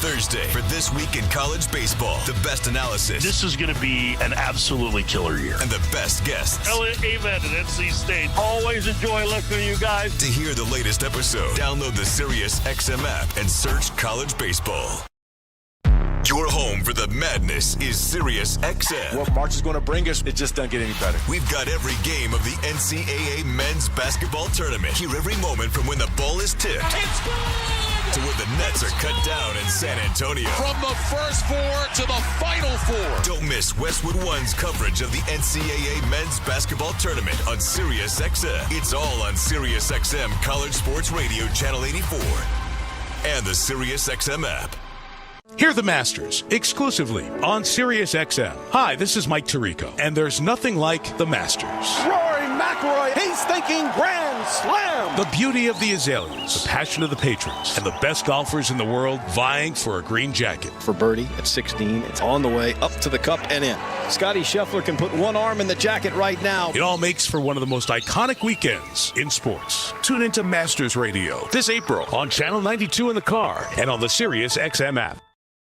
Thursday for This Week in College Baseball. The best analysis. This is going to be an absolutely killer year. And the best guests. Elliot Amen at NC State. Always enjoy listening to you guys. To hear the latest episode, download the SiriusXM app and search College Baseball. Your home for the madness is SiriusXM. What March is going to bring us, it just doesn't get any better. We've got every game of the NCAA men's basketball tournament. Hear every moment from when the ball is tipped to when the nets are cut down in San Antonio. From the first four to the final four. Don't miss Westwood One's coverage of the NCAA men's basketball tournament on SiriusXM. It's all on SiriusXM College Sports Radio Channel 84 and the SiriusXM app. Hear the Masters exclusively on SiriusXM. Hi, this is Mike Tirico, and there's nothing like the Masters. Rory McIlroy, he's thinking grand slam. The beauty of the azaleas, the passion of the patrons, and the best golfers in the world vying for a green jacket. For birdie at 16, it's on the way up to the cup and in. Scotty Scheffler can put one arm in the jacket right now. It all makes for one of the most iconic weekends in sports. Tune into Masters Radio this April on Channel 92 in the car and on the SiriusXM app.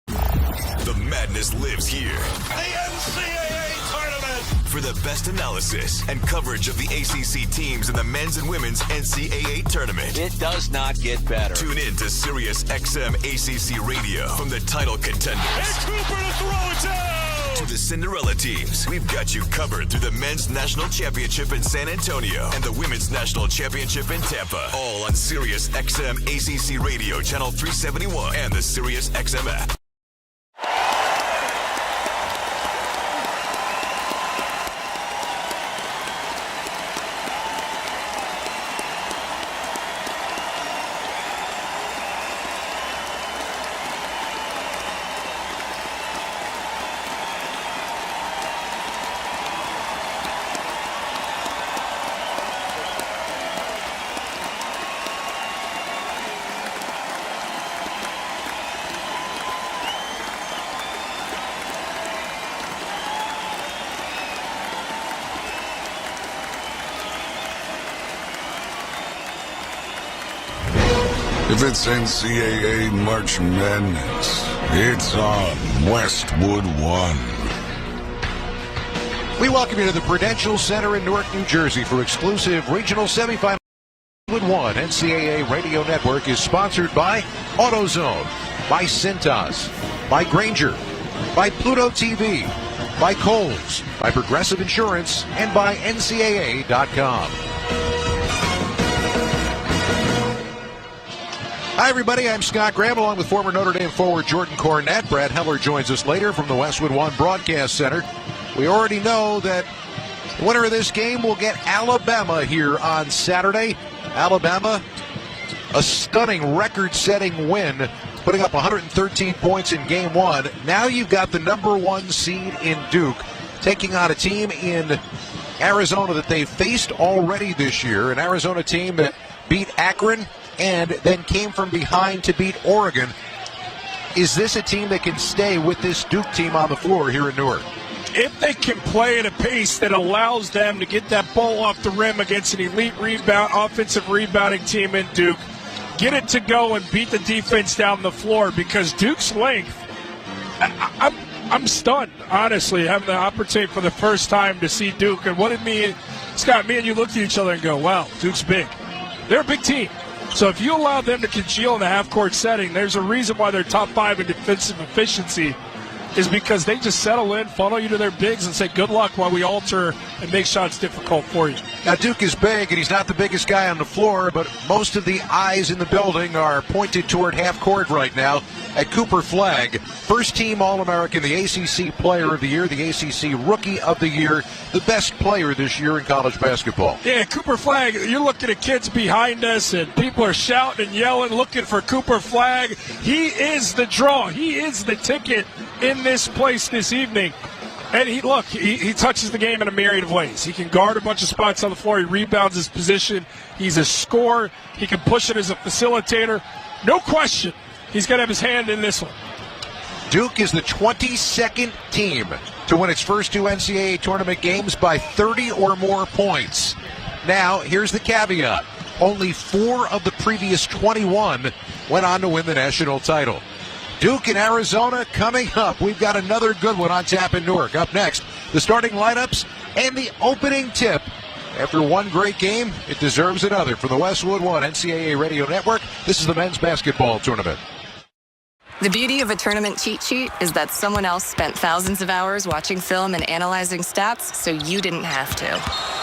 The madness lives here. The NCAA tournament. For the best analysis and coverage of the ACC teams in the men's and women's NCAA tournament. It does not get better. Tune in to SiriusXM ACC Radio from the title contenders. And Cooper to throw it down. To the Cinderella teams, we've got you covered through the men's national championship in San Antonio and the women's national championship in Tampa. All on SiriusXM ACC Radio Channel 371 and the SiriusXM app. If it's NCAA March Madness, it's on Westwood One. We welcome you to the Prudential Center in Newark, New Jersey for exclusive regional semifinal. Westwood One NCAA Radio Network is sponsored by AutoZone, by Cintas, by Grainger, by Pluto TV, by Kohl's, by Progressive Insurance, and by NCAA.com. Hi, everybody. I'm Scott Graham, along with former Notre Dame forward Jordan Cornette. Brad Heller joins us later from the Westwood One Broadcast Center. We already know that the winner of this game will get Alabama here on Saturday. Alabama, a stunning record-setting win, putting up 113 points in Game 1. Now you've got the number one seed in Duke taking on a team in Arizona that they've faced already this year, an Arizona team that beat Akron and then came from behind to beat Oregon. Is this a team that can stay with this Duke team on the floor here in Newark? If they can play at a pace that allows them to get that ball off the rim against an elite offensive rebounding team in Duke, get it to go and beat the defense down the floor, because Duke's length, I'm stunned, honestly, having the opportunity for the first time to see Duke. And what it mean, Scott, me and you looked at each other and go, wow, Duke's big. They're a big team. So if you allow them to congeal in the half-court setting, there's a reason why they're top 5 in defensive efficiency, is because they just settle in, funnel you to their bigs, and say good luck while we alter and make shots difficult for you. Now, Duke is big, and he's not the biggest guy on the floor, but most of the eyes in the building are pointed toward half-court right now at Cooper Flagg, first-team All-American, the ACC Player of the Year, the ACC Rookie of the Year, the best player this year in college basketball. Yeah, Cooper Flagg, you're looking at kids behind us, and people are shouting and yelling, looking for Cooper Flagg. He is the draw. He is the ticket in this place this evening. And he touches the game in a myriad of ways. He can guard a bunch of spots on the floor. He rebounds his position. He's a scorer. He can push it as a facilitator. No question, he's going to have his hand in this one. Duke is the 22nd team to win its first 2 NCAA tournament games by 30 or more points. Now, here's the caveat. Only 4 of the previous 21 went on to win the national title. Duke and Arizona coming up. We've got another good one on tap in Newark. Up next, the starting lineups and the opening tip. After one great game, it deserves another. From the Westwood One NCAA Radio Network, this is the men's basketball tournament. The beauty of a tournament cheat sheet is that someone else spent thousands of hours watching film and analyzing stats, so you didn't have to.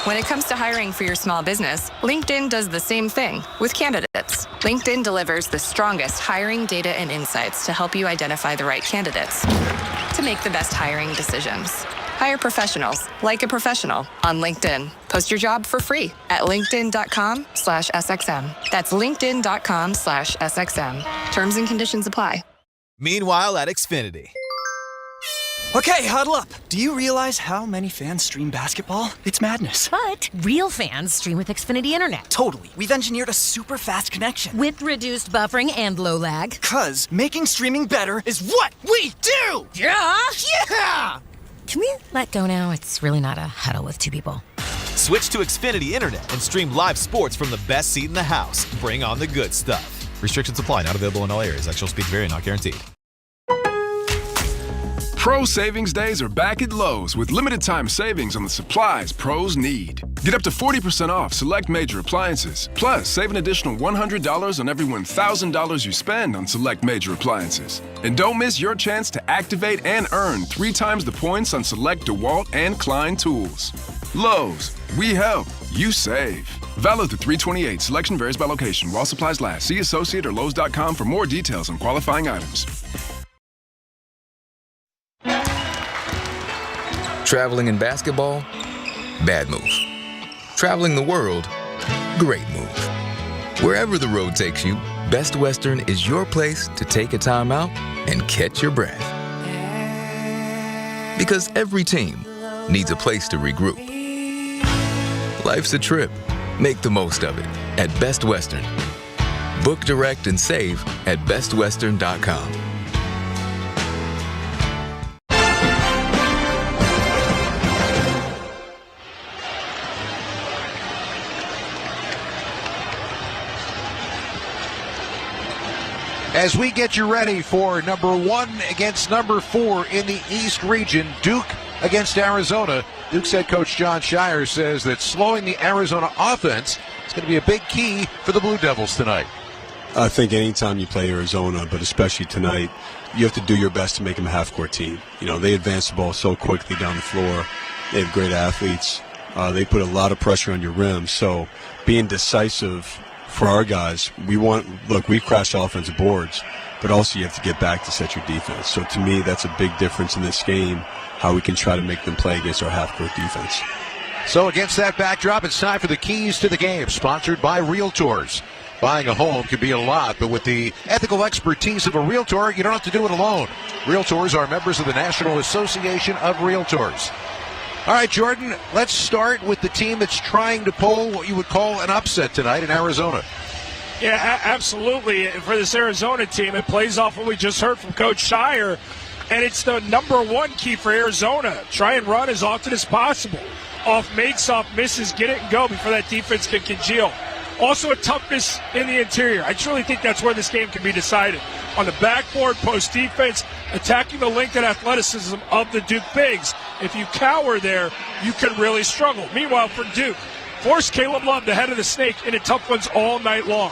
When it comes to hiring for your small business, LinkedIn does the same thing with candidates. LinkedIn delivers the strongest hiring data and insights to help you identify the right candidates to make the best hiring decisions. Hire professionals like a professional on LinkedIn. Post your job for free at linkedin.com/SXM. That's linkedin.com/SXM. Terms and conditions apply. Meanwhile at Xfinity. Okay, huddle up. Do you realize how many fans stream basketball? It's madness. But real fans stream with Xfinity Internet. Totally. We've engineered a super fast connection. With reduced buffering and low lag. 'Cause making streaming better is what we do! Yeah! Yeah! Can we let go now? It's really not a huddle with two people. Switch to Xfinity Internet and stream live sports from the best seat in the house. Bring on the good stuff. Restrictions apply. Not available in all areas. Actual speeds vary. Not guaranteed. Pro Savings Days are back at Lowe's with limited time savings on the supplies pros need. Get up to 40% off select major appliances. Plus, save an additional $100 on every $1,000 you spend on select major appliances. And don't miss your chance to activate and earn 3 times the points on select DeWalt and Klein tools. Lowe's, we help, you save. Valid through 3/28. Selection varies by location. While supplies last. See associate or Lowe's.com for more details on qualifying items. Traveling in basketball? Bad move. Traveling the world? Great move. Wherever the road takes you, Best Western is your place to take a time out and catch your breath. Because every team needs a place to regroup. Life's a trip. Make the most of it at Best Western. Book direct and save at bestwestern.com. As we get you ready for number 1 against number 4 in the East region, Duke against Arizona. Duke's head coach John Shire says that slowing the Arizona offense is going to be a big key for the Blue Devils tonight. I think anytime you play Arizona, but especially tonight, you have to do your best to make them a half-court team. You know, they advance the ball so quickly down the floor. They have great athletes. They put a lot of pressure on your rim. So being decisive for our guys, we crash offensive boards, but also you have to get back to set your defense. So to me, that's a big difference in this game, how we can try to make them play against our half-court defense. So against that backdrop, it's time for the keys to the game, sponsored by Realtors. Buying a home can be a lot, but with the ethical expertise of a Realtor, you don't have to do it alone. Realtors are members of the National Association of Realtors. All right, Jordan, let's start with the team that's trying to pull what you would call an upset tonight in Arizona. Yeah, absolutely. For this Arizona team, it plays off what we just heard from Coach Shire, and it's the number 1 key for Arizona. Try and run as often as possible. Off makes, off misses, get it and go before that defense can congeal. Also a toughness in the interior. I truly think that's where this game can be decided. On the backboard, post defense, attacking the length and athleticism of the Duke bigs. If you cower there, you can really struggle. Meanwhile, for Duke, force Caleb Love, the head of the snake, into tough ones all night long.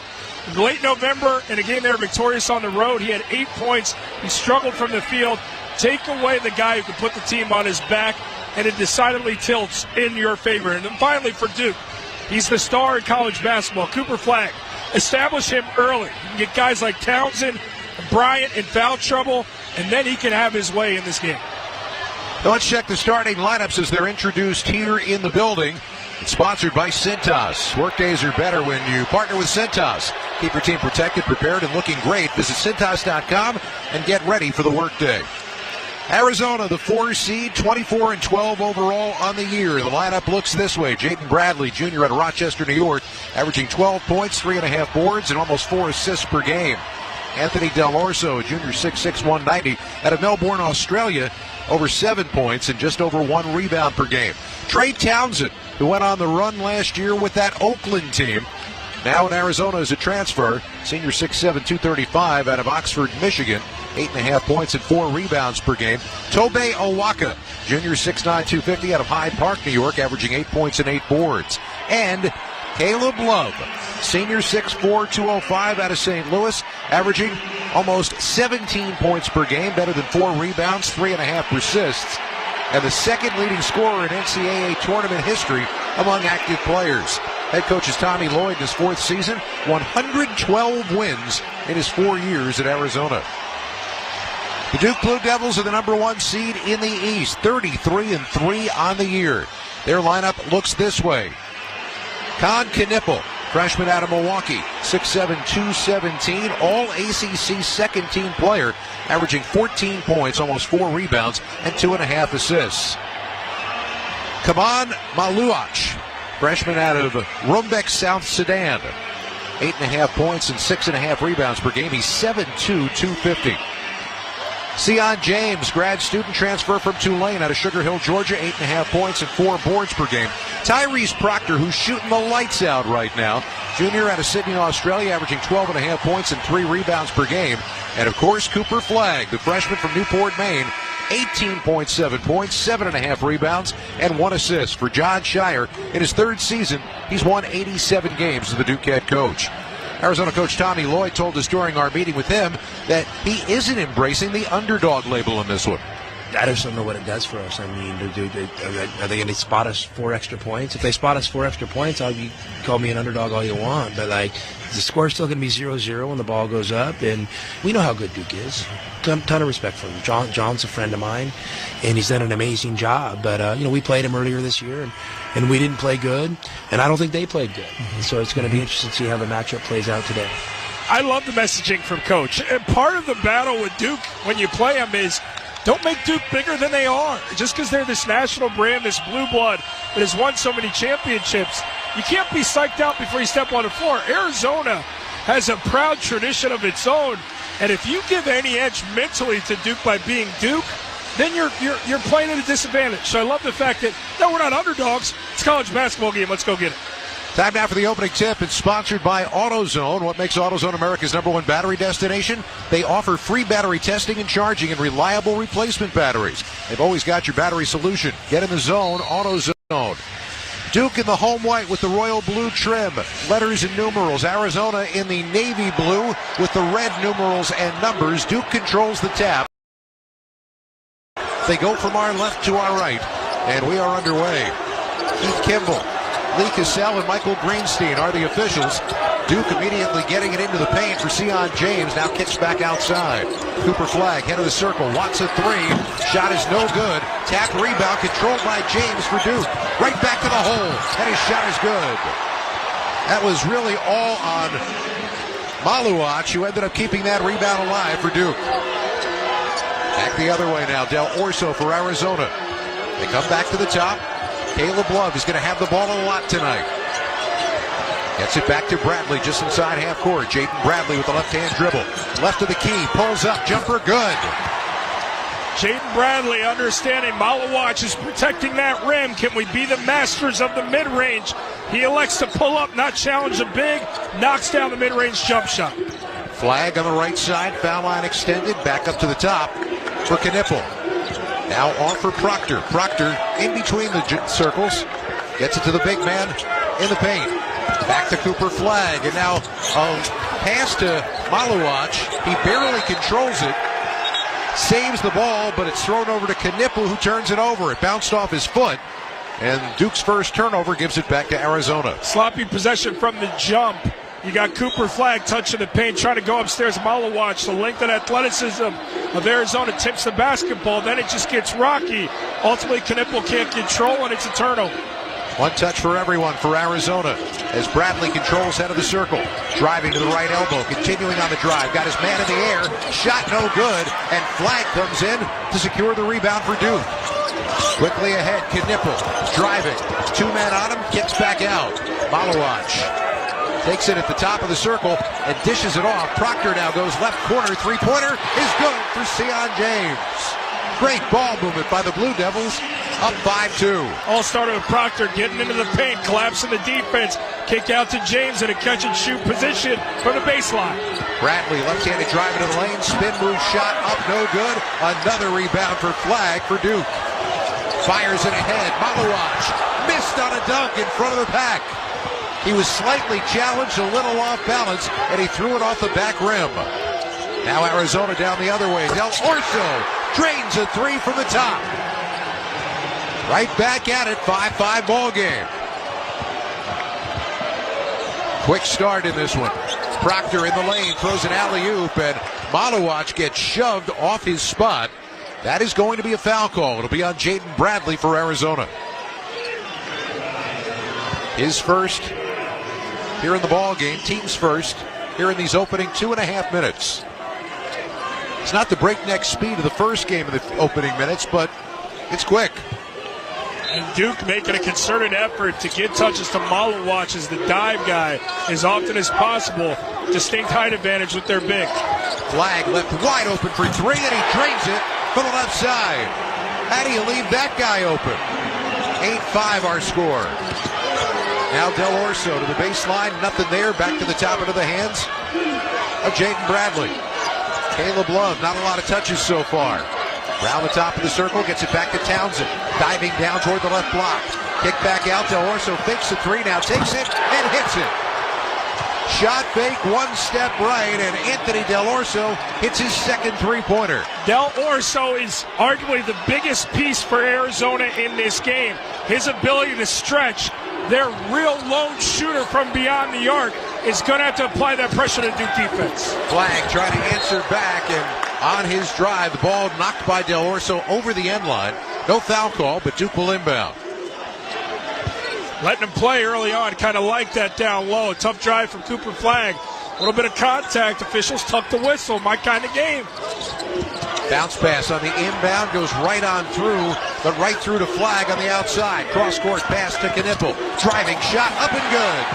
In late November, in a game they were victorious on the road, he had 8 points. He struggled from the field. Take away the guy who can put the team on his back, and it decidedly tilts in your favor. And then finally for Duke, he's the star in college basketball, Cooper Flagg. Establish him early. You can get guys like Townsend, Bryant in foul trouble, and then he can have his way in this game. Now let's check the starting lineups as they're introduced here in the building. It's sponsored by Cintas. Workdays are better when you partner with Cintas. Keep your team protected, prepared, and looking great. Visit Cintas.com and get ready for the workday. Arizona, the 4 seed, 24-12 overall on the year. The lineup looks this way. Jaden Bradley, Jr. out of Rochester, New York, averaging 12 points, 3.5 boards, and almost 4 assists per game. Anthony Del Orso, Jr., 6'6", 190, out of Melbourne, Australia, over 7 points and just over 1 rebound per game. Trey Townsend, who went on the run last year with that Oakland team, Now in Arizona as a transfer, senior 6'7", 235 out of Oxford, Michigan. 8.5 points and 4 rebounds per game. Tobe Owaka, junior 6'9", 250 out of Hyde Park, New York, averaging 8 points and 8 boards. And Caleb Love, senior 6'4", 205 out of St. Louis, averaging almost 17 points per game, better than 4 rebounds, 3.5 assists, and the second leading scorer in NCAA tournament history among active players. Head coach is Tommy Lloyd in his 4th season, 112 wins in his 4 years at Arizona. The Duke Blue Devils are the number 1 seed in the East, 33-3 on the year. Their lineup looks this way. Con Knippel, freshman out of Milwaukee, 6'7", 217, all ACC second-team player, averaging 14 points, almost 4 rebounds, and 2.5 assists. Kaman Maluach, freshman out of Rumbek, South Sudan, 8.5 points and 6.5 rebounds per game. He's 7'2", 250. Sion James, grad student transfer from Tulane out of Sugar Hill, Georgia, 8.5 points and 4 boards per game. Tyrese Proctor, who's shooting the lights out right now, junior out of Sydney, Australia, averaging 12.5 points and 3 rebounds per game. And of course, Cooper Flagg, the freshman from Newport, Maine, 18.7 points, 7.5 rebounds, and 1 assist. For John Shire, in his 3rd season, he's won 87 games as the Duke head coach. Arizona coach Tommy Lloyd told us during our meeting with him that he isn't embracing the underdog label in this one. I just don't know what it does for us. I mean, are they going to spot us 4 extra points? If they spot us 4 extra points, you call me an underdog all you want. But, the score's still going to be 0-0 when the ball goes up. And we know how good Duke is. Ton of respect for him. John's a friend of mine, and he's done an amazing job. But, we played him earlier this year, and we didn't play good. And I don't think they played good. So it's going to be interesting to see how the matchup plays out today. I love the messaging from Coach. And part of the battle with Duke when you play them is don't make Duke bigger than they are. Just because they're this national brand, this blue blood that has won so many championships, you can't be psyched out before you step on the floor. Arizona has a proud tradition of its own, and if you give any edge mentally to Duke by being Duke, then you're playing at a disadvantage. So I love the fact that, no, we're not underdogs. It's a college basketball game. Let's go get it. Time now for the opening tip. It's sponsored by AutoZone. What makes AutoZone America's #1 battery destination? They offer free battery testing and charging and reliable replacement batteries. They've always got your battery solution. Get in the zone, AutoZone. Duke in the home white with the royal blue trim, letters and numerals. Arizona in the navy blue with the red numerals and numbers. Duke controls the tap. They go from our left to our right, and we are underway. Keith Kimball, Lee Cassell, and Michael Greenstein are the officials. Duke immediately getting it into the paint for Sion James. Now kicks back outside. Cooper Flagg, head of the circle, wants a 3. Shot is no good. Tap rebound controlled by James for Duke. Right back to the hole, and his shot is good. That was really all on Maluach, who ended up keeping that rebound alive for Duke. Back the other way now. Del Orso for Arizona. They come back to the top. Caleb Love is going to have the ball a lot tonight. Gets it back to Bradley just inside half court. Jaden Bradley with the left-hand dribble. Left of the key. Pulls up. Jumper good. Jaden Bradley understanding Maluach is protecting that rim. Can we be the masters of the mid-range? He elects to pull up, not challenge a big. Knocks down the mid-range jump shot. Flag on the right side. Foul line extended. Back up to the top for Knippel. Now off for Proctor. Proctor in between the circles. Gets it to the big man in the paint. Back to Cooper Flagg. And now pass to Maluach. He barely controls it. Saves the ball, but it's thrown over to Knippel, who turns it over. It bounced off his foot. And Duke's first turnover gives it back to Arizona. Sloppy possession from the jump. You got Cooper Flagg touching the paint, trying to go upstairs. Maluach, the length and athleticism of Arizona tips the basketball. Then it just gets rocky. Ultimately, Knippel can't control, and it's a turnover. One touch for everyone for Arizona as Bradley controls head of the circle. Driving to the right elbow, continuing on the drive. Got his man in the air. Shot no good, and Flagg comes in to secure the rebound for Duke. Quickly ahead, Knippel driving. 2 men on him, kicks back out. Maluach takes it at the top of the circle and dishes it off. Proctor now goes left corner. 3-pointer is good for Sion James. Great ball movement by the Blue Devils. Up 5-2. All started with Proctor getting into the paint, collapsing the defense, Kick out to James in a catch-and-shoot position from the baseline. Bradley, left-handed drive into the lane. Spin move shot up, no good. Another rebound for Flag for Duke. Fires it ahead. Malawach missed on a dunk in front of the pack. He was slightly challenged, a little off balance, and he threw it off the back rim. Now Arizona down the other way. Del Orso drains a three from the top. Right back at it, 5-5 ball game. Quick start in this one. Proctor in the lane, throws an alley-oop, and Malawach gets shoved off his spot. That is going to be a foul call. It'll be on Jaden Bradley for Arizona. His first here in the ball game, team's first here in these opening 2.5 minutes. It's not the breakneck speed of the first game of the opening minutes, but it's quick. And Duke making a concerted effort to get touches to Malawach as the dive guy as often as possible. Distinct height advantage with their big. Flag left wide open for three, and he drains it from the left side. How do you leave that guy open? 8-5 our score. Now Del Orso to the baseline, nothing there. Back to the top into the hands of Jaden Bradley. Caleb Love, not a lot of touches so far. Round the top of the circle, gets it back to Townsend. Diving down toward the left block. Kick back out. Del Orso fakes the three, now takes it and hits it. Shot fake, one step right, and Anthony Del Orso hits his second three-pointer. Del Orso is arguably the biggest piece for Arizona in this game. His ability to stretch, their real lone shooter from beyond the arc, is going to have to apply that pressure to Duke defense. Flag trying to answer back, and on his drive, the ball knocked by Del Orso over the end line. No foul call, but Duke will inbound. Letting him play early on, kind of like that down low. A tough drive from Cooper Flag. A little bit of contact. Officials tuck the whistle. My kind of game. Bounce pass on the inbound, goes right on through, but right through to Flag on the outside. Cross-court pass to Knipple. Driving shot, up and good.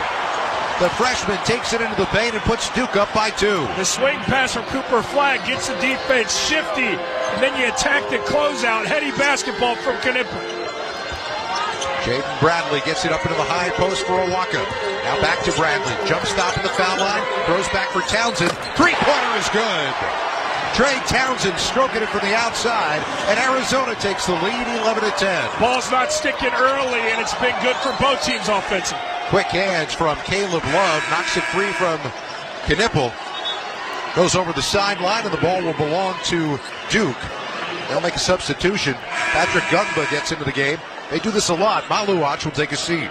The freshman takes it into the paint and puts Duke up by 2. The swing pass from Cooper Flag gets the defense shifty, and then you attack the closeout. Heady basketball from Knipple. Jaden Bradley gets it up into the high post for a walk-up. Now back to Bradley. Jump stop in the foul line. Throws back for Townsend. Three-pointer is good. Trey Townsend stroking it from the outside, and Arizona takes the lead 11-10. Ball's not sticking early, and it's been good for both teams offensively. Quick hands from Caleb Love. Knocks it free from Knipple. Goes over the sideline, and the ball will belong to Duke. They'll make a substitution. Patrick Gungba gets into the game. They do this a lot. Malawach will take a seat.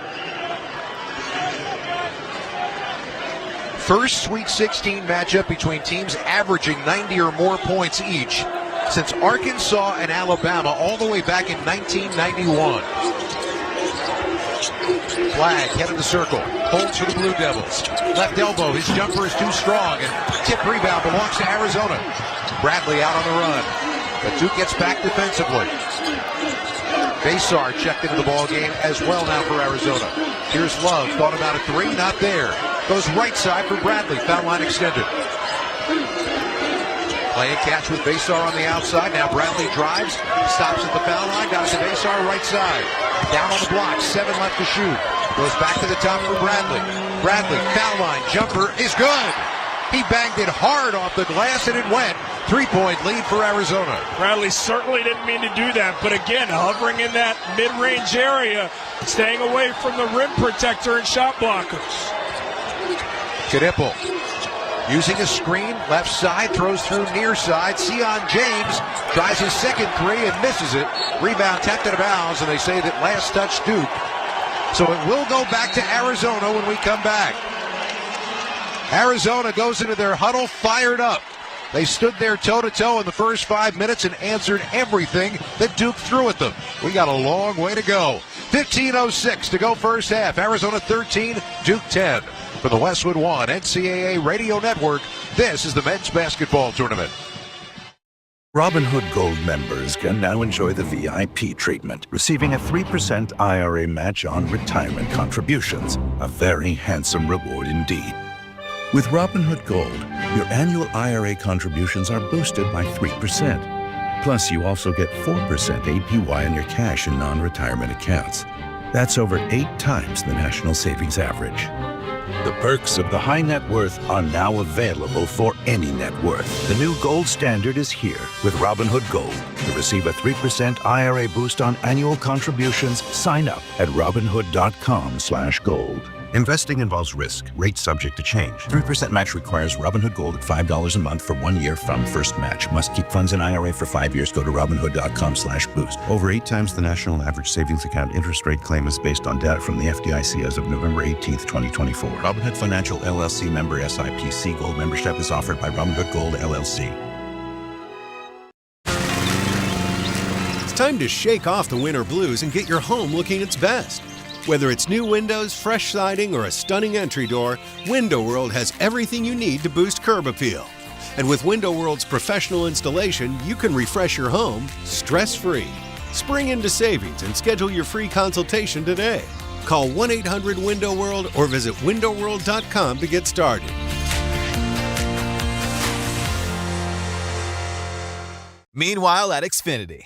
First Sweet 16 matchup between teams averaging 90 or more points each since Arkansas and Alabama all the way back in 1991. Flag, head of the circle, holds for the Blue Devils. Left elbow, his jumper is too strong, and tip rebound belongs to Arizona. Bradley out on the run, but Duke gets back defensively. Basar checked into the ball game as well now for Arizona. Here's Love, thought about a three, not there. Goes right side for Bradley, foul line extended. Playing catch with Basar on the outside. Now Bradley drives, stops at the foul line, got it to Basar right side. Down on the block, 7 left to shoot. Goes back to the top for Bradley. Bradley, foul line, jumper is good. He banged it hard off the glass and it went. 3-point lead for Arizona. Bradley certainly didn't mean to do that, but again, hovering in that mid-range area, staying away from the rim protector and shot blockers. Knipple using a screen, left side, throws through near side. Sion James tries his second three and misses it. Rebound tapped out of bounds, and they say that last touch Duke. So it will go back to Arizona when we come back. Arizona goes into their huddle fired up. They stood there toe-to-toe in the first 5 minutes and answered everything that Duke threw at them. We got a long way to go. 15:06 to go first half. Arizona 13, Duke 10. For the Westwood One NCAA Radio Network, this is the men's basketball tournament. Robinhood Gold members can now enjoy the VIP treatment, receiving a 3% IRA match on retirement contributions. A very handsome reward indeed. With Robinhood Gold, your annual IRA contributions are boosted by 3%. Plus, you also get 4% APY on your cash and non-retirement accounts. That's over 8 times the national savings average. The perks of the high net worth are now available for any net worth. The new gold standard is here with Robinhood Gold. To receive a 3% IRA boost on annual contributions, sign up at Robinhood.com/gold. Investing involves risk. Rates subject to change. 3% match requires Robinhood Gold at $5 a month for 1 year from first match. Must keep funds in IRA for 5 years. Go to Robinhood.com/boost. Over 8 times the national average savings account interest rate claim is based on data from the FDIC as of November 18th, 2024. Robinhood Financial LLC member SIPC. Gold membership is offered by Robinhood Gold LLC. It's time to shake off the winter blues and get your home looking its best. Whether it's new windows, fresh siding, or a stunning entry door, Window World has everything you need to boost curb appeal. And with Window World's professional installation, you can refresh your home stress-free. Spring into savings and schedule your free consultation today. Call 1-800-WINDOW-WORLD or visit windowworld.com to get started. Meanwhile at Xfinity.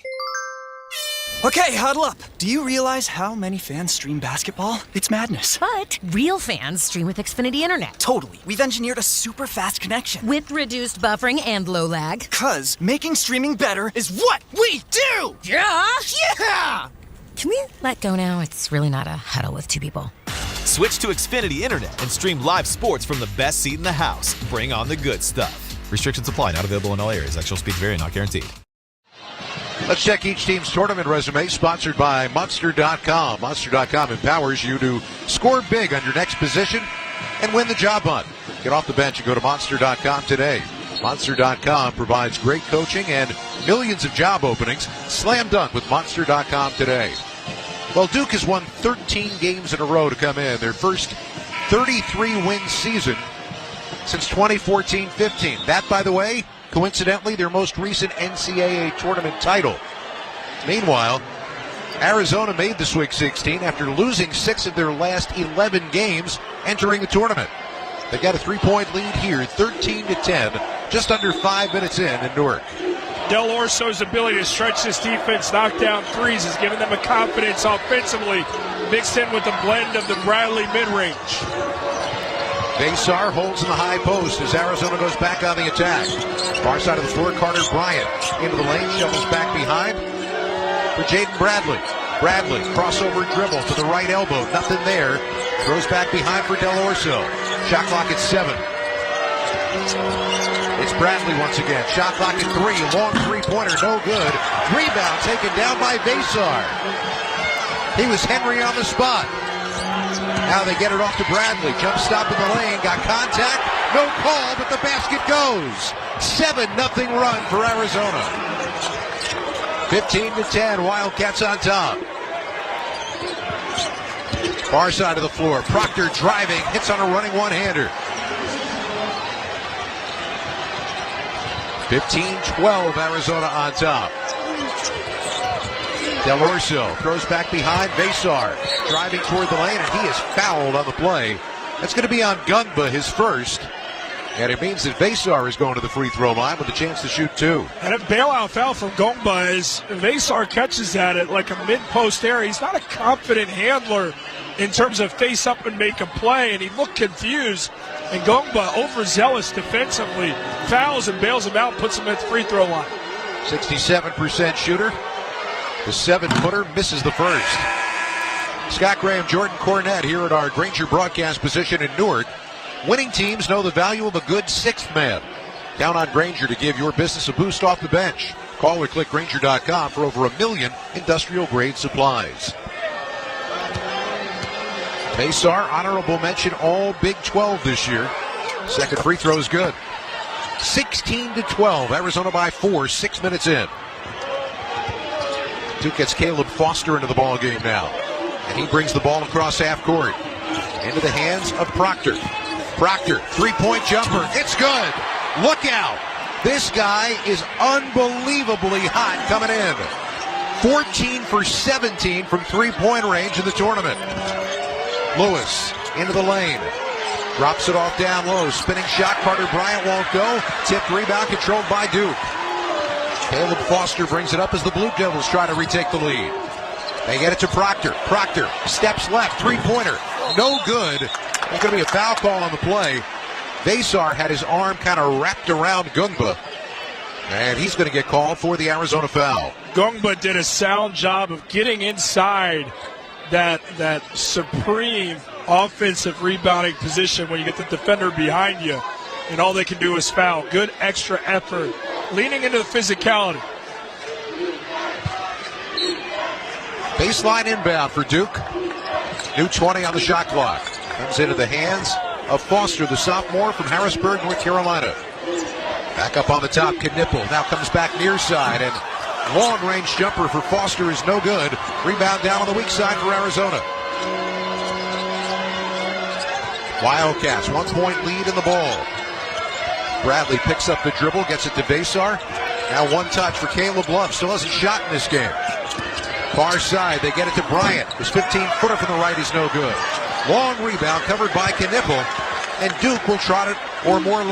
Okay, huddle up. Do you realize how many fans stream basketball? It's madness. But real fans stream with Xfinity Internet. Totally. We've engineered a super fast connection. With reduced buffering and low lag. 'Cause making streaming better is what we do! Yeah! Yeah! Can we let go now? It's really not a huddle with 2 people. Switch to Xfinity Internet and stream live sports from the best seat in the house. Bring on the good stuff. Restrictions apply. Not available in all areas. Actual speeds vary. Not guaranteed. Let's check each team's tournament resume, sponsored by Monster.com. Monster.com empowers you to score big on your next position and win the job hunt. Get off the bench and go to Monster.com today. Monster.com provides great coaching and millions of job openings. Slam dunk with Monster.com today. Well, Duke has won 13 games in a row to come in. Their first 33-win season since 2014-15. That, by the way, coincidentally, their most recent NCAA tournament title. Meanwhile, Arizona made the Sweet 16 after losing 6 of their last 11 games entering the tournament. They got a 3-point lead here, 13-10, just under 5 minutes in Newark. Del Orso's ability to stretch this defense, knock down threes, has given them a confidence offensively, mixed in with the blend of the Bradley mid-range. Basar holds in the high post as Arizona goes back on the attack. Far side of the floor, Carter Bryant into the lane, shovels back behind for Jaden Bradley. Bradley, crossover dribble to the right elbow, nothing there. Throws back behind for Del Orso. Shot clock at 7. It's Bradley once again. Shot clock at 3. Long three-pointer, no good. Rebound taken down by Basar. He was Henry on the spot. Now they get it off to Bradley. Jump stop in the lane. Got contact. No call, but the basket goes. 7-0 run for Arizona. 15-10. Wildcats on top. Far side of the floor. Proctor driving. Hits on a running one-hander. 15-12. Arizona on top. Del Orso throws back behind. Basar driving toward the lane, and he is fouled on the play. That's going to be on Gungba, his first. And it means that Basar is going to the free throw line with a chance to shoot 2. And a bailout foul from Gungba as Basar catches at it like a mid-post area. He's not a confident handler in terms of face up and make a play, and he looked confused. And Gungba, overzealous defensively, fouls and bails him out, puts him at the free throw line. 67% shooter. The 7-footer misses the first. Scott Graham, Jordan Cornette here at our Granger broadcast position in Newark. Winning teams know the value of a good 6th man. Count on Granger to give your business a boost off the bench. Call or click Granger.com for over 1 million industrial-grade supplies. Basar, honorable mention, all Big 12 this year. Second free throw is good. 16-12, Arizona by 4, 6 minutes in. Duke gets Caleb Foster into the ball game now. And he brings the ball across half court. Into the hands of Proctor. Proctor, 3-point jumper. It's good. Look out. This guy is unbelievably hot coming in. 14 for 17 from 3-point range in the tournament. Lewis into the lane. Drops it off down low. Spinning shot. Carter Bryant won't go. Tipped rebound controlled by Duke. Caleb Foster brings it up as the Blue Devils try to retake the lead. They get it to Proctor. Proctor steps left, three-pointer. No good. There's going to be a foul call on the play. Vesar had his arm kind of wrapped around Gungba, and he's going to get called for the Arizona foul. Gungba did a sound job of getting inside that supreme offensive rebounding position when you get the defender behind you, and all they can do is foul. Good extra effort, leaning into the physicality. Baseline inbound for Duke. New 20 on the shot clock. Comes into the hands of Foster, the sophomore from Harrisburg, North Carolina. Back up on the top, Knipple now comes back near side, and long-range jumper for Foster is no good. Rebound down on the weak side for Arizona. Wildcats, 1-point lead in the ball. Bradley picks up the dribble, gets it to Vesar. Now one touch for Caleb Love. Still hasn't shot in this game. Far side, they get it to Bryant. His 15-footer from the right is no good. Long rebound covered by Knipple, and Duke will trot it, or more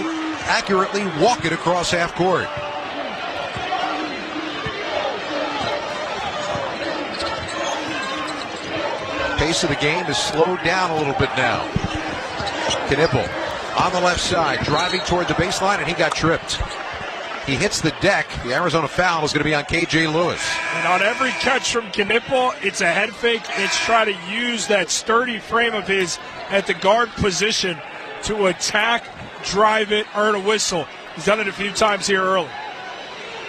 accurately, walk it across half court. Pace of the game is slowed down a little bit now. Knipple on the left side, driving toward the baseline, and he got tripped. He hits the deck. The Arizona foul is going to be on K.J. Lewis. And on every catch from Knipple, it's a head fake. It's try to use that sturdy frame of his at the guard position to attack, drive it, earn a whistle. He's done it a few times here early.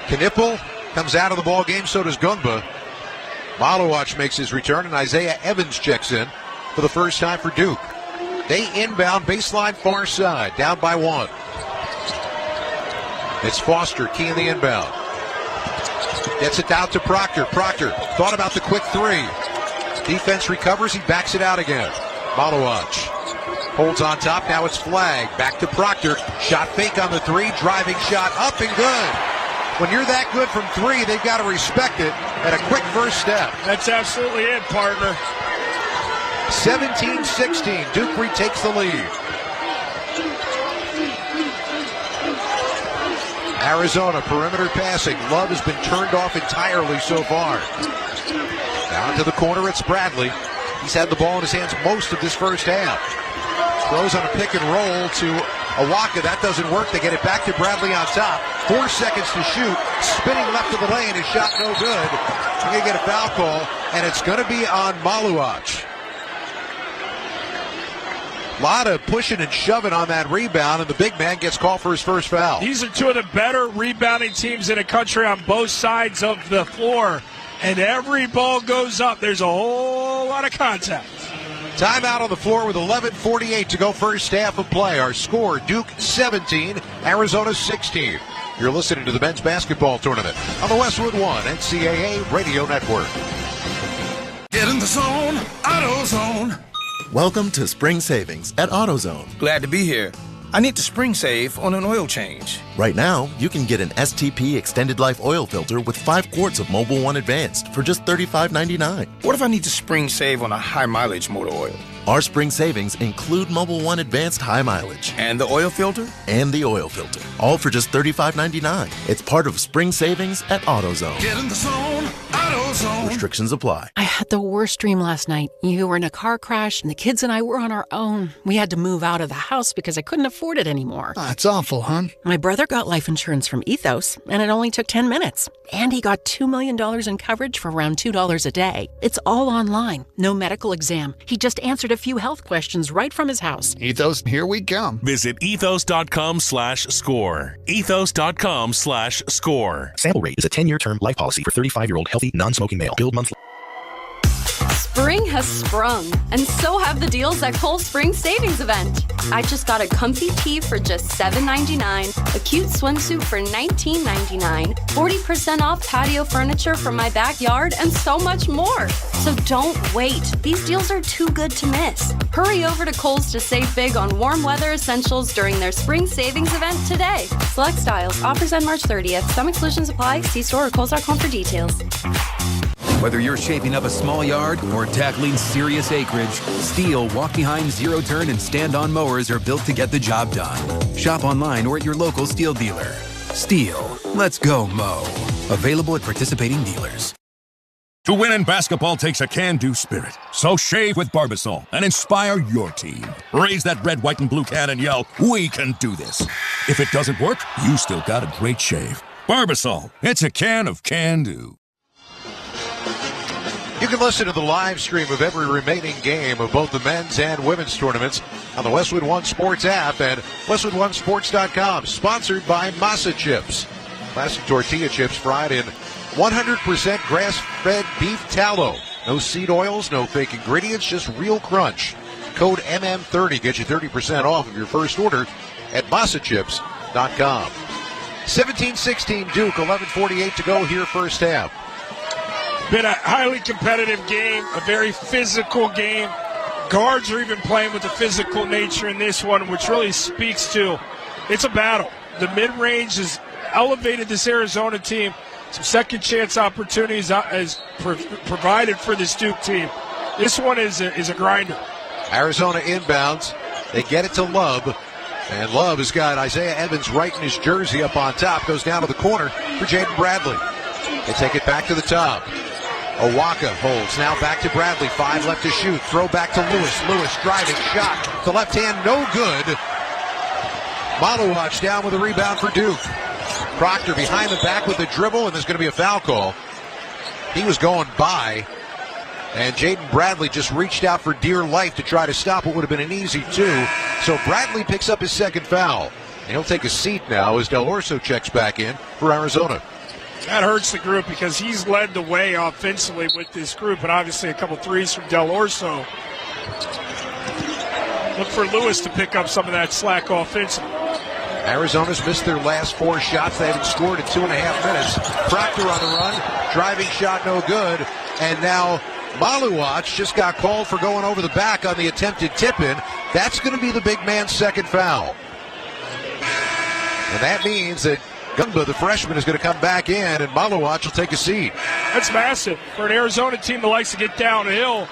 Knipple comes out of the ball game, so does Gungba. Malowacz makes his return, and Isaiah Evans checks in for the first time for Duke. They inbound baseline far side, down by one. It's Foster, key in the inbound. Gets it out to Proctor. Proctor thought about the quick three. Defense recovers, he backs it out again. Malowacz holds on top, now it's Flagg. Back to Proctor, shot fake on the three, driving shot up and good. When you're that good from three, they've got to respect it, and a quick first step. That's absolutely it, partner. 17-16, Duke retakes the lead. Arizona perimeter passing. Love has been turned off entirely so far. Down to the corner, it's Bradley. He's had the ball in his hands most of this first half. Throws on a pick and roll to Awaka. That doesn't work. They get it back to Bradley on top. 4 seconds to shoot. Spinning left of the lane. His shot no good. They're going to get a foul call, and it's going to be on Malowacz. A lot of pushing and shoving on that rebound, and the big man gets called for his first foul. These are two of the better rebounding teams in the country on both sides of the floor, and every ball goes up. There's a whole lot of contact. Timeout on the floor with 11:48 to go first half of play. Our score, Duke 17, Arizona 16. You're listening to the men's basketball tournament on the Westwood One NCAA Radio Network. Get in the zone, AutoZone. Welcome to Spring Savings at AutoZone. Glad to be here. I need to spring save on an oil change. Right now, you can get an STP Extended Life Oil Filter with 5 quarts of Mobil 1 Advanced for just $35.99. What if I need to spring save on a high mileage motor oil? Our spring savings include Mobil 1 Advanced High Mileage. And the oil filter? And the oil filter. All for just $35.99. It's part of Spring Savings at AutoZone. Get in the zone, AutoZone. Restrictions apply. I had the worst dream last night. You were in a car crash, and the kids and I were on our own. We had to move out of the house because I couldn't afford it anymore. That's awful, hon. My brother got life insurance from Ethos, and it only took 10 minutes. And he got $2 million in coverage for around $2 a day. It's all online. No medical exam. He just answered a few health questions right from his house. Ethos, here we come. Visit ethos.com/score. Ethos.com/score. Sample rate is a 10-year term life policy for 35-year-old healthy, non-smoking male. Billed monthly. Spring has sprung, and so have the deals at Kohl's Spring Savings Event. I just got a comfy tee for just $7.99, a cute swimsuit for $19.99, 40% off patio furniture for my backyard, and so much more. So don't wait. These deals are too good to miss. Hurry over to Kohl's to save big on warm weather essentials during their Spring Savings Event today. Select styles. Offers end March 30th. Some exclusions apply. See store or kohls.com for details. Whether you're shaping up a small yard or tackling serious acreage, Steel walk-behind zero-turn and stand-on mowers are built to get the job done. Shop online or at your local Steel dealer. Steel, let's go mow. Available at participating dealers. To win in basketball takes a can-do spirit. So shave with Barbasol and inspire your team. Raise that red, white, and blue can and yell, "We can do this." If it doesn't work, you still got a great shave. Barbasol, it's a can of can-do. You can listen to the live stream of every remaining game of both the men's and women's tournaments on the Westwood One Sports app and WestwoodOneSports.com. Sponsored by Masa Chips. Classic tortilla chips fried in 100% grass-fed beef tallow. No seed oils, no fake ingredients, just real crunch. Code MM30 gets you 30% off of your first order at MasaChips.com. 17-16 Duke, 11:48 to go here first half. Been a highly competitive game, a very physical game. Guards are even playing with the physical nature in this one, which really speaks to it's a battle. The mid-range has elevated this Arizona team. Some second chance opportunities is provided for this Duke team. This one is a grinder. Arizona inbounds. They get it to Love. And Love has got Isaiah Evans right in his jersey up on top. Goes down to the corner for Jaden Bradley. They take it back to the top. Owaka holds. Now back to Bradley. 5 left to shoot. Throw back to Lewis. Lewis driving shot. The left hand no good. Maluach down with a rebound for Duke. Proctor behind the back with the dribble, and there's going to be a foul call. He was going by, and Jaden Bradley just reached out for dear life to try to stop what would have been an easy 2. So Bradley picks up his second foul. And he'll take a seat now as Del Orso checks back in for Arizona. That hurts the group because he's led the way offensively with this group, and obviously a couple threes from Del Orso. Look for Lewis to pick up some of that slack offensively. Arizona's missed their last 4 shots. They haven't scored in 2.5 minutes. Proctor on the run. Driving shot no good. And now Maluach just got called for going over the back on the attempted tip-in. That's going to be the big man's second foul. And that means that Gungba, the freshman, is going to come back in, and Maluach will take a seat. That's massive. For an Arizona team that likes to get downhill,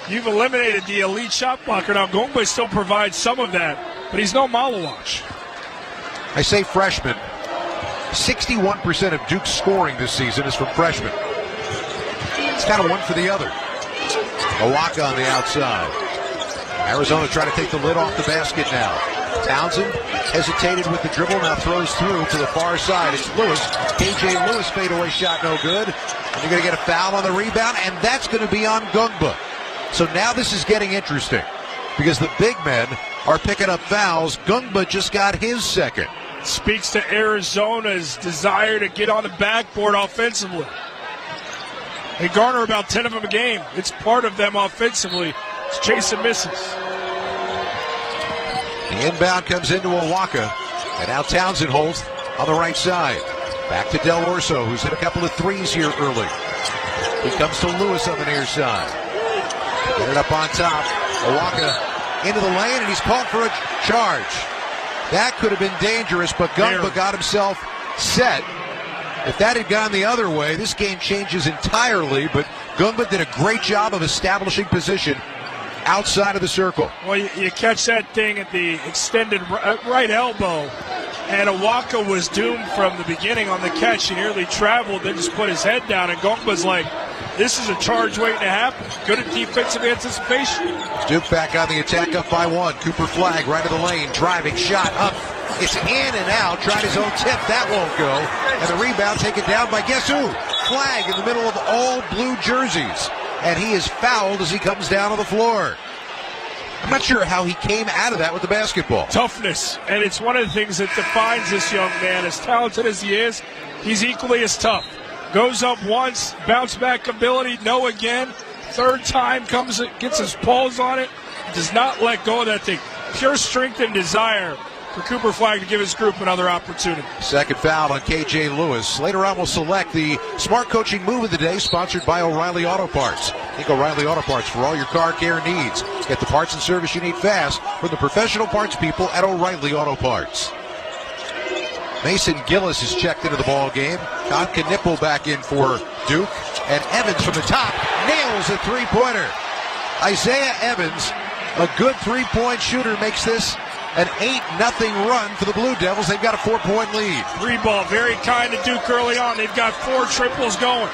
you've eliminated the elite shot blocker. Now, Gungba still provides some of that, but he's no Maluach. I say freshman. 61% of Duke's scoring this season is from freshmen. It's kind of one for the other. Owaka on the outside. Arizona trying to take the lid off the basket now. Townsend hesitated with the dribble, now throws through to the far side. It's Lewis. KJ Lewis fadeaway shot no good. And you're going to get a foul on the rebound, and that's going to be on Gungba. So now this is getting interesting because the big men are picking up fouls. Gungba just got his second. Speaks to Arizona's desire to get on the backboard offensively. They garner about 10 of them a game. It's part of them offensively. It's chase and misses. The inbound comes into Owaka, and now Townsend holds on the right side. Back to Del Orso, who's hit a couple of threes here early. He comes to Lewis on the near side. Get it up on top. Owaka into the lane, and he's called for a charge. That could have been dangerous, but Gungba got himself set. If that had gone the other way, this game changes entirely, but Gungba did a great job of establishing position outside of the circle. Well, you catch that thing at the extended right elbow, and Owaka was doomed from the beginning on the catch. He nearly traveled, then just put his head down, and Gungba's like, this is a charge waiting to happen. Good at defensive anticipation. Duke back on the attack, up by 1. Cooper Flagg right of the lane, driving shot up. It's in and out, tried his own tip. That won't go. And the rebound taken down by guess who? Flagg in the middle of all blue jerseys. And he is fouled as he comes down on the floor. I'm not sure how he came out of that with the basketball. Toughness. And it's one of the things that defines this young man. As talented as he is, he's equally as tough. Goes up once, bounce back ability, no again. Third time comes, gets his paws on it, does not let go of that thing. Pure strength and desire for Cooper Flagg to give his group another opportunity. Second foul on KJ Lewis. Later on, we'll select the Smart Coaching Move of the Day, sponsored by O'Reilly Auto Parts. Think O'Reilly Auto Parts for all your car care needs. Get the parts and service you need fast from the professional parts people at O'Reilly Auto Parts. Mason Gillis is checked into the ball game. Don Knipple back in for Duke. And Evans from the top nails a three-pointer. Isaiah Evans, a good three-point shooter, makes this an 8-0 run for the Blue Devils. They've got a 4-point lead. Three ball, very kind to Duke early on. They've got 4 triples going.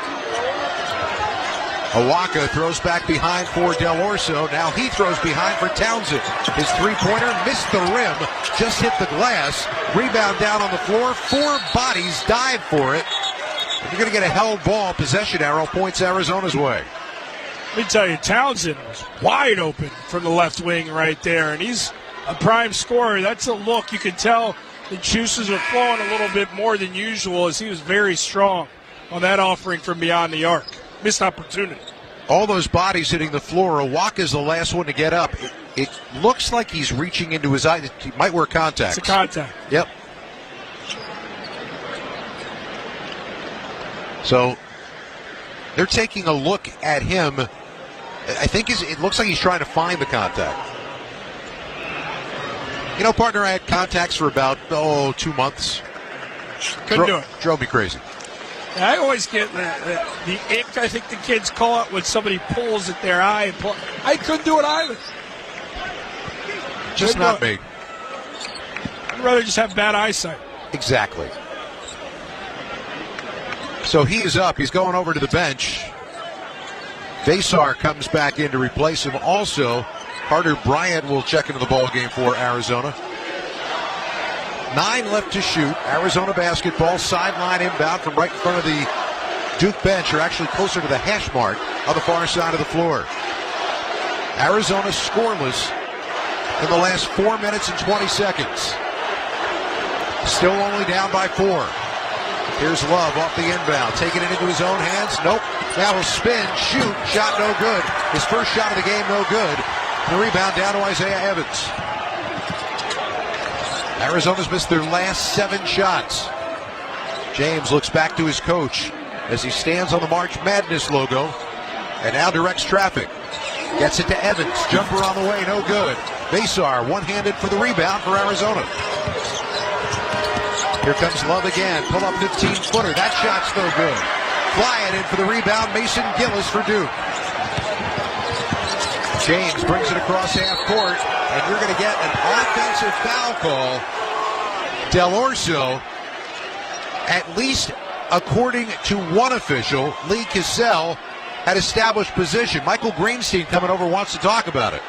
Awaka throws back behind for Del Orso. Now he throws behind for Townsend. His three-pointer missed the rim, just hit the glass. Rebound down on the floor. 4 bodies dive for it. You're going to get a held ball. Possession arrow points Arizona's way. Let me tell you, Townsend was wide open from the left wing right there, and he's a prime scorer. That's a look. You can tell the juices are flowing a little bit more than usual as he was very strong on that offering from beyond the arc. Missed opportunity. All those bodies hitting the floor. Awaka's the last one to get up. It looks like he's reaching into his eye. He might wear contacts. It's a contact. Yep. So they're taking a look at him. I think it looks like he's trying to find the contact. You know, partner, I had contacts for about 2 months. Couldn't do it. Drove me crazy. I always get the ick, I think the kids call it when somebody pulls at their eye. I couldn't do it either. Just not me. I'd rather just have bad eyesight. Exactly. So he is up. He's going over to the bench. Vasar comes back in to replace him. Also, Carter Bryant will check into the ball game for Arizona. 9 left to shoot. Arizona basketball, sideline inbound from right in front of the Duke bench, or actually closer to the hash mark on the far side of the floor. Arizona scoreless in the last 4 minutes and 20 seconds. Still only down by 4. Here's Love off the inbound, taking it into his own hands. Nope. Now he'll spin, shoot, shot no good. His first shot of the game no good. The rebound down to Isaiah Evans. Arizona's missed their last 7 shots. James looks back to his coach as he stands on the March Madness logo and now directs traffic. Gets it to Evans. Jumper on the way, no good. Vasar one-handed for the rebound for Arizona. Here comes Love again. Pull up 15-footer. That shot's no good. Flying in for the rebound, Mason Gillis for Duke. James brings it across half court, and you're going to get an offensive foul call. Del Orso, at least according to one official, Lee Cassell, had established position. Michael Greenstein coming over wants to talk about it.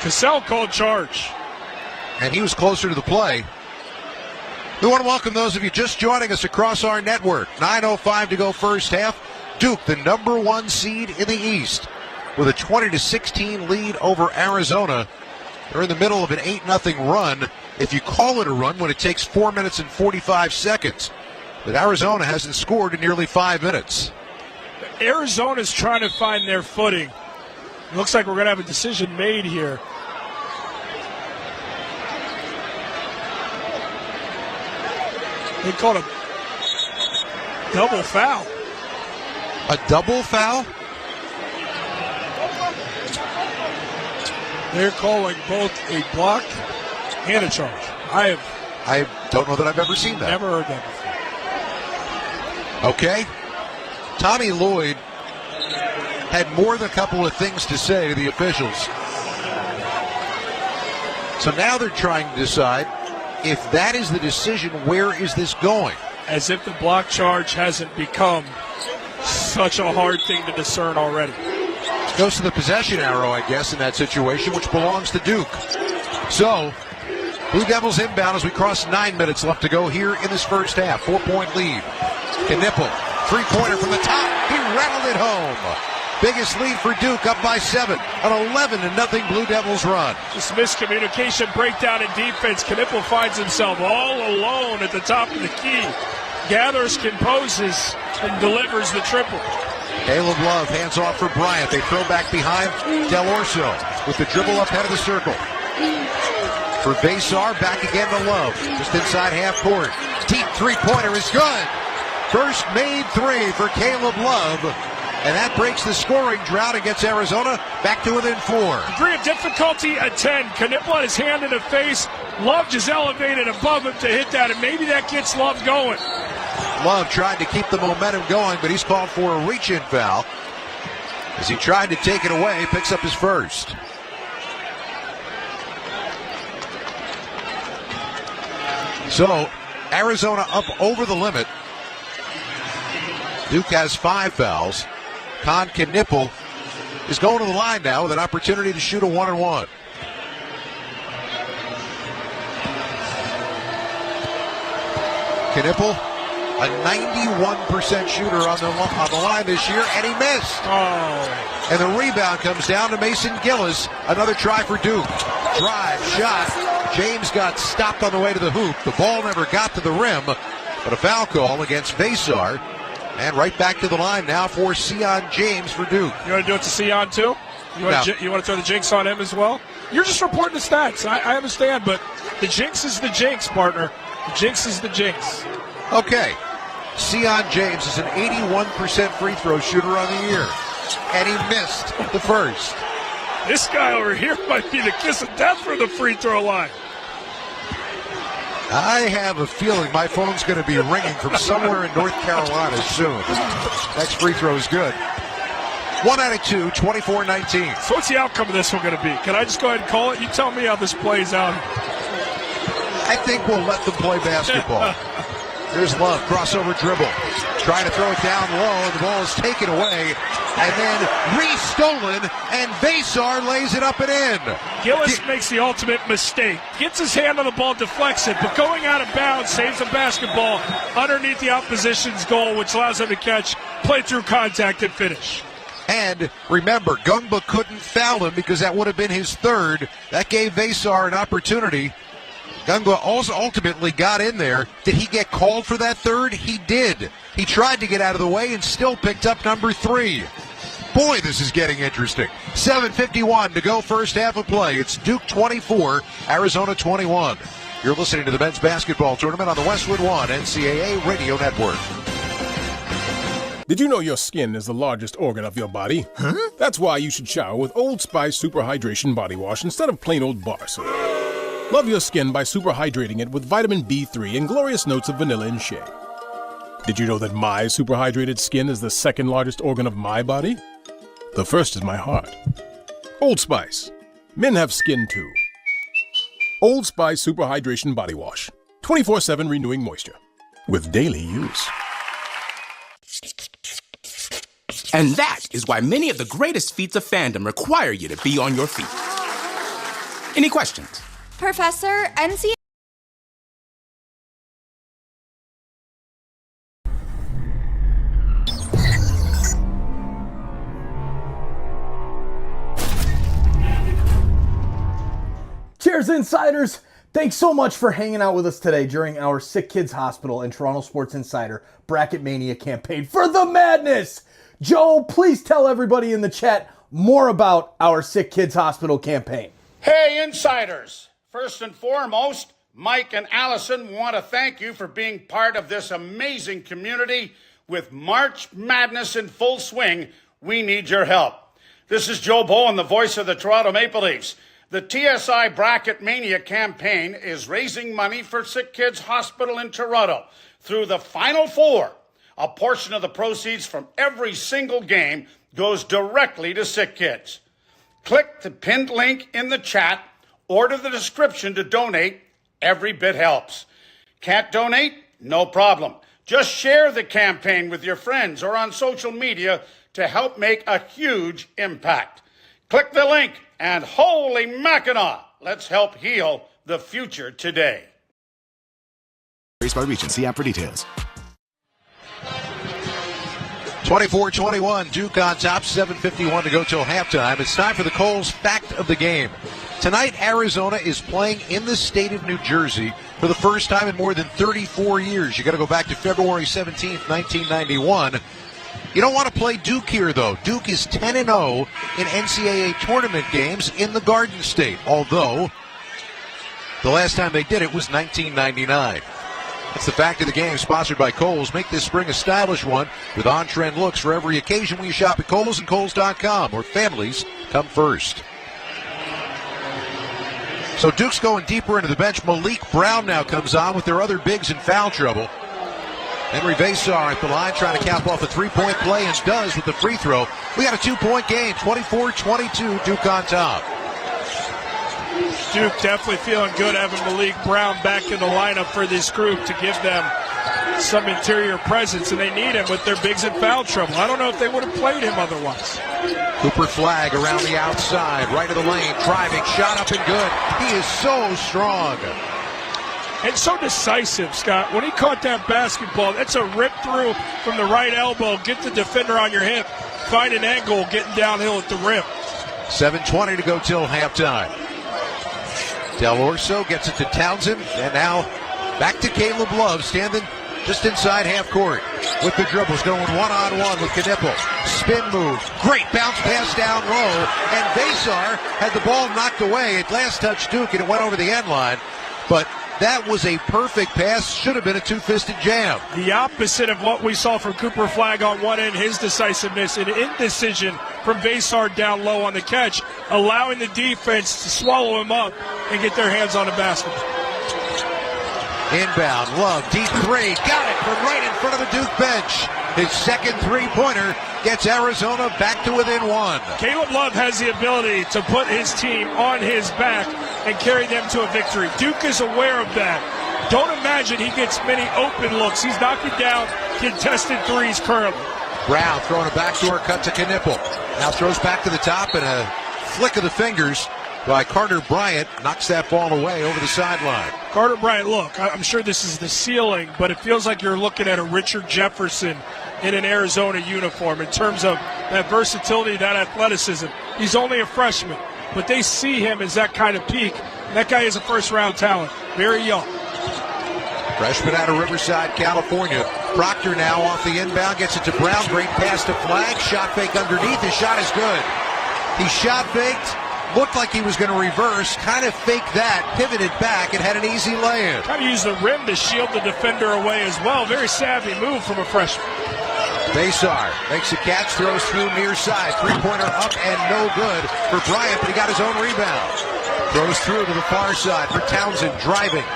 Cassell called charge. And he was closer to the play. We want to welcome those of you just joining us across our network. 9:05 to go first half. Duke, the number 1 seed in the East, with a 20-16 lead over Arizona. They're in the middle of an 8-0 run, if you call it a run, when it takes 4 minutes and 45 seconds. But Arizona hasn't scored in nearly 5 minutes. Arizona's trying to find their footing. It looks like we're going to have a decision made here. They called a double foul. A double foul? They're calling both a block and a charge. I don't know that I've ever seen that. Never heard that before. Okay. Tommy Lloyd had more than a couple of things to say to the officials. So now they're trying to decide, if that is the decision, where is this going? As if the block charge hasn't become such a hard thing to discern already. Goes to the possession arrow, I guess, in that situation, which belongs to Duke. So, Blue Devils inbound as we cross 9 minutes left to go here in this first half. 4-point lead. Knipple, three-pointer from the top. He rattled it home. Biggest lead for Duke, up by 7. An 11-0 Blue Devils run. This miscommunication, breakdown in defense. Knipple finds himself all alone at the top of the key. Gathers, composes, and delivers the triple. Caleb Love hands off for Bryant. They throw back behind Del Orso with the dribble up head of the circle. For Vasar, back again to Love. Just inside half court. Deep three-pointer is good. First made 3 for Caleb Love. And that breaks the scoring drought and gets Arizona back to within 4. Degree of difficulty at 10. Knipple had his hand in the face. Love just elevated above him to hit that, and maybe that gets Love going. Love tried to keep the momentum going, but he's called for a reach-in foul. As he tried to take it away, picks up his first. So, Arizona up over the limit. Duke has 5 fouls. Con Knipple is going to the line now with an opportunity to shoot a 1-and-1. Knipple, a 91% shooter on the line this year, and he missed. Oh. And the rebound comes down to Mason Gillis. Another try for Duke. Drive, shot. James got stopped on the way to the hoop. The ball never got to the rim, but a foul call against Vasar. And right back to the line now for Sion James for Duke. You want to do it to Sion too? You want to throw the jinx on him as well? You're just reporting the stats. I understand, but the jinx is the jinx, partner. The jinx is the jinx. Okay. Sion James is an 81% free throw shooter on the year. And he missed the first. This guy over here might be the kiss of death for the free throw line. I have a feeling my phone's going to be ringing from somewhere in North Carolina soon. Next free throw is good. 1 out of 2, 24-19. So what's the outcome of this one going to be? Can I just go ahead and call it? You tell me how this plays out. I think we'll let them play basketball. Here's Love, crossover dribble. Trying to throw it down low, and the ball is taken away. And then re-stolen, and Vasar lays it up and in. Gillis makes the ultimate mistake. Gets his hand on the ball, deflects it, but going out of bounds, saves the basketball underneath the opposition's goal, which allows him to catch, play through contact, and finish. And remember, Gungba couldn't foul him because that would have been his third. That gave Vasar an opportunity. Gungwa also ultimately got in there. Did he get called for that third? He did. He tried to get out of the way and still picked up number 3. Boy, this is getting interesting. 7:51 to go, first half of play. It's Duke 24, Arizona 21. You're listening to the men's basketball tournament on the Westwood One NCAA Radio Network. Did you know your skin is the largest organ of your body? Huh? That's why you should shower with Old Spice Super Hydration Body Wash instead of plain old bar soap. Love your skin by super hydrating it with vitamin B3 and glorious notes of vanilla and shea. Did you know that my super hydrated skin is the second largest organ of my body? The first is my heart. Old Spice. Men have skin too. Old Spice Super Hydration Body Wash. 24/7 renewing moisture. With daily use. And that is why many of the greatest feats of fandom require you to be on your feet. Any questions? Professor, NCAA... Cheers, Insiders! Thanks so much for hanging out with us today during our SickKids Hospital and Toronto Sports Insider Bracket Mania campaign for the madness! Joe, please tell everybody in the chat more about our SickKids Hospital campaign. Hey, Insiders! First and foremost, Mike and Allison want to thank you for being part of this amazing community. With March Madness in full swing, we need your help. This is Joe Bowen, the voice of the Toronto Maple Leafs. The TSI Bracket Mania campaign is raising money for SickKids Hospital in Toronto. Through the Final Four, a portion of the proceeds from every single game goes directly to SickKids. Click the pinned link in the chat or to the description to donate. Every bit helps. Can't donate? No problem. Just share the campaign with your friends or on social media to help make a huge impact. Click the link and holy Mackinac, let's help heal the future today. Raised by region. See app for details. 24-21, Duke on top, 7:51 to go till halftime. It's time for the Coles fact of the game. Tonight, Arizona is playing in the state of New Jersey for the first time in more than 34 years. You got to go back to February 17th, 1991. You don't want to play Duke here, though. Duke is 10-0 in NCAA tournament games in the Garden State, although the last time they did it was 1999. That's the fact of the game, sponsored by Kohl's. Make this spring a stylish one with on-trend looks for every occasion when you shop at Kohl's and Kohl's.com, where families come first. So Duke's going deeper into the bench. Malik Brown now comes on with their other bigs in foul trouble. Henry Vasar at the line trying to cap off a three-point play and does with the free throw. We got a 2-point game, 24-22, Duke on top. Duke definitely feeling good having Malik Brown back in the lineup for this group to give them some interior presence, and they need him with their bigs in foul trouble. I don't know if they would have played him otherwise. Cooper Flagg around the outside, right of the lane, driving, shot up and good. He is so strong. And so decisive, Scott. When he caught that basketball, that's a rip through from the right elbow. Get the defender on your hip. Find an angle, getting downhill at the rim. 7:20 to go till halftime. Del Orso gets it to Townsend, and now back to Caleb Love, standing just inside half court with the dribbles, going one-on-one with Knippel. Spin move, great bounce pass down low, and Vasar had the ball knocked away. It last touched Duke, and it went over the end line, but that was a perfect pass. Should have been a two-fisted jam. The opposite of what we saw from Cooper Flagg on one end, his decisiveness and indecision from Vasar down low on the catch, allowing the defense to swallow him up and get their hands on the basketball. Inbound, Love, deep three, got it from right in front of the Duke bench. His second three-pointer gets Arizona back to within one. Caleb Love has the ability to put his team on his back and carry them to a victory. Duke is aware of that. Don't imagine he gets many open looks. He's knocking down contested threes currently. Brown throwing a backdoor cut to Knippel. Now throws back to the top, and a flick of the fingers by Carter Bryant knocks that ball away over the sideline. Carter Bryant, look, I'm sure this is the ceiling, but it feels like you're looking at a Richard Jefferson in an Arizona uniform in terms of that versatility, that athleticism. He's only a freshman, but they see him as that kind of peak. And that guy is a first-round talent, very young. Freshman out of Riverside, California. Proctor now off the inbound, gets it to Brown. Great pass to Flagg. Shot fake underneath. His shot is good. He shot faked. Looked like he was going to reverse, kind of faked that, pivoted back, and had an easy lay-in. Trying to use the rim to shield the defender away as well. Very savvy move from a freshman. Vasar makes a catch, throws through near side. Three-pointer up and no good for Bryant, but he got his own rebound. Throws through to the far side for Townsend, driving.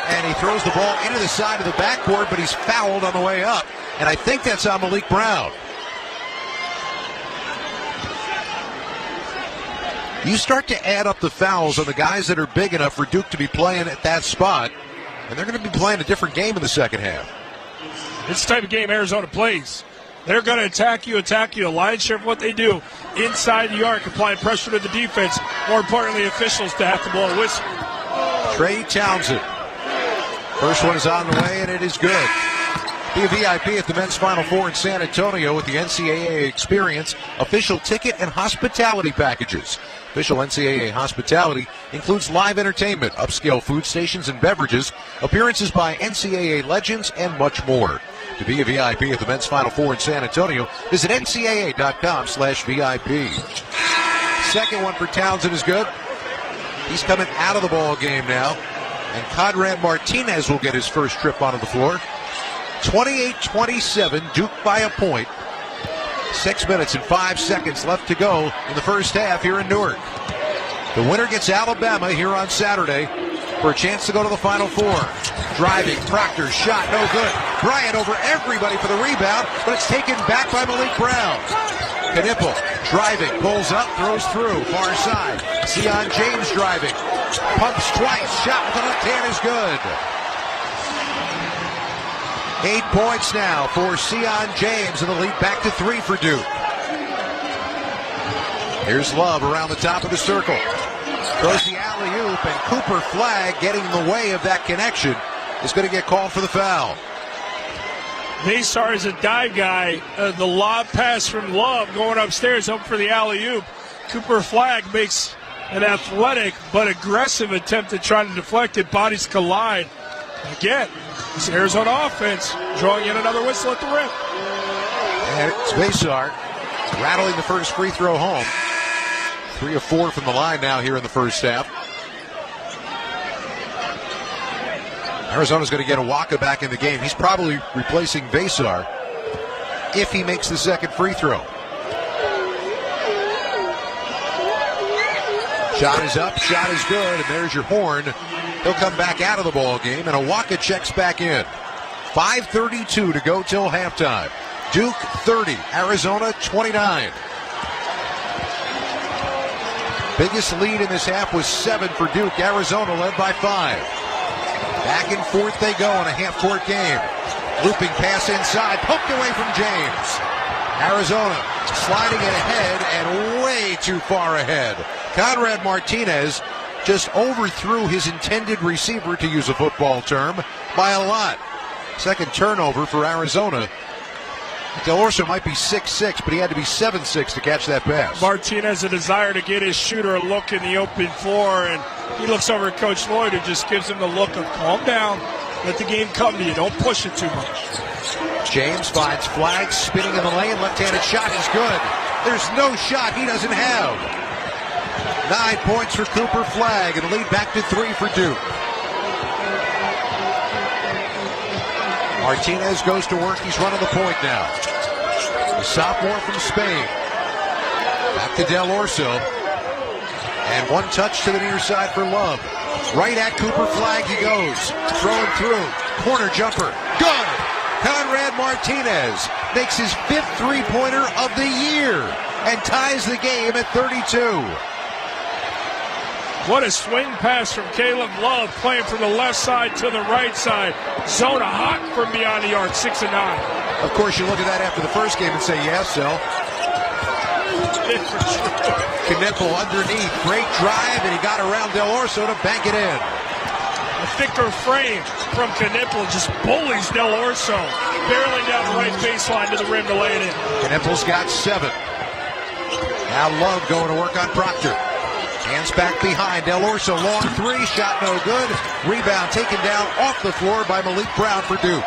And he throws the ball into the side of the backboard, but he's fouled on the way up. And I think that's on Malik Brown. You start to add up the fouls on the guys that are big enough for Duke to be playing at that spot, and they're going to be playing a different game in the second half. It's the type of game Arizona plays. They're going to attack you. A lion's share of what they do inside the arc, applying pressure to the defense. More importantly, officials to have to blow a whistle. Trey Townsend. First one is on the way, and it is good. Be a VIP at the men's Final Four in San Antonio with the NCAA Experience official ticket and hospitality packages. Official NCAA hospitality includes live entertainment, upscale food stations and beverages, appearances by NCAA legends, and much more. To be a VIP at the men's Final Four in San Antonio, visit ncaa.com/VIP. Second one for Townsend is good. He's coming out of the ball game now, and Conrad Martinez will get his first trip onto the floor. 28-27, Duke by a point. 6 minutes and 5 seconds left to go in the first half here in Newark. The winner gets Alabama here on Saturday for a chance to go to the Final Four. Driving, Proctor, shot, no good. Bryant over everybody for the rebound, but it's taken back by Malik Brown. Knippel, driving, pulls up, throws through, far side. Sion James driving, pumps twice, shot with the left hand is good. 8 points now for Sion James, and the lead back to 3 for Duke. Here's Love around the top of the circle. Throws the alley-oop, and Cooper Flagg getting in the way of that connection is going to get called for the foul. Vasar is a dive guy. The lob pass from Love going upstairs, up for the alley-oop. Cooper Flagg makes an athletic but aggressive attempt to try to deflect it. Bodies collide. Again, this Arizona offense drawing in another whistle at the rim. And it's Vasar rattling the first free throw home. 3 of 4 from the line now here in the first half. Arizona's going to get Awaka back in the game. He's probably replacing Vasar if he makes the second free throw. Shot is up, shot is good, and there's your horn. He'll come back out of the ball game, and Awaka checks back in. 5:32 to go till halftime. Duke 30, Arizona 29. Biggest lead in this half was 7 for Duke. Arizona led by 5. Back and forth they go in a half-court game. Looping pass inside, poked away from James. Arizona sliding it ahead and way too far ahead. Conrad Martinez just overthrew his intended receiver, to use a football term, by a lot. Second turnover for Arizona. Del Orso might be 6'6", but he had to be 7'6" to catch that pass. Martinez a desire to get his shooter a look in the open floor, and he looks over at Coach Lloyd, who just gives him the look of calm down, let the game come to you, don't push it too much. James finds Flagg spinning in the lane, left-handed shot is good. There's no shot he doesn't have. 9 points for Cooper Flagg, and lead back to 3 for Duke. Martinez goes to work. He's running the point now. The sophomore from Spain. Back to Del Orso. And one touch to the near side for Love. Right at Cooper Flagg he goes. Throwing through. Corner jumper. Good! Conrad Martinez makes his 5th three-pointer of the year and ties the game at 32. What a swing pass from Caleb Love, playing from the left side to the right side. Zona hot from beyond the arc, 6 and 9. Of course, you look at that after the first game and say, yes, so. Knipple underneath, great drive, and he got around Del Orso to bank it in. A thicker frame from Knipple just bullies Del Orso, barreling down the right baseline to the rim to lay it in. Knipple's got 7. Now Love going to work on Proctor. Hands back behind. Del Orso, long 3, shot no good. Rebound taken down off the floor by Malik Brown for Duke.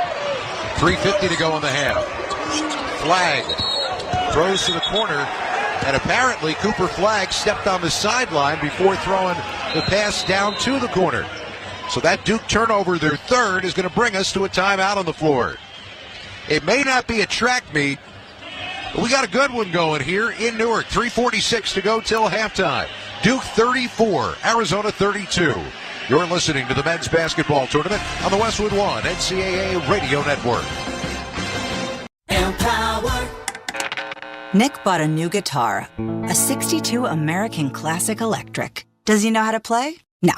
3:50 to go in the half. Flagg throws to the corner, and apparently Cooper Flagg stepped on the sideline before throwing the pass down to the corner. So that Duke turnover, their 3rd, is going to bring us to a timeout on the floor. It may not be a track meet, but we got a good one going here in Newark. 3:46 to go till halftime. Duke 34, Arizona 32. You're listening to the men's basketball tournament on the Westwood One NCAA Radio Network. Empower. Nick bought a new guitar, a 62 American Classic Electric. Does he know how to play? No.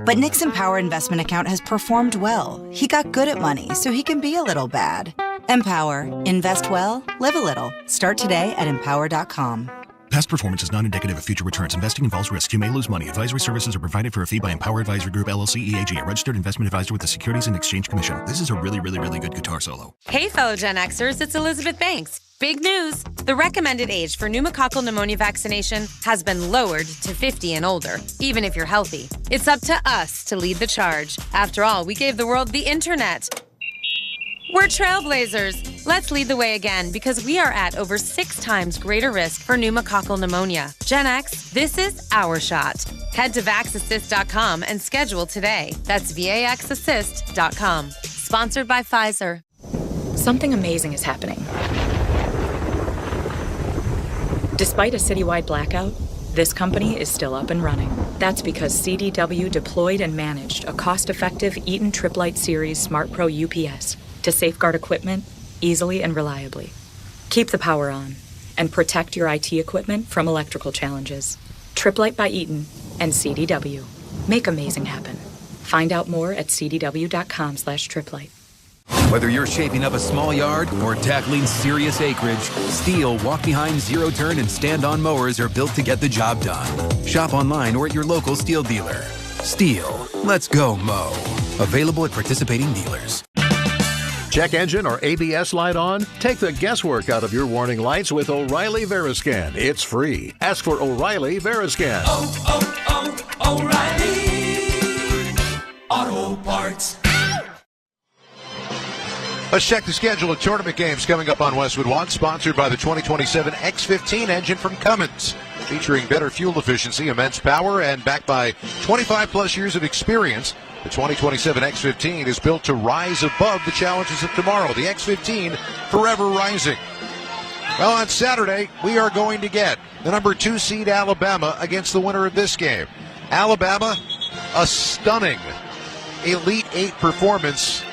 But Nick's Empower investment account has performed well. He got good at money, so he can be a little bad. Empower. Invest well, live a little. Start today at empower.com. Past performance is not indicative of future returns. Investing involves risks. You may lose money. Advisory services are provided for a fee by Empower Advisory Group, LLC, EAG, a registered investment advisor with the Securities and Exchange Commission. This is a really good guitar solo. Hey, fellow Gen Xers, it's Elizabeth Banks. Big news! The recommended age for pneumococcal pneumonia vaccination has been lowered to 50 and older, even if you're healthy. It's up to us to lead the charge. After all, we gave the world the internet. We're trailblazers. Let's lead the way again, because we are at over 6 times greater risk for pneumococcal pneumonia. Gen X, this is our shot. Head to vaxassist.com and schedule today. That's vaxassist.com. Sponsored by Pfizer. Something amazing is happening. Despite a citywide blackout, this company is still up and running. That's because CDW deployed and managed a cost-effective Eaton Triplite Series Smart Pro UPS to safeguard equipment easily and reliably. Keep the power on and protect your IT equipment from electrical challenges. Triplite by Eaton and CDW. Make amazing happen. Find out more at cdw.com/triplite. Whether you're shaping up a small yard or tackling serious acreage, Steel walk-behind zero-turn and stand-on mowers are built to get the job done. Shop online or at your local Steel dealer. Steel, let's go mow. Available at participating dealers. Check engine or ABS light on? Take the guesswork out of your warning lights with O'Reilly Veriscan. It's free. Ask for O'Reilly Veriscan. O'Reilly Auto Parts. Let's check the schedule of tournament games coming up on Westwood One, sponsored by the 2027 X15 engine from Cummins. Featuring better fuel efficiency, immense power, and backed by 25-plus years of experience, the 2027 X15 is built to rise above the challenges of tomorrow. The X15, forever rising. Well, on Saturday, we are going to get the number 2 seed Alabama against the winner of this game. Alabama, a stunning Elite 8 performance,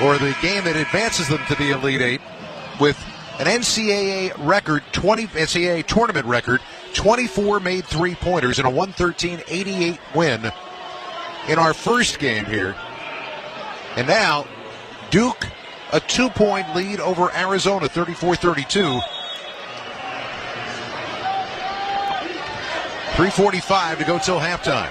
or the game that advances them to the Elite 8, with an NCAA record, NCAA tournament record, 24 made three-pointers and a 113-88 win in our first game here. And now, Duke, a 2-point lead over Arizona, 34-32. 3:45 to go till halftime.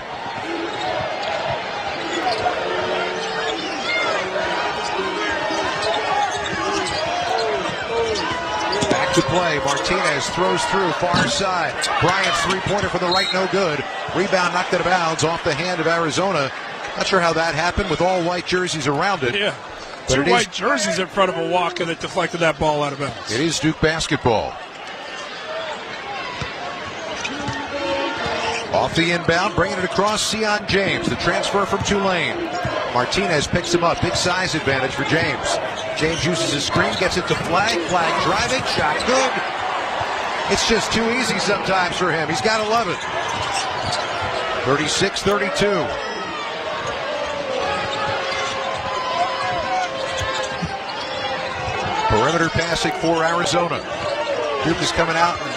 Back to play. Martinez throws through, far side. Bryant's three-pointer from the right, no good. Rebound knocked out of bounds off the hand of Arizona. Not sure how that happened with all white jerseys around it. Yeah. But Two white jerseys in front of a walk, and it deflected that ball out of bounds. It is Duke basketball. Off the inbound, bringing it across, Sion James, the transfer from Tulane. Martinez picks him up, big size advantage for James. James uses his screen, gets it to Flag. Flag driving, shot good. It's just too easy sometimes for him. He's got 11. 36-32. Perimeter passing for Arizona. Duke is coming out and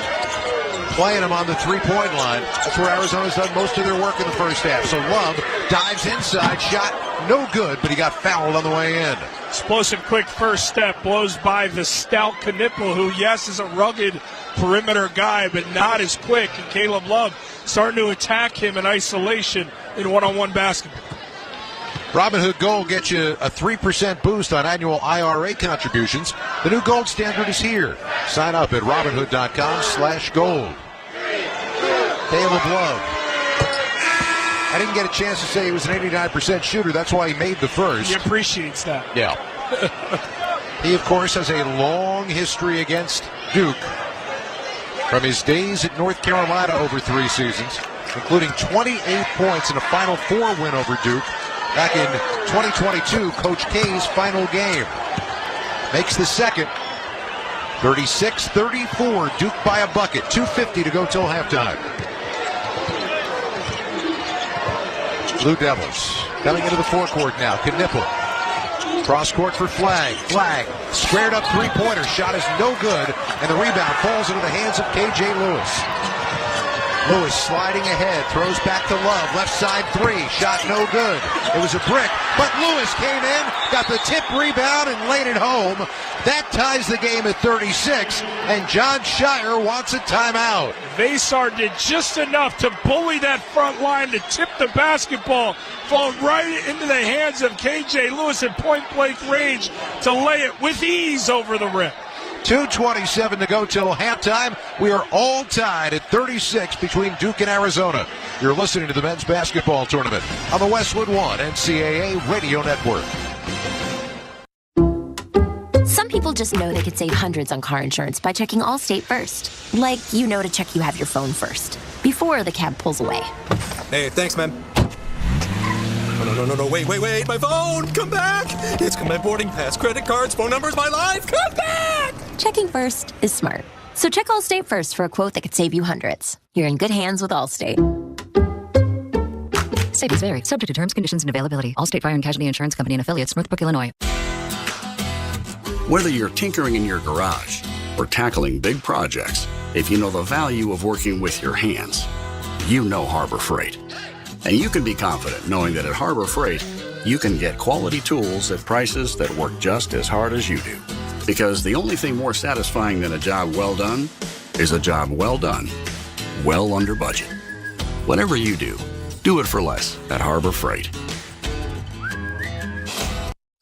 playing him on the three-point line. That's where Arizona's done most of their work in the first half. So Love dives inside, shot no good, but he got fouled on the way in. Explosive, quick first step, blows by the stout Knipple, who, yes, is a rugged perimeter guy, but not as quick. And Caleb Love starting to attack him in isolation in one-on-one basketball. Robinhood Gold gets you a 3% boost on annual IRA contributions. The new gold standard is here. Sign up at Robinhood.com/gold. Caleb Love. I didn't get a chance to say he was an 89% shooter. That's why he made the first. He appreciates that. Yeah. He, of course, has a long history against Duke from his days at North Carolina over 3 seasons, including 28 points in a Final Four win over Duke back in 2022, Coach K's final game. Makes the second. 36-34, Duke by a bucket. 2:50 to go till halftime. Blue Devils coming into the forecourt now. Knipple. Cross court for Flag. Flag. Squared up three-pointer. Shot is no good. And the rebound falls into the hands of K.J. Lewis. Lewis sliding ahead. Throws back to Love. Left side three. Shot no good. It was a brick. But Lewis came in. Got the tip rebound and laid it home. That ties the game at 36. And John Shire wants a timeout. Vasar did just enough to bully that front line to tip the basketball, fall right into the hands of K.J. Lewis at point-blank range to lay it with ease over the rim. 2:27 to go till halftime. We are all tied at 36 between Duke and Arizona. You're listening to the men's basketball tournament on the Westwood One NCAA Radio Network. Some people just know they could save hundreds on car insurance by checking Allstate first. Like, you know, to check you have your phone first, before the cab pulls away. Hey, thanks, man. No, wait, my phone, come back! It's my boarding pass, credit cards, phone numbers, my life, come back! Checking first is smart. So check Allstate first for a quote that could save you hundreds. You're in good hands with Allstate. Savings vary, subject to terms, conditions, and availability. Allstate Fire and Casualty Insurance Company and Affiliates, Northbrook, Illinois. Whether you're tinkering in your garage or tackling big projects, if you know the value of working with your hands, you know Harbor Freight. And you can be confident knowing that at Harbor Freight, you can get quality tools at prices that work just as hard as you do. Because the only thing more satisfying than a job well done is a job well done, well under budget. Whatever you do it for less at Harbor Freight.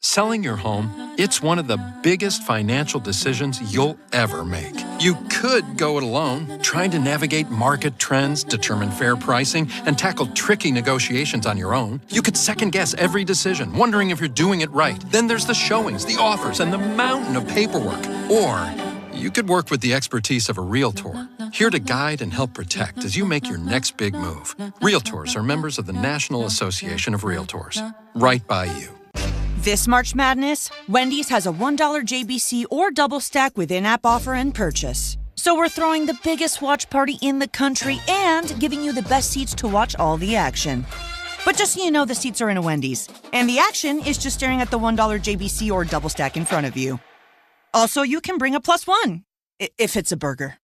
Selling your home, it's one of the biggest financial decisions you'll ever make. You could go it alone, trying to navigate market trends, determine fair pricing, and tackle tricky negotiations on your own. You could second-guess every decision, wondering if you're doing it right. Then there's the showings, the offers, and the mountain of paperwork. Or you could work with the expertise of a realtor, here to guide and help protect as you make your next big move. Realtors are members of the National Association of Realtors. Right by you. This March Madness, Wendy's has a $1 JBC or double stack with in-app offer and purchase. So we're throwing the biggest watch party in the country and giving you the best seats to watch all the action. But just so you know, the seats are in a Wendy's, and the action is just staring at the $1 JBC or double stack in front of you. Also, you can bring a +1, if it's a burger.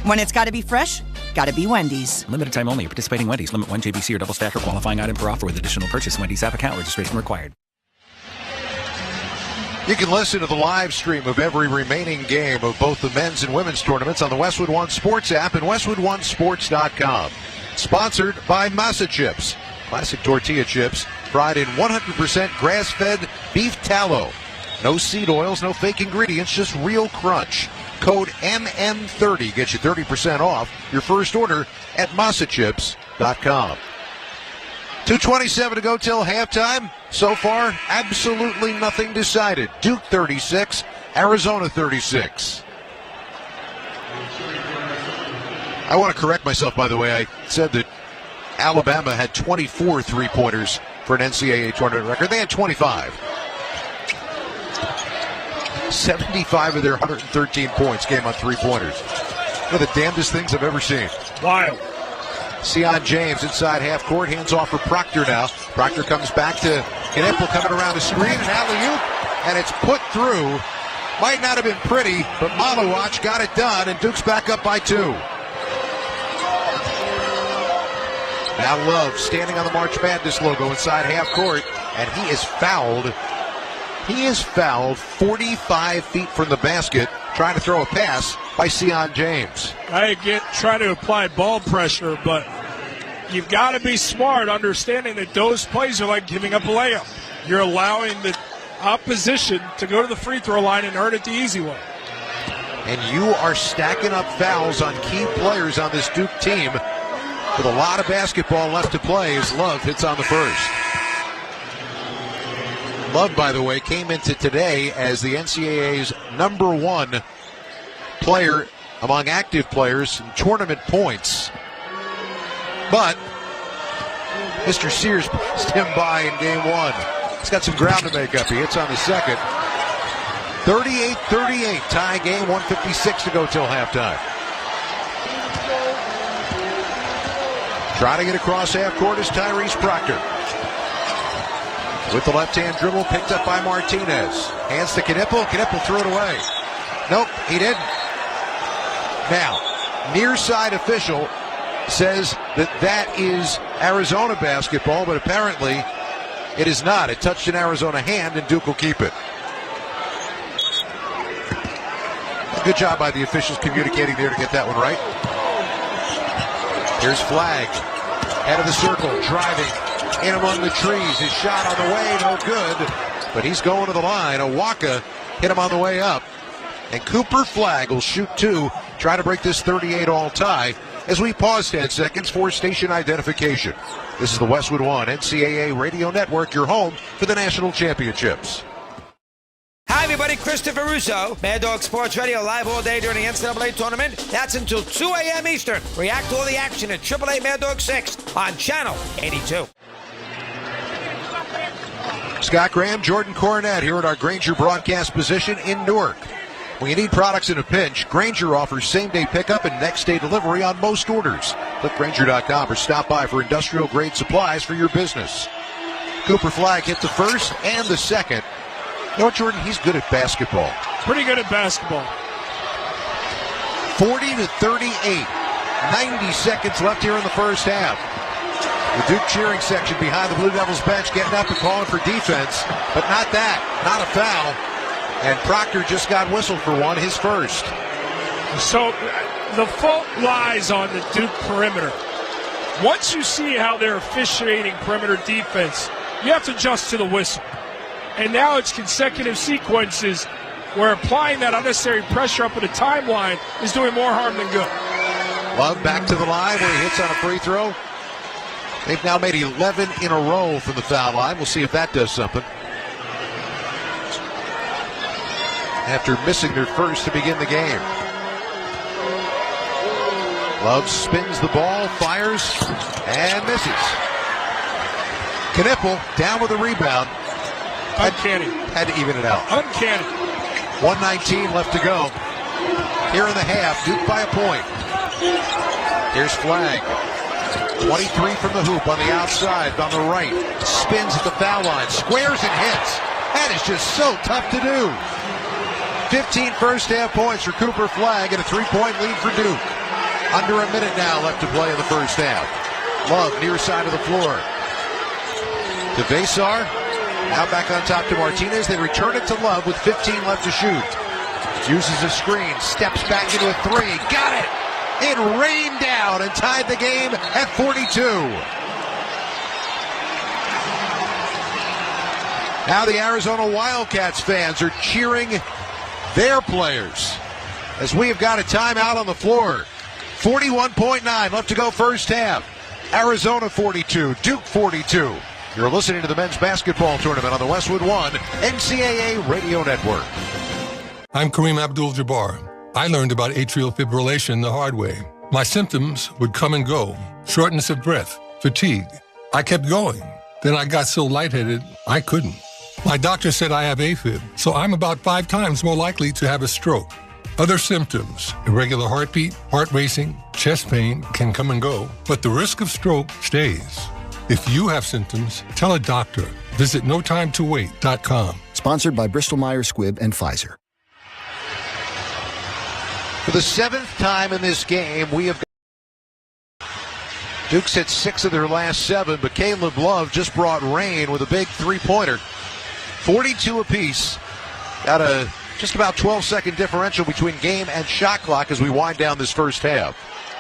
When it's gotta be fresh, gotta be Wendy's. Limited time only. Participating Wendy's. Limit 1 JBC or double stack or qualifying item per offer with additional purchase. Wendy's app account registration required. You can listen to the live stream of every remaining game of both the men's and women's tournaments on the Westwood One Sports app and westwoodonesports.com. Sponsored by Masa Chips. Classic tortilla chips fried in 100% grass-fed beef tallow. No seed oils, no fake ingredients, just real crunch. Code MM30 gets you 30% off your first order at masachips.com. 2:27 to go till halftime. So far, absolutely nothing decided. Duke 36, Arizona 36. I want to correct myself, by the way. I said that Alabama had 24 three-pointers for an NCAA tournament record. They had 25. 75 of their 113 points came on three-pointers. One of the damnedest things I've ever seen. Wild. Sion James inside half court, hands off for Proctor now. Proctor comes back to Knipple coming around the screen, and alley-oop, and it's put through. Might not have been pretty, but Malawach got it done, and Duke's back up by 2. Now Love standing on the March Madness logo inside half court, and he is fouled. He is fouled 45 feet from the basket, trying to throw a pass by Sion James. I get trying to apply ball pressure, but you've got to be smart, understanding that those plays are like giving up a layup. You're allowing the opposition to go to the free throw line and earn it the easy way. And you are stacking up fouls on key players on this Duke team with a lot of basketball left to play as Love hits on the first. Love, by the way, came into today as the NCAA's #1 player among active players in tournament points. But Mr. Sears passed him by in game 1. He's got some ground to make up. He hits on the second. 38-38, tie game, 1:56 to go till halftime. Trying to get across half court is Tyrese Proctor. With the left-hand dribble, picked up by Martinez. Hands to Knipple. Knipple threw it away. Nope, he didn't. Now, near side official says that is Arizona basketball, but apparently it is not. It touched an Arizona hand, and Duke will keep it. Good job by the officials communicating there to get that one right. Here's Flagg. Head of the circle, driving in among the trees. His shot on the way, no good. But he's going to the line. Owaka hit him on the way up. And Cooper Flagg will shoot 2, try to break this 38-all tie as we pause 10 seconds for station identification. This is the Westwood One NCAA Radio Network, your home for the national championships. Hi, everybody. Christopher Russo, Mad Dog Sports Radio, live all day during the NCAA tournament. That's until 2 a.m. Eastern. React to all the action at AAA Mad Dog 6 on Channel 82. Scott Graham, Jordan Cornette here at our Granger broadcast position in Newark. When you need products in a pinch, Granger offers same-day pickup and next-day delivery on most orders. Click Granger.com or stop by for industrial-grade supplies for your business. Cooper Flagg hit the first and the second. You know what, Jordan? He's good at basketball. Pretty good at basketball. 40-38. 90 seconds left here in the first half. The Duke cheering section behind the Blue Devils bench getting up and calling for defense, but not that. Not a foul. And Proctor just got whistled for one, his first. So the fault lies on the Duke perimeter. Once you see how they're officiating perimeter defense, you have to adjust to the whistle. And now it's consecutive sequences where applying that unnecessary pressure up at a timeline is doing more harm than good. Love back to the line where he hits on a free throw. They've now made 11 in a row from the foul line. We'll see if that does something. After missing their first to begin the game. Love spins the ball, fires, and misses. Knipple down with a rebound. Uncanny. Had to even it out. Uncanny. 1:19 left to go. Here in the half, Duke by a point. Here's Flagg. 23 from the hoop on the outside, on the right. Spins at the foul line, squares and hits. That is just so tough to do. 15 first half points for Cooper Flagg and a 3-point lead for Duke. Under a minute now left to play in the first half. Love near side of the floor. To Vesar. Now back on top to Martinez. They return it to Love with 15 left to shoot. Uses a screen, steps back into a three. Got it! It rained down and tied the game at 42. Now the Arizona Wildcats fans are cheering their players as we have got a timeout on the floor. 41.9 left to go first half. Arizona 42, Duke 42. You're listening to the men's basketball tournament on the Westwood One NCAA Radio Network. I'm Kareem Abdul-Jabbar. I learned about atrial fibrillation the hard way. My symptoms would come and go. Shortness of breath, fatigue. I kept going. Then I got so lightheaded, I couldn't. My doctor said I have AFib, so I'm about 5 times more likely to have a stroke. Other symptoms, irregular heartbeat, heart racing, chest pain can come and go, but the risk of stroke stays. If you have symptoms, tell a doctor. Visit notimetowait.com. Sponsored by Bristol-Myers Squibb and Pfizer. For the 7th time in this game, we have Duke's hit 6 of their last 7, but Caleb Love just brought rain with a big three-pointer. 42 apiece. Got a just about 12-second differential between game and shot clock as we wind down this first half.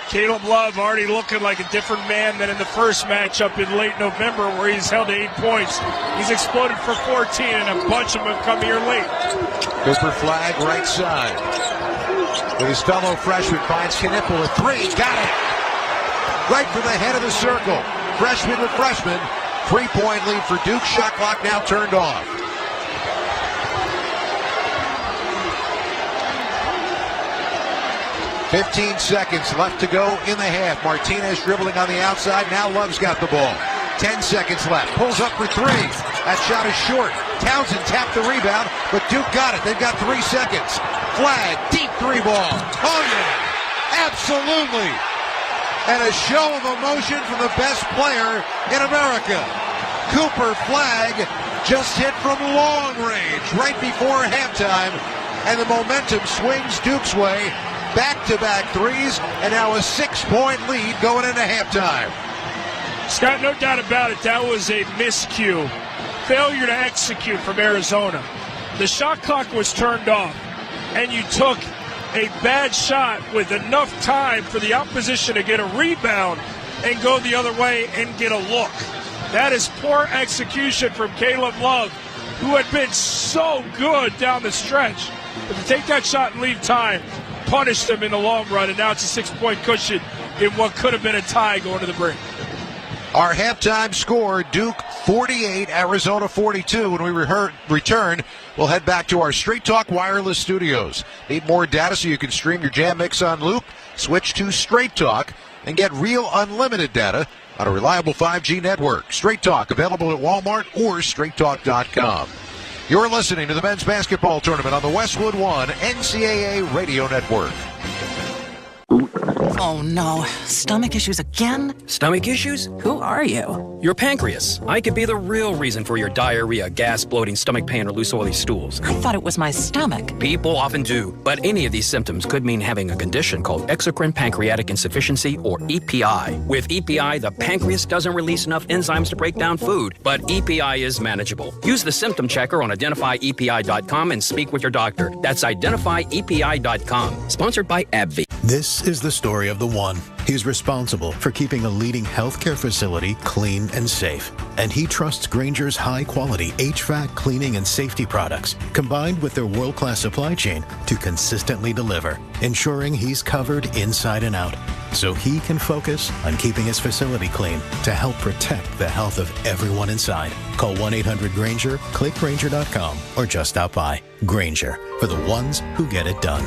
Caleb Love already looking like a different man than in the first matchup in late November where he's held 8 points. He's exploded for 14, and a bunch of them have come here late. Cooper flag right side. With his fellow freshman, finds Knipple a three. Got it! Right for the head of the circle. Freshman to freshman. 3-point lead for Duke. Shot clock now turned off. "15 seconds left to go in the half. Martinez dribbling on the outside. Now Love's got the ball. 10 seconds left. Pulls up for 3. That shot is short. Townsend tapped the rebound, but Duke got it. They've got 3 seconds. Flag, deep 3 ball. Oh yeah, absolutely. And a show of emotion from the best player in America. Cooper Flag just hit from long range right before halftime, and the momentum swings Duke's way. Back-to-back threes, and now a 6-point lead going into halftime. Scott, no doubt about it, that was a miscue. Failure to execute from Arizona. The shot clock was turned off, and you took a bad shot with enough time for the opposition to get a rebound and go the other way and get a look. That is poor execution from Caleb Love, who had been so good down the stretch. But to take that shot and leave time punished them in the long run, and now it's a 6-point cushion in what could have been a tie going to the break. Our halftime score, Duke 48, Arizona 42. When we return, we'll head back to our Straight Talk Wireless studios. Need more data so you can stream your Jam Mix on loop? Switch to Straight Talk and get real unlimited data on a reliable 5G network. Straight Talk, available at Walmart or straighttalk.com. You're listening to the men's basketball tournament on the Westwood One NCAA Radio Network. Oh no, stomach issues again? Stomach issues? Who are you? Your pancreas. I could be the real reason for your diarrhea, gas, bloating, stomach pain, or loose oily stools. I thought it was my stomach. People often do, but any of these symptoms could mean having a condition called exocrine pancreatic insufficiency, or EPI. With EPI, the pancreas doesn't release enough enzymes to break down food, but EPI is manageable. Use the symptom checker on identifyepi.com and speak with your doctor. That's identifyepi.com. Sponsored by AbbVie. This is the story of the one. He's responsible for keeping a leading healthcare facility clean and safe. And he trusts Grainger's high-quality HVAC cleaning and safety products, combined with their world-class supply chain, to consistently deliver, ensuring he's covered inside and out, so he can focus on keeping his facility clean to help protect the health of everyone inside. Call 1-800-GRAINGER, click Grainger.com, or just stop by. Grainger, for the ones who get it done.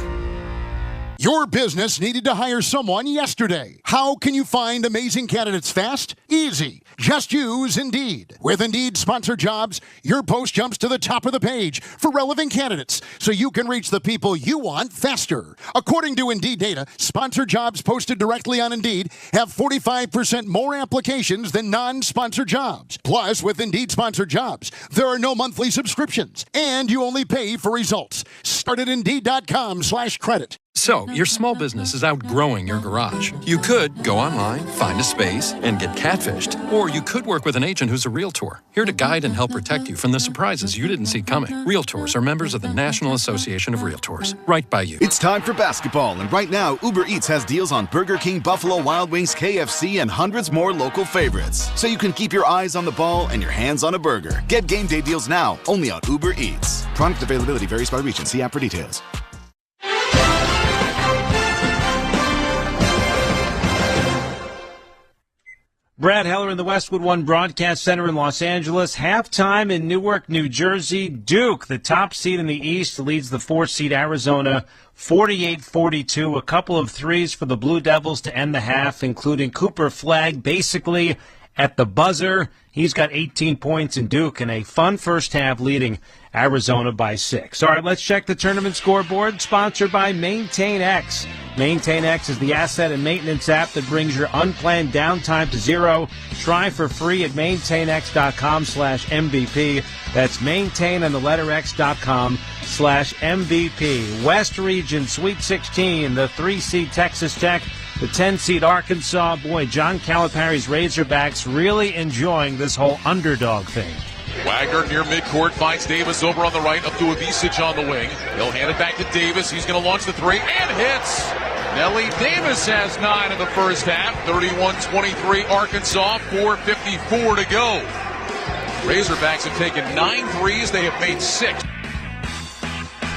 Your business needed to hire someone yesterday. How can you find amazing candidates fast? Easy. Just use Indeed. With Indeed Sponsored Jobs, your post jumps to the top of the page for relevant candidates, so you can reach the people you want faster. According to Indeed data, sponsored jobs posted directly on Indeed have 45% more applications than non-sponsored jobs. Plus, with Indeed Sponsored Jobs, there are no monthly subscriptions, and you only pay for results. Start at Indeed.com/credit. So, your small business is outgrowing your garage. You could go online, find a space, and get catfished. Or you could work with an agent who's a realtor, here to guide and help protect you from the surprises you didn't see coming. Realtors are members of the National Association of Realtors. Right by you. It's time for basketball, and right now, Uber Eats has deals on Burger King, Buffalo Wild Wings, KFC, and hundreds more local favorites. So you can keep your eyes on the ball and your hands on a burger. Get game day deals now, only on Uber Eats. Product availability varies by region. See app for details. Brad Heller in the Westwood One Broadcast Center in Los Angeles. Halftime in Newark, New Jersey. Duke, the top seed in the East, leads the 4th seed Arizona 48-42. A couple of threes for the Blue Devils to end the half, including Cooper Flagg basically at the buzzer. He's got 18 points in Duke and a fun first half leading Arizona by 6. All right, let's check the tournament scoreboard, sponsored by MaintainX. MaintainX is the asset and maintenance app that brings your unplanned downtime to zero. Try for free at maintainx.com/MVP. That's maintain and the letter x.com/MVP. West Region Sweet 16, the 3-seed Texas Tech, the 10-seed Arkansas. Boy, John Calipari's Razorbacks really enjoying this whole underdog thing. Wagner near midcourt finds Davis over on the right, up to Avicic on the wing. He'll hand it back to Davis. He's going to launch the three and hits. Nelly Davis has 9 in the first half. 31-23 Arkansas, 4:54 to go. Razorbacks have taken 9 threes. They have made 6.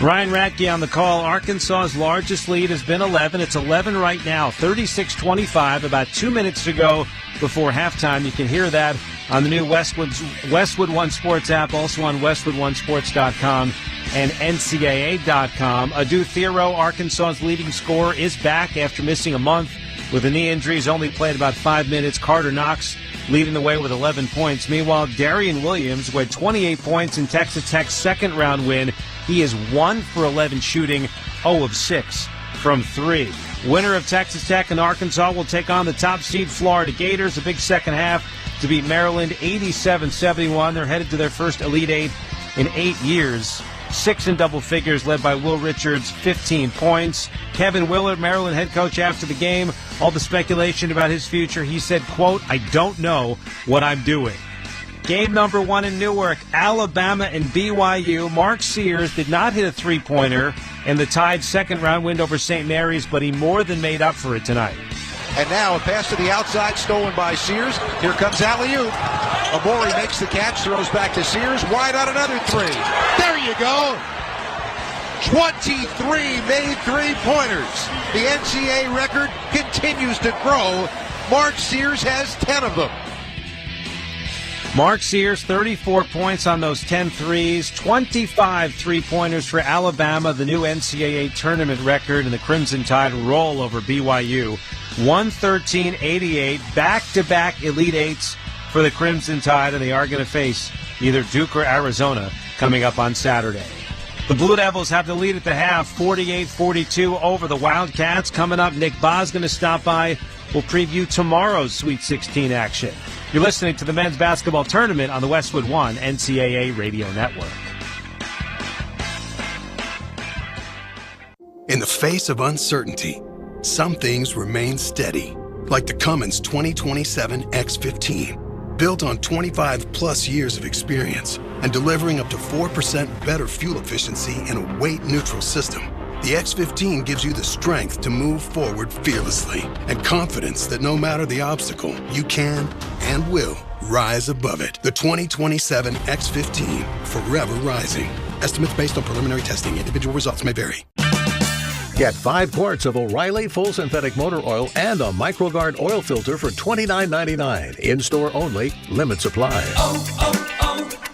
Ryan Ratke on the call. Arkansas's largest lead has been 11. It's 11 right now, 36-25, about 2 minutes to go before halftime. You can hear that on the new Westwood One Sports app, also on WestwoodOneSports.com and NCAA.com. Adu Thero, Arkansas's leading scorer, is back after missing a month with a knee injury. He's only played about 5 minutes. Carter Knox leading the way with 11 points. Meanwhile, Darian Williams, who had 28 points in Texas Tech's second-round win, he is 1 for 11 shooting, 0 of 6 from 3. Winner of Texas Tech and Arkansas will take on the top seed Florida Gators. A big second half to beat Maryland 87-71. They're headed to their first Elite Eight in 8 years. 6 in double figures, led by Will Richards, 15 points. Kevin Willard, Maryland head coach, after the game, all the speculation about his future. He said, quote, "I don't know what I'm doing." Game number 1 in Newark, Alabama and BYU. Mark Sears did not hit a three-pointer in the Tide's second-round win over St. Mary's, but he more than made up for it tonight. And now a pass to the outside, stolen by Sears. Here comes alley-oop. Amori makes the catch, throws back to Sears. Wide on another three. There you go. 23 made three-pointers. The NCAA record continues to grow. Mark Sears has 10 of them. Mark Sears, 34 points on those 10 threes, 25 three-pointers for Alabama, the new NCAA tournament record, and the Crimson Tide roll over BYU. 113-88, back-to-back Elite Eights for the Crimson Tide, and they are going to face either Duke or Arizona coming up on Saturday. The Blue Devils have the lead at the half, 48-42 over the Wildcats. Coming up, Nick Ba's going to stop by. We'll preview tomorrow's Sweet 16 action. You're listening to the men's basketball tournament on the Westwood One NCAA Radio Network. In the face of uncertainty, some things remain steady, like the Cummins 2027 X15. Built on 25-plus years of experience and delivering up to 4% better fuel efficiency in a weight-neutral system, the X15 gives you the strength to move forward fearlessly and confidence that no matter the obstacle, you can and will rise above it. The 2027 X15, forever rising. Estimates based on preliminary testing. Individual results may vary. Get 5 quarts of O'Reilly Full Synthetic Motor Oil and a MicroGuard oil filter for $29.99. In-store only. Limit supply.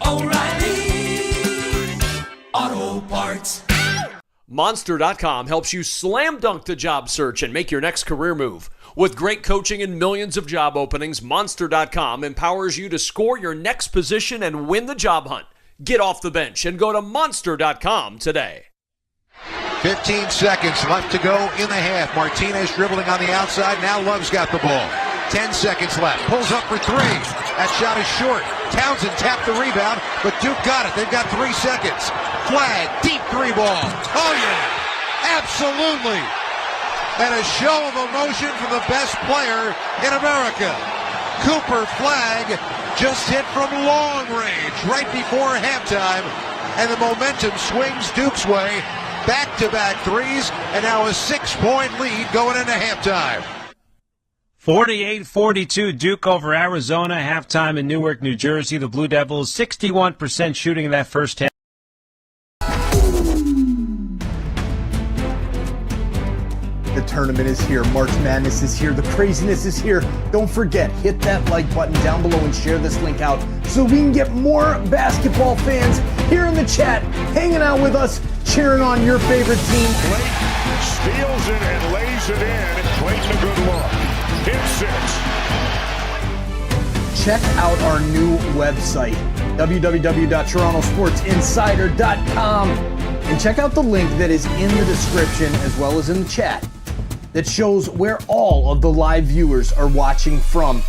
O'Reilly Auto Parts. Monster.com helps you slam dunk the job search and make your next career move. With great coaching and millions of job openings, Monster.com empowers you to score your next position and win the job hunt. Get off the bench and go to Monster.com today. 15 seconds left to go in the half. Martinez dribbling on the outside. Now Love's got the ball. 10 seconds left. Pulls up for 3. That shot is short. Townsend tapped the rebound, but Duke got it. They've got 3 seconds. Flag, deep 3 ball. Oh, yeah. Absolutely. And a show of emotion from the best player in America. Cooper Flagg just hit from long range right before halftime, and the momentum swings Duke's way. Back-to-back threes, and now a 6-point lead going into halftime. 48-42 Duke over Arizona, halftime in Newark, New Jersey. The Blue Devils 61% shooting in that first half. The tournament is here. March Madness is here. The craziness is here. Don't forget, hit that like button down below and share this link out so we can get more basketball fans here in the chat, hanging out with us, cheering on your favorite team. Blake steals it and lays it in. Clayton a good look. Hit 6. Check out our new website, www.torontosportsinsider.com, and check out the link that is in the description as well as in the chat that shows where all of the live viewers are watching from.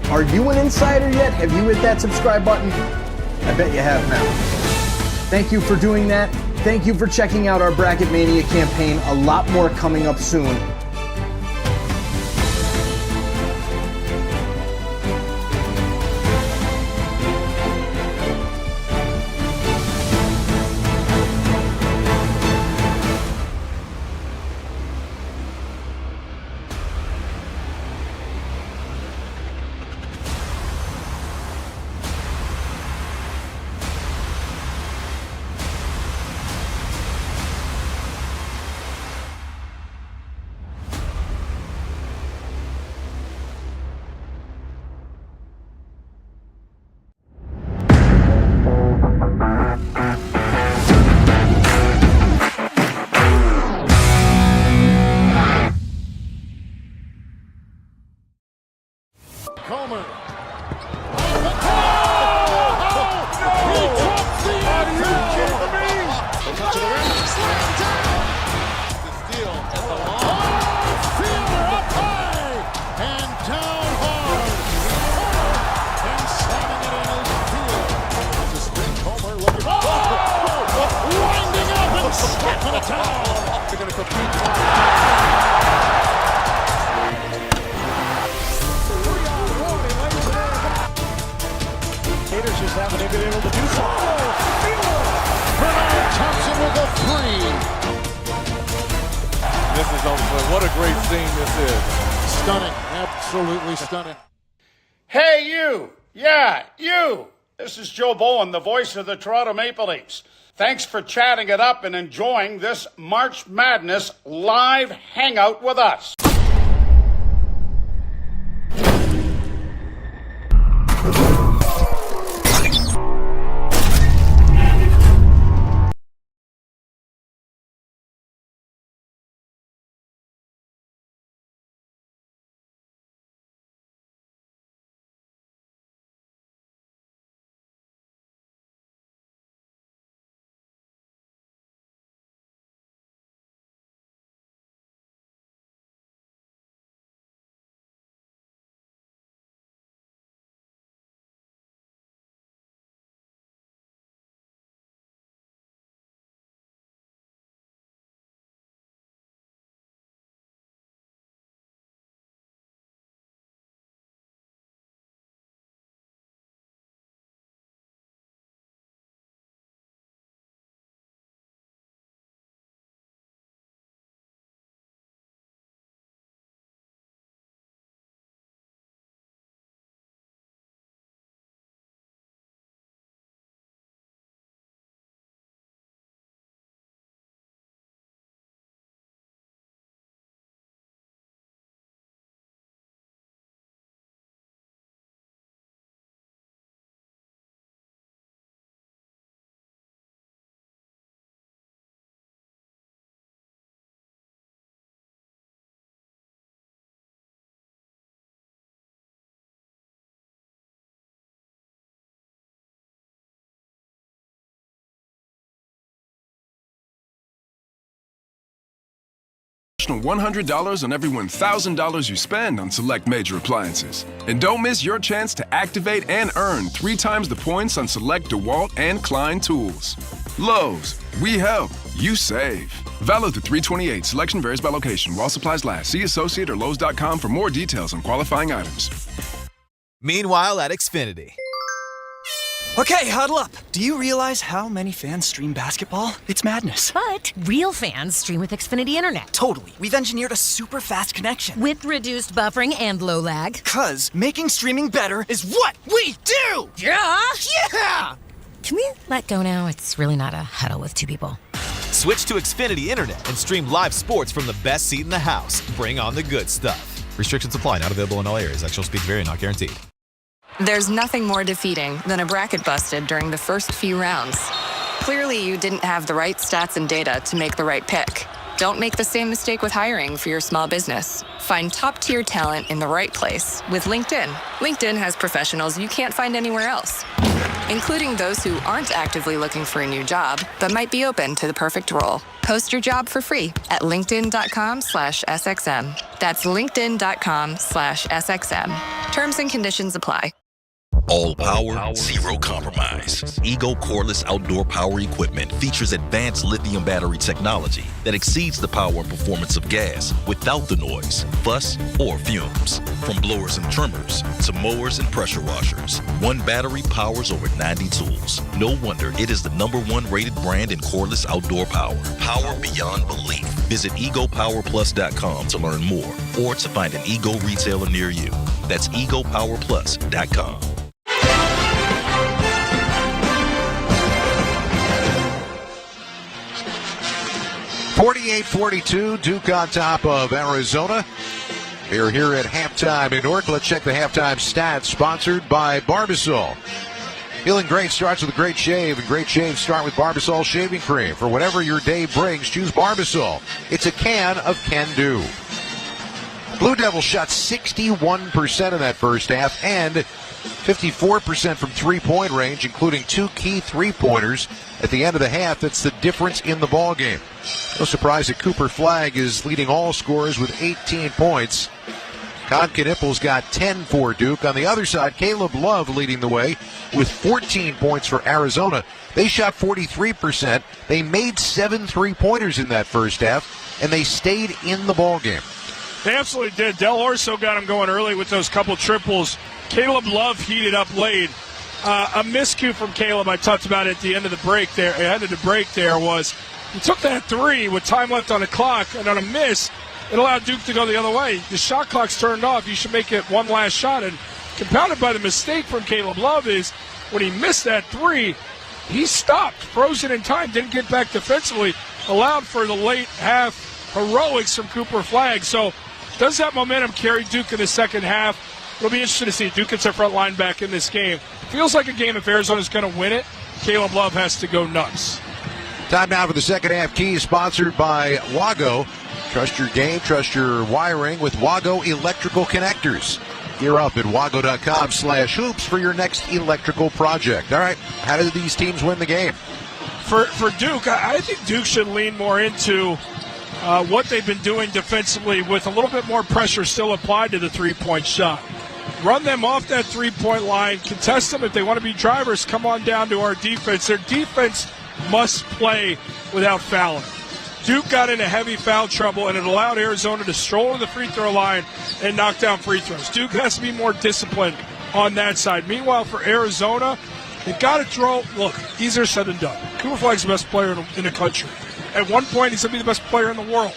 Are you an insider yet? Have you hit that subscribe button? I bet you have now. Thank you for doing that. Thank you for checking out our Bracket Mania campaign. A lot more coming up soon. Comer. Gators just haven't been able to do so. Bernard Thompson with a three. This is what a great scene this is. Stunning, absolutely stunning. Hey, you! Yeah, you! This is Joe Bowen, the voice of the Toronto Maple Leafs. Thanks for chatting it up and enjoying this March Madness live hangout with us. additional $100 on every $1,000 you spend on select major appliances. And don't miss your chance to activate and earn 3 times the points on select DeWalt and Klein tools. Lowe's, we help, you save. Valid through 3/28. Selection varies by location. While supplies last. See associate or Lowe's.com for more details on qualifying items. Meanwhile at Xfinity. Okay, huddle up. Do you realize how many fans stream basketball? It's madness. But real fans stream with Xfinity Internet. Totally. We've engineered a super fast connection. With reduced buffering and low lag. 'Cause making streaming better is what we do! Yeah! Yeah! Can we let go now? It's really not a huddle with 2 people. Switch to Xfinity Internet and stream live sports from the best seat in the house. Bring on the good stuff. Restrictions apply. Not available in all areas. Actual speeds vary. Not guaranteed. There's nothing more defeating than a bracket busted during the first few rounds. Clearly, you didn't have the right stats and data to make the right pick. Don't make the same mistake with hiring for your small business. Find top-tier talent in the right place with LinkedIn. LinkedIn has professionals you can't find anywhere else, including those who aren't actively looking for a new job, but might be open to the perfect role. Post your job for free at linkedin.com/SXM. That's linkedin.com/SXM. Terms and conditions apply. All power, zero compromise. Ego cordless outdoor power equipment features advanced lithium battery technology that exceeds the power and performance of gas without the noise, fuss, or fumes. From blowers and trimmers to mowers and pressure washers, one battery powers over 90 tools. No wonder it is the #1 rated brand in cordless outdoor power. Power beyond belief. Visit egopowerplus.com to learn more or to find an Ego retailer near you. That's egopowerplus.com. 48-42, Duke on top of Arizona. We're here at halftime in Newark. Let's check the halftime stats, sponsored by Barbasol. Feeling great starts with a great shave, and great shaves start with Barbasol shaving cream. For whatever your day brings, choose Barbasol. It's a can of can-do. Blue Devils shot 61% in that first half and 54% from three-point range, including 2 key three-pointers at the end of the half. That's the difference in the ball game. No surprise that Cooper Flagg is leading all scorers with 18 points. Con Knippel's got 10 for Duke. On the other side, Caleb Love leading the way with 14 points for Arizona. They shot 43%. They made 7 three-pointers in that first half, and they stayed in the ball game. They absolutely did. Del Orso got him going early with those couple triples. Caleb Love heated up late. A miscue from Caleb I talked about at the end of the break there. End of the break there was he took that 3 with time left on the clock, and on a miss, it allowed Duke to go the other way. The shot clock's turned off. You should make it one last shot. And compounded by the mistake from Caleb Love is when he missed that 3, he stopped, frozen in time, didn't get back defensively, allowed for the late half heroics from Cooper Flagg. So does that momentum carry Duke in the second half? It'll be interesting to see. Duke gets their front line back in this game. Feels like a game if Arizona's going to win it, Caleb Love has to go nuts. Time now for the second half key, sponsored by Wago. Trust your game, trust your wiring with Wago Electrical Connectors. Gear up at wago.com/hoops for your next electrical project. All right, how did these teams win the game? For Duke, I think Duke should lean more into what they've been doing defensively with a little bit more pressure still applied to the three-point shot. Run them off that three-point line, contest them. If they want to be drivers, come on down to our defense. Their defense must play without fouling. Duke got into heavy foul trouble, and it allowed Arizona to stroll to the free throw line and knock down free throws. Duke has to be more disciplined on that side. Meanwhile, for Arizona, they've got to throw. Look, easier said than done. Cooper Flagg's the best player in the country. At one point, he's going to be the best player in the world.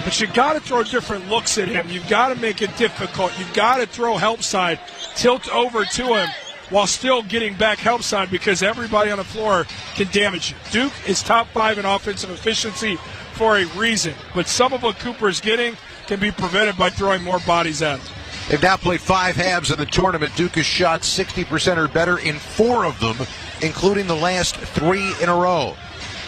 But you got to throw different looks at him. You've got to make it difficult. You've got to throw help side, tilt over to him while still getting back help side, because everybody on the floor can damage you. Duke is top 5 in offensive efficiency for a reason. But some of what Cooper is getting can be prevented by throwing more bodies at him. They've now played 5 halves in the tournament. Duke has shot 60% or better in 4 of them, including the last 3 in a row.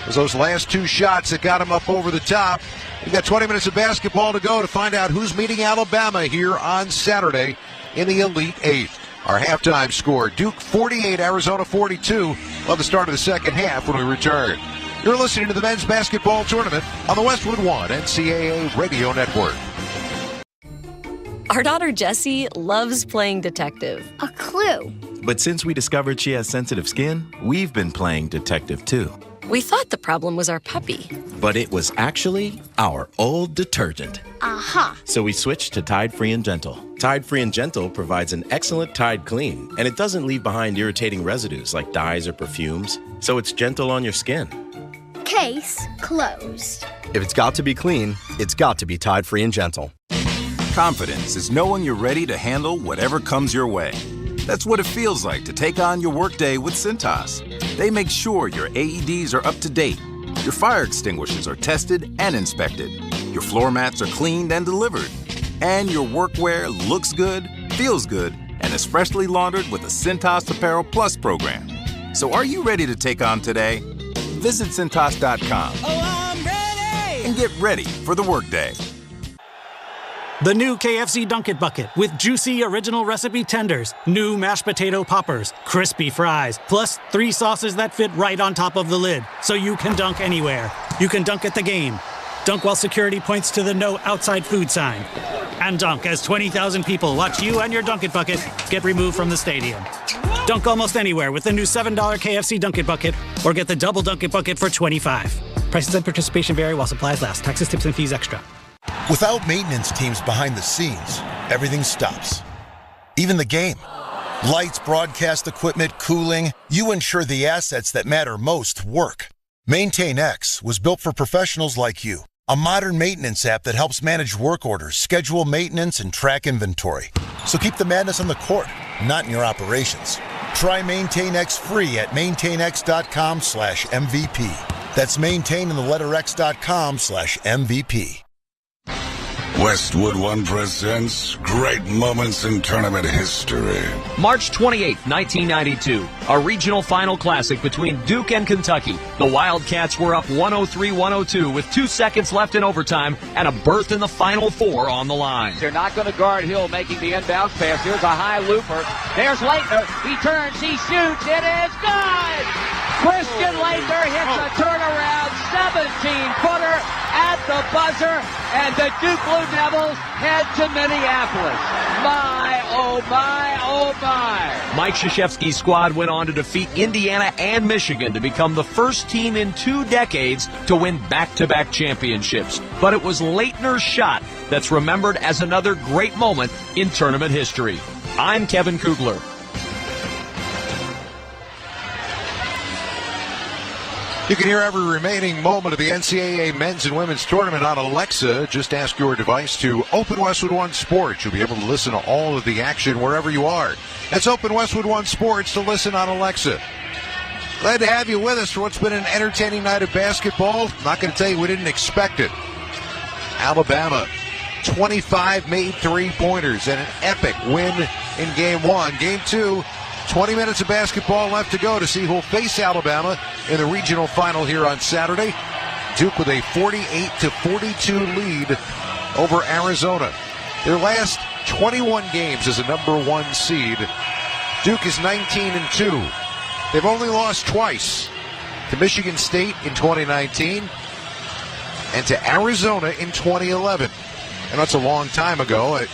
It was those last 2 shots that got him up over the top. We've got 20 minutes of basketball to go to find out who's meeting Alabama here on Saturday in the Elite 8. Our halftime score, Duke 48, Arizona 42. Well, the start of the second half when we return. You're listening to the men's basketball tournament on the Westwood One NCAA Radio Network. Our daughter Jessie loves playing detective. A clue. But since we discovered she has sensitive skin, we've been playing detective too. We thought the problem was our puppy. But it was actually our old detergent. Aha. So we switched to Tide Free and Gentle. Tide Free and Gentle provides an excellent Tide clean, and it doesn't leave behind irritating residues like dyes or perfumes, so it's gentle on your skin. Case closed. If it's got to be clean, it's got to be Tide Free and Gentle. Confidence is knowing you're ready to handle whatever comes your way. That's what it feels like to take on your workday with Cintas. They make sure your AEDs are up to date, your fire extinguishers are tested and inspected, your floor mats are cleaned and delivered, and your workwear looks good, feels good, and is freshly laundered with a Cintas Apparel Plus program. So are you ready to take on today? Visit Cintas.com and get ready for the workday. The new KFC Dunk It Bucket with juicy original recipe tenders, new mashed potato poppers, crispy fries, plus 3 sauces that fit right on top of the lid, so you can dunk anywhere. You can dunk at the game, dunk while security points to the no outside food sign, and dunk as 20,000 people watch you and your Dunk It Bucket get removed from the stadium. Dunk almost anywhere with the new $7 KFC Dunk It Bucket, or get the double Dunk It Bucket for $25. Prices and participation vary while supplies last. Taxes, tips, and fees extra. Without maintenance teams behind the scenes, everything stops. Even the game. Lights, broadcast equipment, cooling, you ensure the assets that matter most work. MaintainX was built for professionals like you. A modern maintenance app that helps manage work orders, schedule maintenance, and track inventory. So keep the madness on the court, not in your operations. Try MaintainX free at maintainx.com/MVP. That's maintain in the letter x.com/MVP. Westwood One presents Great Moments in Tournament History. March 28, 1992, a regional final classic between Duke and Kentucky. The Wildcats were up 103-102 with 2 seconds left in overtime and a berth in the Final Four on the line. They're not going to guard Hill making the inbound pass. Here's a high looper. There's Leitner. He turns. He shoots. It is good! Christian Leitner hits a turnaround 17-footer at the buzzer, and the Duke Blue Devils head to Minneapolis. My, oh my, oh my. Mike Krzyzewski's squad went on to defeat Indiana and Michigan to become the first team in 2 decades to win back-to-back championships. But it was Leitner's shot that's remembered as another great moment in tournament history. I'm Kevin Kugler. You can hear every remaining moment of the NCAA men's and women's tournament on Alexa. Just ask your device to open Westwood One Sports. You'll be able to listen to all of the action wherever you are. That's open Westwood One Sports to listen on Alexa. Glad to have you with us for what's been an entertaining night of basketball. Not going to tell you we didn't expect it. Alabama, 25 made three-pointers and an epic win in Game 1. Game 2, 20 minutes of basketball left to go to see who'll face Alabama in the regional final here on Saturday. Duke with a 48-42 lead over Arizona. Their last 21 games as a number 1 seed. Duke is 19-2. They've only lost twice, to Michigan State in 2019 and to Arizona in 2011. And that's a long time ago.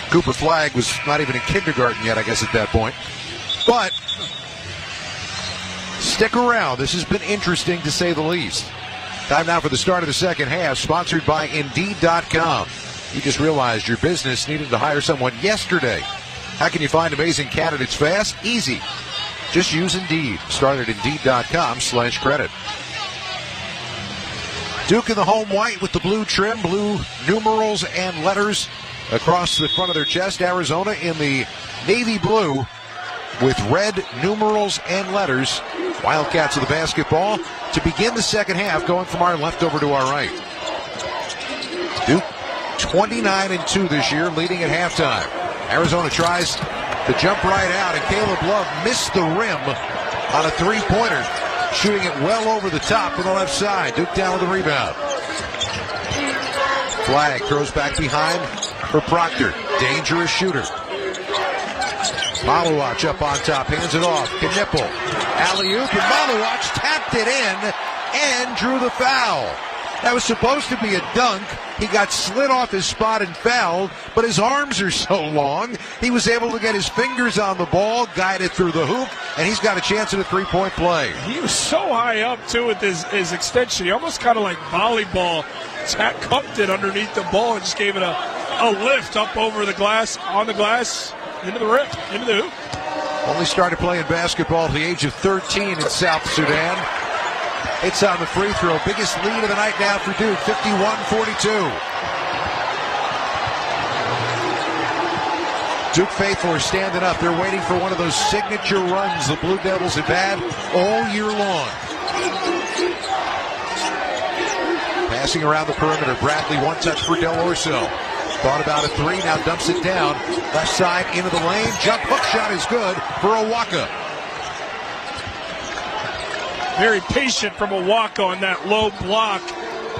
Cooper Flagg was not even in kindergarten yet, I guess, at that point. But stick around. This has been interesting, to say the least. Time now for the start of the second half, sponsored by Indeed.com. You just realized your business needed to hire someone yesterday. How can you find amazing candidates fast? Easy. Just use Indeed. Start at Indeed.com/credit. Duke in the home white with the blue trim, blue numerals and letters across the front of their chest. Arizona in the navy blue with red numerals and letters. Wildcats of the basketball to begin the second half, going from our left over to our right. Duke 29-2 this year, leading at halftime. Arizona tries to jump right out, and Caleb Love missed the rim on a three-pointer, shooting it well over the top on the left side. Duke down with the rebound. Flagg throws back behind for Proctor. Dangerous shooter. Maluach up on top, hands it off. Knipple. Alley-oop, and Maluach tapped tipped it in and drew the foul. That was supposed to be a dunk. He got slid off his spot and fouled, but his arms are so long, he was able to get his fingers on the ball, guide it through the hoop, and he's got a chance at a three-point play. He was so high up, too, with his extension. He almost kind of like volleyball. Cupped it underneath the ball and just gave it a lift up over the glass, on the glass, into the rim, into the hoop. Only started playing basketball at the age of 13 in South Sudan. It's on the free throw. Biggest lead of the night now for Duke, 51-42. Duke faithful are standing up. They're waiting for one of those signature runs the Blue Devils have had all year long. Passing around the perimeter. Bradley, one touch for Del Orso. Thought about a three, now dumps it down. Left side into the lane. Jump hook shot is good for Owaka. Very patient from Owaka on that low block.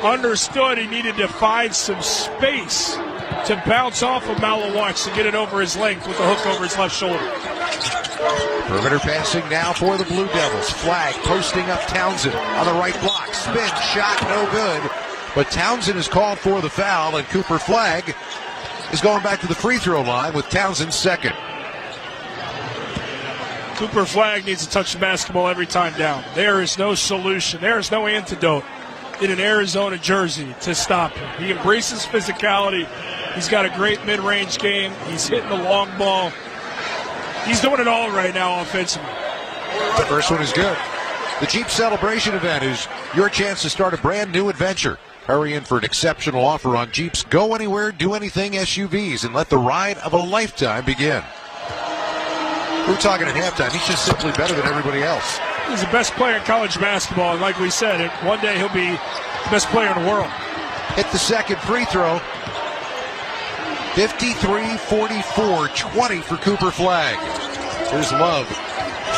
Understood he needed to find some space to bounce off of Malawatch to get it over his length with the hook over his left shoulder. Perimeter passing now for the Blue Devils. Flag posting up Townsend on the right block. Spin, shot, no good. But Townsend is called for the foul, and Cooper Flag is going back to the free throw line with Townsend's second. Cooper Flag needs to touch the basketball every time down. There is no solution. There is no antidote in an Arizona jersey to stop him. He embraces physicality. He's got a great mid-range game. He's hitting the long ball. He's doing it all right now offensively. The first one is good. The Jeep Celebration event is your chance to start a brand new adventure. Hurry in for an exceptional offer on Jeep's Go Anywhere, Do Anything SUVs and let the ride of a lifetime begin. We're talking at halftime. He's just simply better than everybody else. He's the best player in college basketball, and like we said, one day he'll be the best player in the world. Hit the second free throw. 53-44, 20 for Cooper Flag. Here's Love.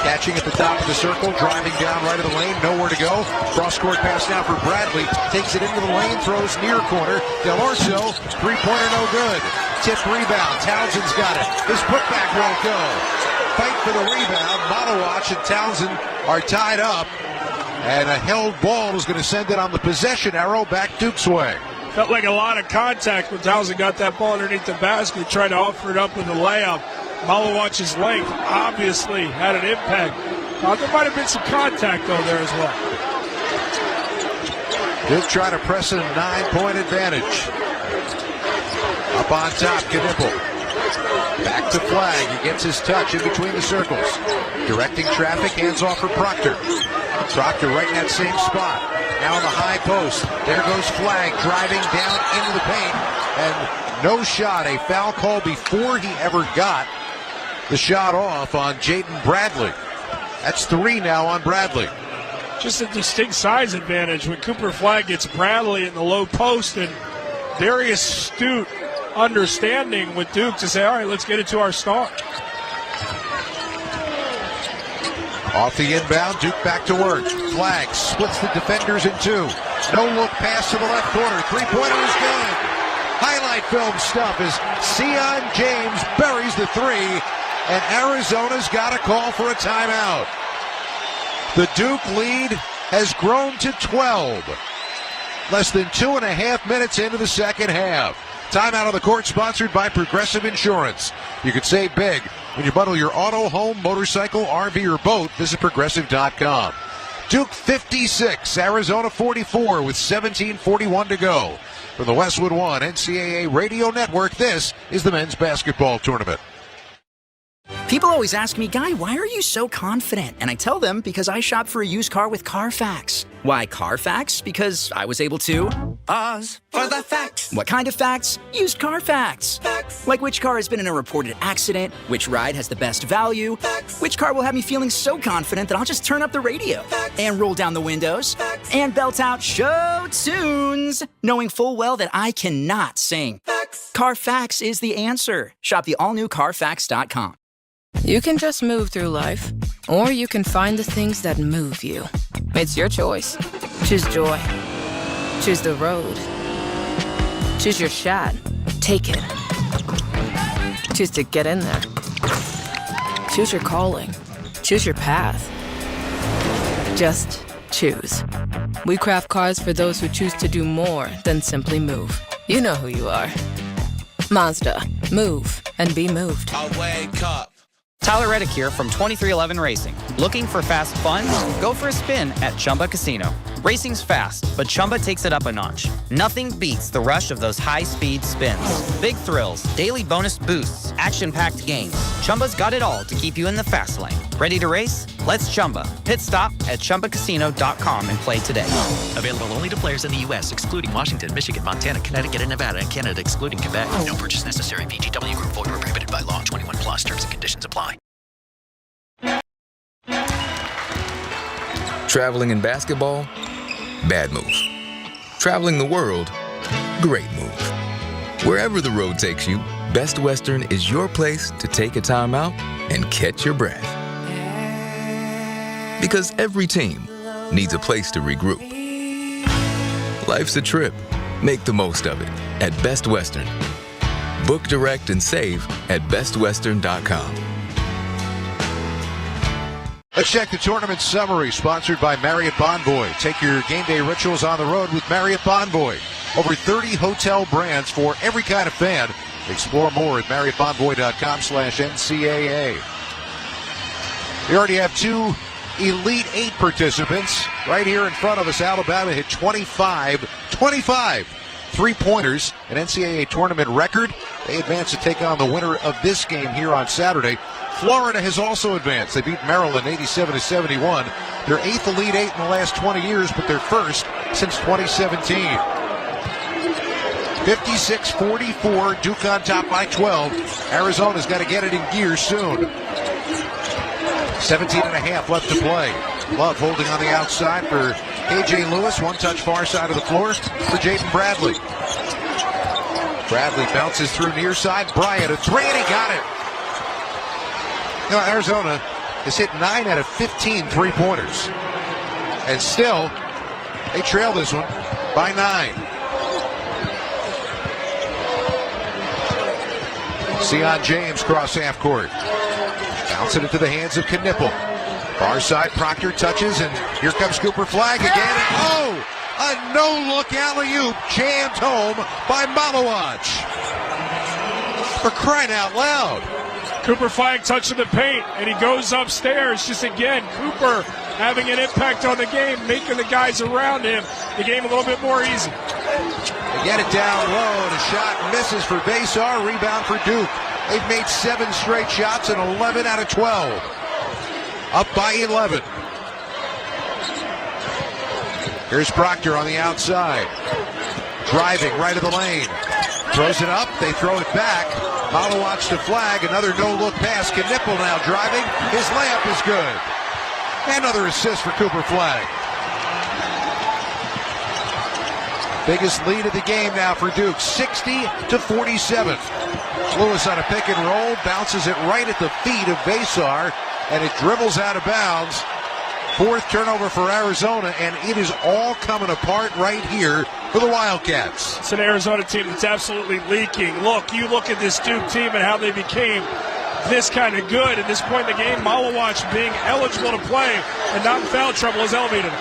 Catching at the top of the circle, driving down right of the lane, nowhere to go. Cross-court pass now for Bradley. Takes it into the lane, throws near corner. Del Orso, three-pointer no good. Tip rebound, Townsend's got it. His putback won't go. Fight for the rebound. Malawatch and Townsend are tied up. And a held ball is going to send it on the possession arrow back Duke's way. Felt like a lot of contact when Townsend got that ball underneath the basket, tried to offer it up with a layup. Malawatch's length obviously had an impact. There might have been some contact, though, there as well. Duke trying to press a 9-point advantage. Up on top, Knipple. Back to Flag. He gets his touch in between the circles. Directing traffic, hands off for Proctor. Proctor right in that same spot. Now in the high post. There goes Flag driving down into the paint. And no shot. A foul call before he ever got the shot off on Jaden Bradley. That's 3 now on Bradley. Just a distinct size advantage when Cooper Flag gets Bradley in the low post, and very astute understanding with Duke to say, all right, let's get it to our star. Off the inbound, Duke back to work. Flag splits the defenders in two. No look pass to the left corner. Three-pointer is good. Highlight film stuff as Sion James buries the three, and Arizona's got a call for a timeout. The Duke lead has grown to 12. Less than 2.5 minutes into the second half. Timeout on the court sponsored by Progressive Insurance. You can save big when you bundle your auto, home, motorcycle, RV, or boat. Visit Progressive.com. Duke 56, Arizona 44 with 17:41 to go. From the Westwood One NCAA Radio Network, this is the men's basketball tournament. People always ask me, Guy, why are you so confident? And I tell them because I shop for a used car with Carfax. Why Carfax? Because I was able to pause for the facts. What kind of facts? Used car facts. Facts. Like which car has been in a reported accident, which ride has the best value, facts. Which car will have me feeling so confident that I'll just turn up the radio facts. And roll down the windows facts. And belt out show tunes, knowing full well that I cannot sing. Facts. Carfax is the answer. Shop the all-new Carfax.com. You can just move through life, or you can find the things that move you. It's your choice. Choose joy. Choose the road. Choose your shot. Take it. Choose to get in there. Choose your calling. Choose your path. Just choose. We craft cars for those who choose to do more than simply move. You know who you are. Mazda. Move and be moved. I wake up. Tyler Reddick here from 2311 Racing. Looking for fast fun? Go for a spin at Chumba Casino. Racing's fast, but Chumba takes it up a notch. Nothing beats the rush of those high-speed spins. Big thrills, daily bonus boosts, action-packed games. Chumba's got it all to keep you in the fast lane. Ready to race? Let's Chumba. Pit stop at ChumbaCasino.com and play today. Available only to players in the U.S., excluding Washington, Michigan, Montana, Connecticut, and Nevada, and Canada, excluding Quebec. No purchase necessary. VGW Group. Void where prohibited by law. 21 plus. Terms and conditions apply. Traveling in basketball? Bad move. Traveling the world? Great move. Wherever the road takes you, Best Western is your place to take a time out and catch your breath. Because every team needs a place to regroup. Life's a trip. Make the most of it at Best Western. Book direct and save at bestwestern.com. Let's check the tournament summary, sponsored by Marriott Bonvoy. Take your game day rituals on the road with Marriott Bonvoy. Over 30 hotel brands for every kind of fan. Explore more at marriottbonvoy.com/NCAA. We already have two Elite Eight participants right here in front of us. Alabama hit 25 three-pointers, an NCAA tournament record. They advance to take on the winner of this game here on Saturday. Florida has also advanced. They beat Maryland 87-71. Their eighth Elite Eight in the last 20 years, but their first since 2017. 56-44, Duke on top by 12. Arizona's got to get it in gear soon. 17.5 left to play. Love holding on the outside for A.J. Lewis. One touch far side of the floor for Jaden Bradley. Bradley bounces through near side. Bryant, a three, and he got it. You know, Arizona has hit 9 out of 15 three-pointers. And still, they trail this one by 9. Sion James cross half court. Bouncing it to the hands of Knippel. Far side, Proctor touches, and here comes Cooper Flagg again. And oh! A no-look alley-oop jammed home by Malawach. For crying out loud. Cooper Flagg touching the paint, and he goes upstairs. Just again, Cooper having an impact on the game, making the guys around him the game a little bit more easy. They get it down low, and a shot misses for Basar. Rebound for Duke. They've made 7 straight shots and 11 out of 12. Up by 11. Here's Proctor on the outside. Driving right of the lane. Throws it up. They throw it back. Malawach to Flagg. Another no-look pass. Knippel now driving. His layup is good. Another assist for Cooper Flagg. Biggest lead of the game now for Duke. 60-47. Lewis on a pick and roll. Bounces it right at the feet of Basar. And it dribbles out of bounds. 4th turnover for Arizona, and it is all coming apart right here for the Wildcats. It's an Arizona team that's absolutely leaking. Look, you look at this Duke team and how they became this kind of good at this point in the game. Malawach being eligible to play and not in foul trouble has elevated him.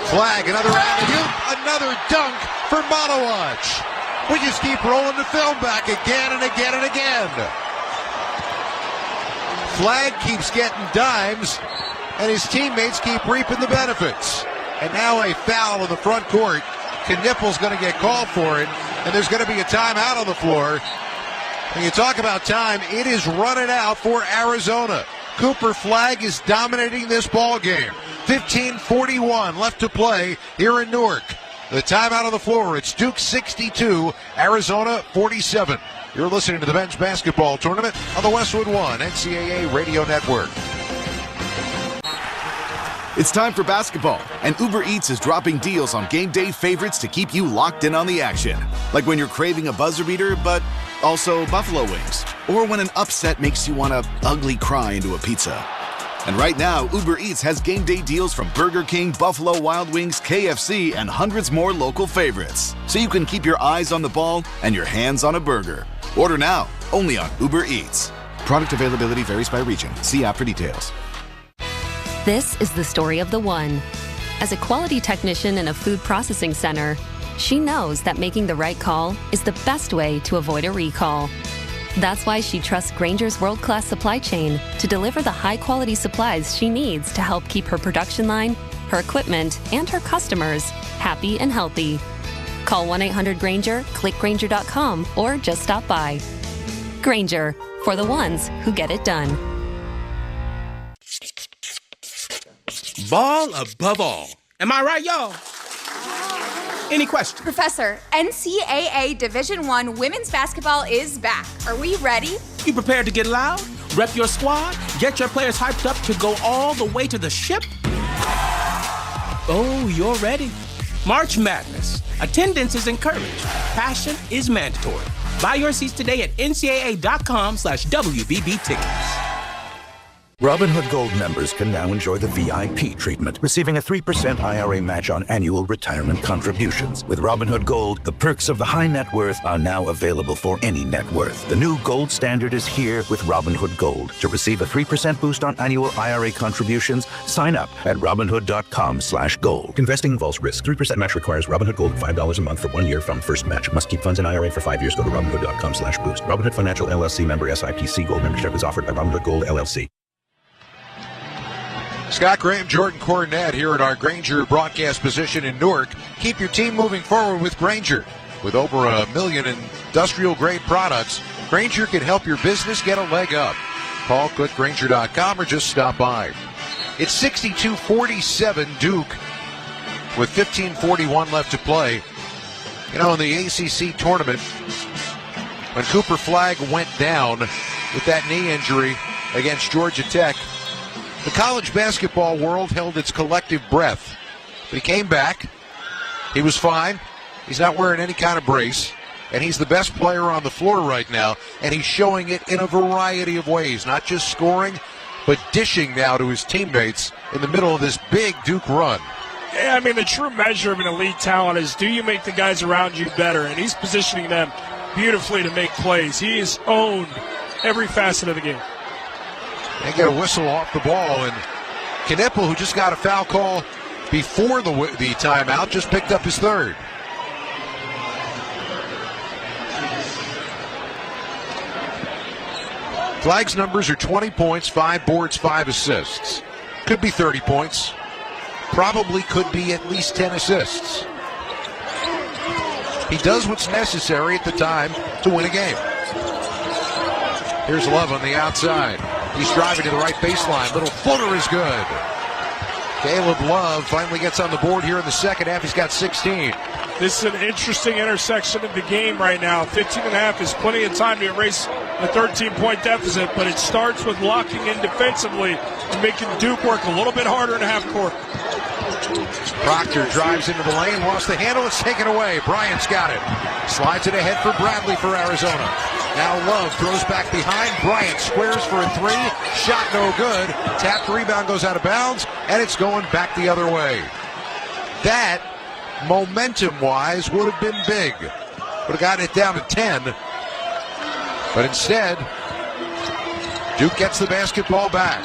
Flagg, another alley-oop, another dunk for Malawach. We just keep rolling the film back again and again and again. Flagg keeps getting dimes, and his teammates keep reaping the benefits. And now a foul in the front court. Knippel's going to get called for it, and there's going to be a timeout on the floor. When you talk about time, it is running out for Arizona. Cooper Flagg is dominating this ball game. 15:41 left to play here in Newark. The timeout on the floor. It's Duke 62, Arizona 47. You're listening to the men's basketball tournament on the Westwood One NCAA Radio Network. It's time for basketball, and Uber Eats is dropping deals on game day favorites to keep you locked in on the action. Like when you're craving a buzzer beater, but also buffalo wings. Or when an upset makes you want to ugly cry into a pizza. And right now, Uber Eats has game day deals from Burger King, Buffalo Wild Wings, KFC, and hundreds more local favorites. So you can keep your eyes on the ball and your hands on a burger. Order now, only on Uber Eats. Product availability varies by region. See app for details. This is the story of the one. As a quality technician in a food processing center, she knows that making the right call is the best way to avoid a recall. That's why she trusts Grainger's world-class supply chain to deliver the high-quality supplies she needs to help keep her production line, her equipment, and her customers happy and healthy. Call 1-800-GRAINGER, click Grainger.com, or just stop by. Grainger, for the ones who get it done. Ball above all. Am I right, y'all? Any questions? Professor, NCAA Division I women's basketball is back. Are we ready? You prepared to get loud? Rep your squad? Get your players hyped up to go all the way to the ship? Oh, you're ready. March Madness. Attendance is encouraged. Passion is mandatory. Buy your seats today at ncaa.com/WBB tickets. Robinhood Gold members can now enjoy the VIP treatment, receiving a 3% IRA match on annual retirement contributions. With Robinhood Gold, the perks of the high net worth are now available for any net worth. The new gold standard is here with Robinhood Gold. To receive a 3% boost on annual IRA contributions, sign up at Robinhood.com/gold. Investing involves risk. 3% match requires Robinhood Gold $5 a month for 1 year from first match. Must keep funds in IRA for 5 years. Go to Robinhood.com/boost. Robinhood Financial LLC member SIPC. Gold membership is offered by Robinhood Gold LLC. Scott Graham, Jordan Cornette here at our Grainger broadcast position in Newark. Keep your team moving forward with Grainger. With over 1 million industrial-grade products, Grainger can help your business get a leg up. Call, click Grainger.com, or just stop by. It's 62-47 Duke with 15:41 left to play. You know, in the ACC tournament, when Cooper Flagg went down with that knee injury against Georgia Tech, the college basketball world held its collective breath. But he came back. He was fine. He's not wearing any kind of brace. And he's the best player on the floor right now. And he's showing it in a variety of ways. Not just scoring, but dishing now to his teammates in the middle of this big Duke run. Yeah, I mean, the true measure of an elite talent is, do you make the guys around you better? And he's positioning them beautifully to make plays. He has owned every facet of the game. They get a whistle off the ball, and Knipple, who just got a foul call before the timeout, just picked up his third. Flagg's numbers are 20 points, 5 boards, 5 assists. Could be 30 points. Probably could be at least 10 assists. He does what's necessary at the time to win a game. Here's Love on the outside. He's driving to the right baseline. Little footer is good. Caleb Love finally gets on the board here in the second half. He's got 16. This is an interesting intersection of the game right now. 15.5 is plenty of time to erase a 13-point deficit, but it starts with locking in defensively and making Duke work a little bit harder in half court. Proctor drives into the lane, lost the handle, it's taken away. Bryant's got it. Slides it ahead for Bradley for Arizona. Now Love throws back behind. Bryant squares for a three. Shot no good. Tapped rebound goes out of bounds, and it's going back the other way. That, momentum-wise, would have been big. Would have gotten it down to 10. But instead, Duke gets the basketball back.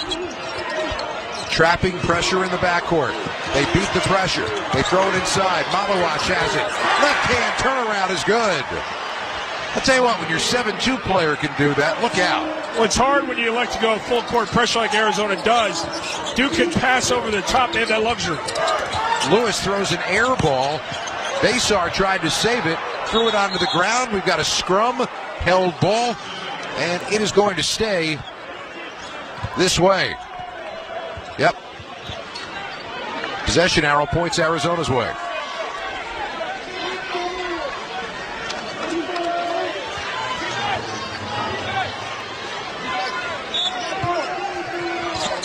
Trapping pressure in the backcourt. They beat the pressure. They throw it inside. Malawach has it. Left-hand turnaround is good. I'll tell you what, when your 7-2 player can do that, look out. Well, it's hard when you elect to go full court pressure like Arizona does. Duke can pass over the top. They have that luxury. Lewis throws an air ball. Basar tried to save it, threw it onto the ground. We've got a scrum, held ball, and it is going to stay this way. Yep. Possession arrow points Arizona's way.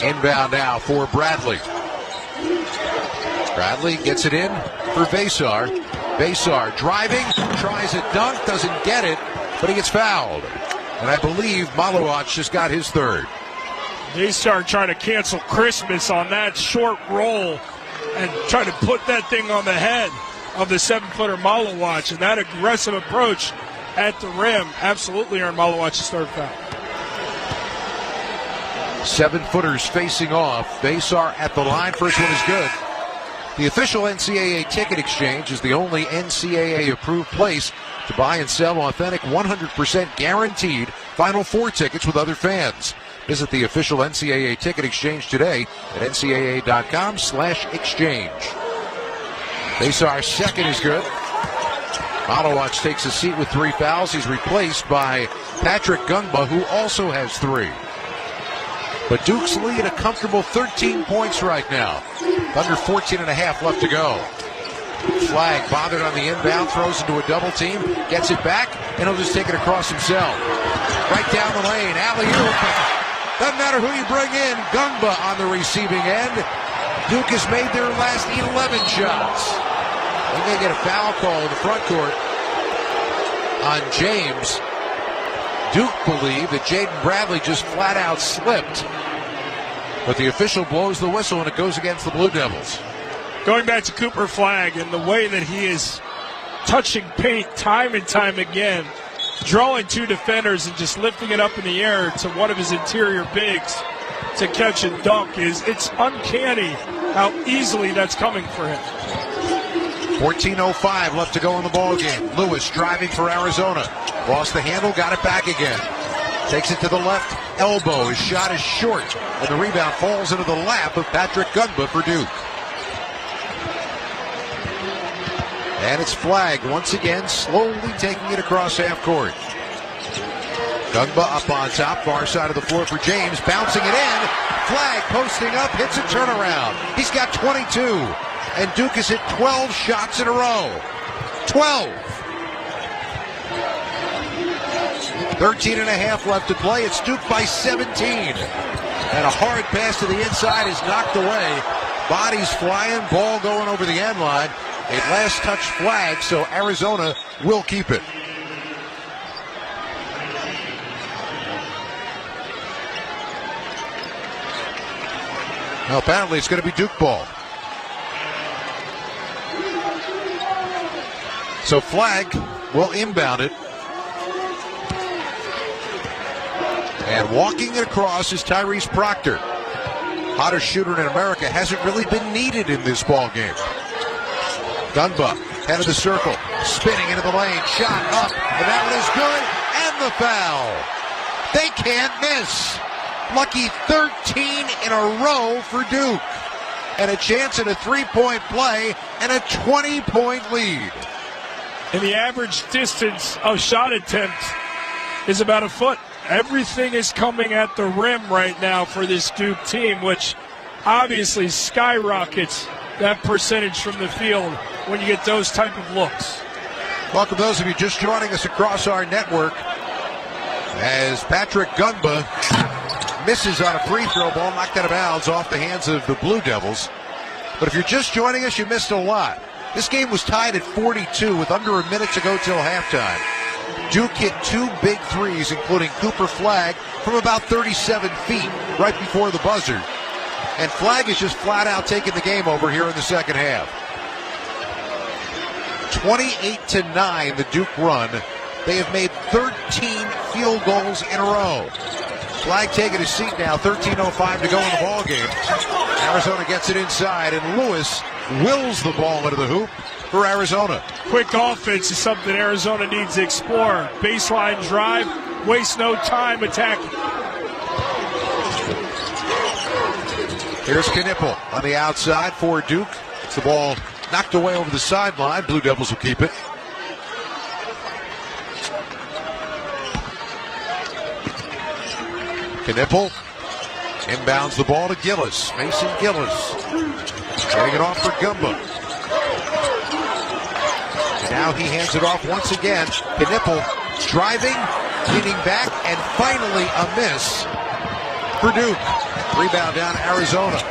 Inbound now for Bradley. Bradley gets it in for Basar. Basar driving, tries a dunk, doesn't get it, but he gets fouled. And I believe Malawach just got his third. They start trying to cancel Christmas on that short roll and try to put that thing on the head of the 7-footer Malawach. And that aggressive approach at the rim absolutely earned Malawach's third foul. 7-footers facing off. Basar at the line. First one is good. The official NCAA Ticket Exchange is the only NCAA-approved place to buy and sell authentic, 100% guaranteed Final Four tickets with other fans. Visit the official NCAA Ticket Exchange today at ncaa.com/exchange. Besar second is good. Malowacz takes a seat with 3 fouls. He's replaced by Patrick Gungba, who also has 3. But Duke's lead a comfortable 13 points right now. Under 14 and a half left to go. Flag bothered on the inbound, throws into a double team, gets it back, and he'll just take it across himself. Right down the lane, alley-oop. Doesn't matter who you bring in, Gungba on the receiving end. Duke has made their last 11 shots. They're going to get a foul call in the front court on James. Duke believed that Jaden Bradley just flat out slipped. But the official blows the whistle and it goes against the Blue Devils. Going back to Cooper Flagg and the way that he is touching paint time and time again, drawing 2 defenders and just lifting it up in the air to one of his interior bigs to catch and dunk, it's uncanny how easily that's coming for him. 14:05 left to go in the ballgame. Lewis driving for Arizona. Lost the handle, got it back again. Takes it to the left elbow. His shot is short, and the rebound falls into the lap of Patrick Gungba for Duke. And it's Flagg once again, slowly taking it across half court. Gungba up on top, far side of the floor for James, bouncing it in. Flagg posting up, hits a turnaround. He's got 22, and Duke has hit 12 shots in a row. 12. 13 and a half left to play. It's Duke by 17. And a hard pass to the inside is knocked away. Bodies flying, ball going over the end line. A last touch flag, so Arizona will keep it. Well, apparently it's going to be Duke ball. So Flagg will inbound it. And walking it across is Tyrese Proctor. Hottest shooter in America, hasn't really been needed in this ball game. Gungba, head of the circle, spinning into the lane, shot up, and that one is good, and the foul. They can't miss. Lucky 13 in a row for Duke. And a chance at a 3-point play and a 20-point lead. And the average distance of shot attempt is about a foot. Everything is coming at the rim right now for this Duke team, which obviously skyrockets that percentage from the field when you get those type of looks. Welcome those of you just joining us across our network as Patrick Gungba misses on a free throw ball, knocked out of bounds off the hands of the Blue Devils. But if you're just joining us, you missed a lot. This game was tied at 42 with under a minute to go till halftime. Duke hit 2 big threes, including Cooper Flagg from about 37 feet right before the buzzer. And Flagg is just flat out taking the game over here in the second half. 28-9, the Duke run. They have made 13 field goals in a row. Flagg taking his seat now, 13:05 to go in the ball game. Arizona gets it inside, and Lewis wills the ball into the hoop for Arizona. Quick offense is something Arizona needs to explore. Baseline drive, waste no time attacking. Here's Knipple on the outside for Duke. It's the ball knocked away over the sideline. Blue Devils will keep it. Knipple inbounds the ball to Gillis. Mason Gillis getting it off for Gungba. And now he hands it off once again. Knipple driving, leaning back, and finally a miss for Duke. Rebound down to Arizona.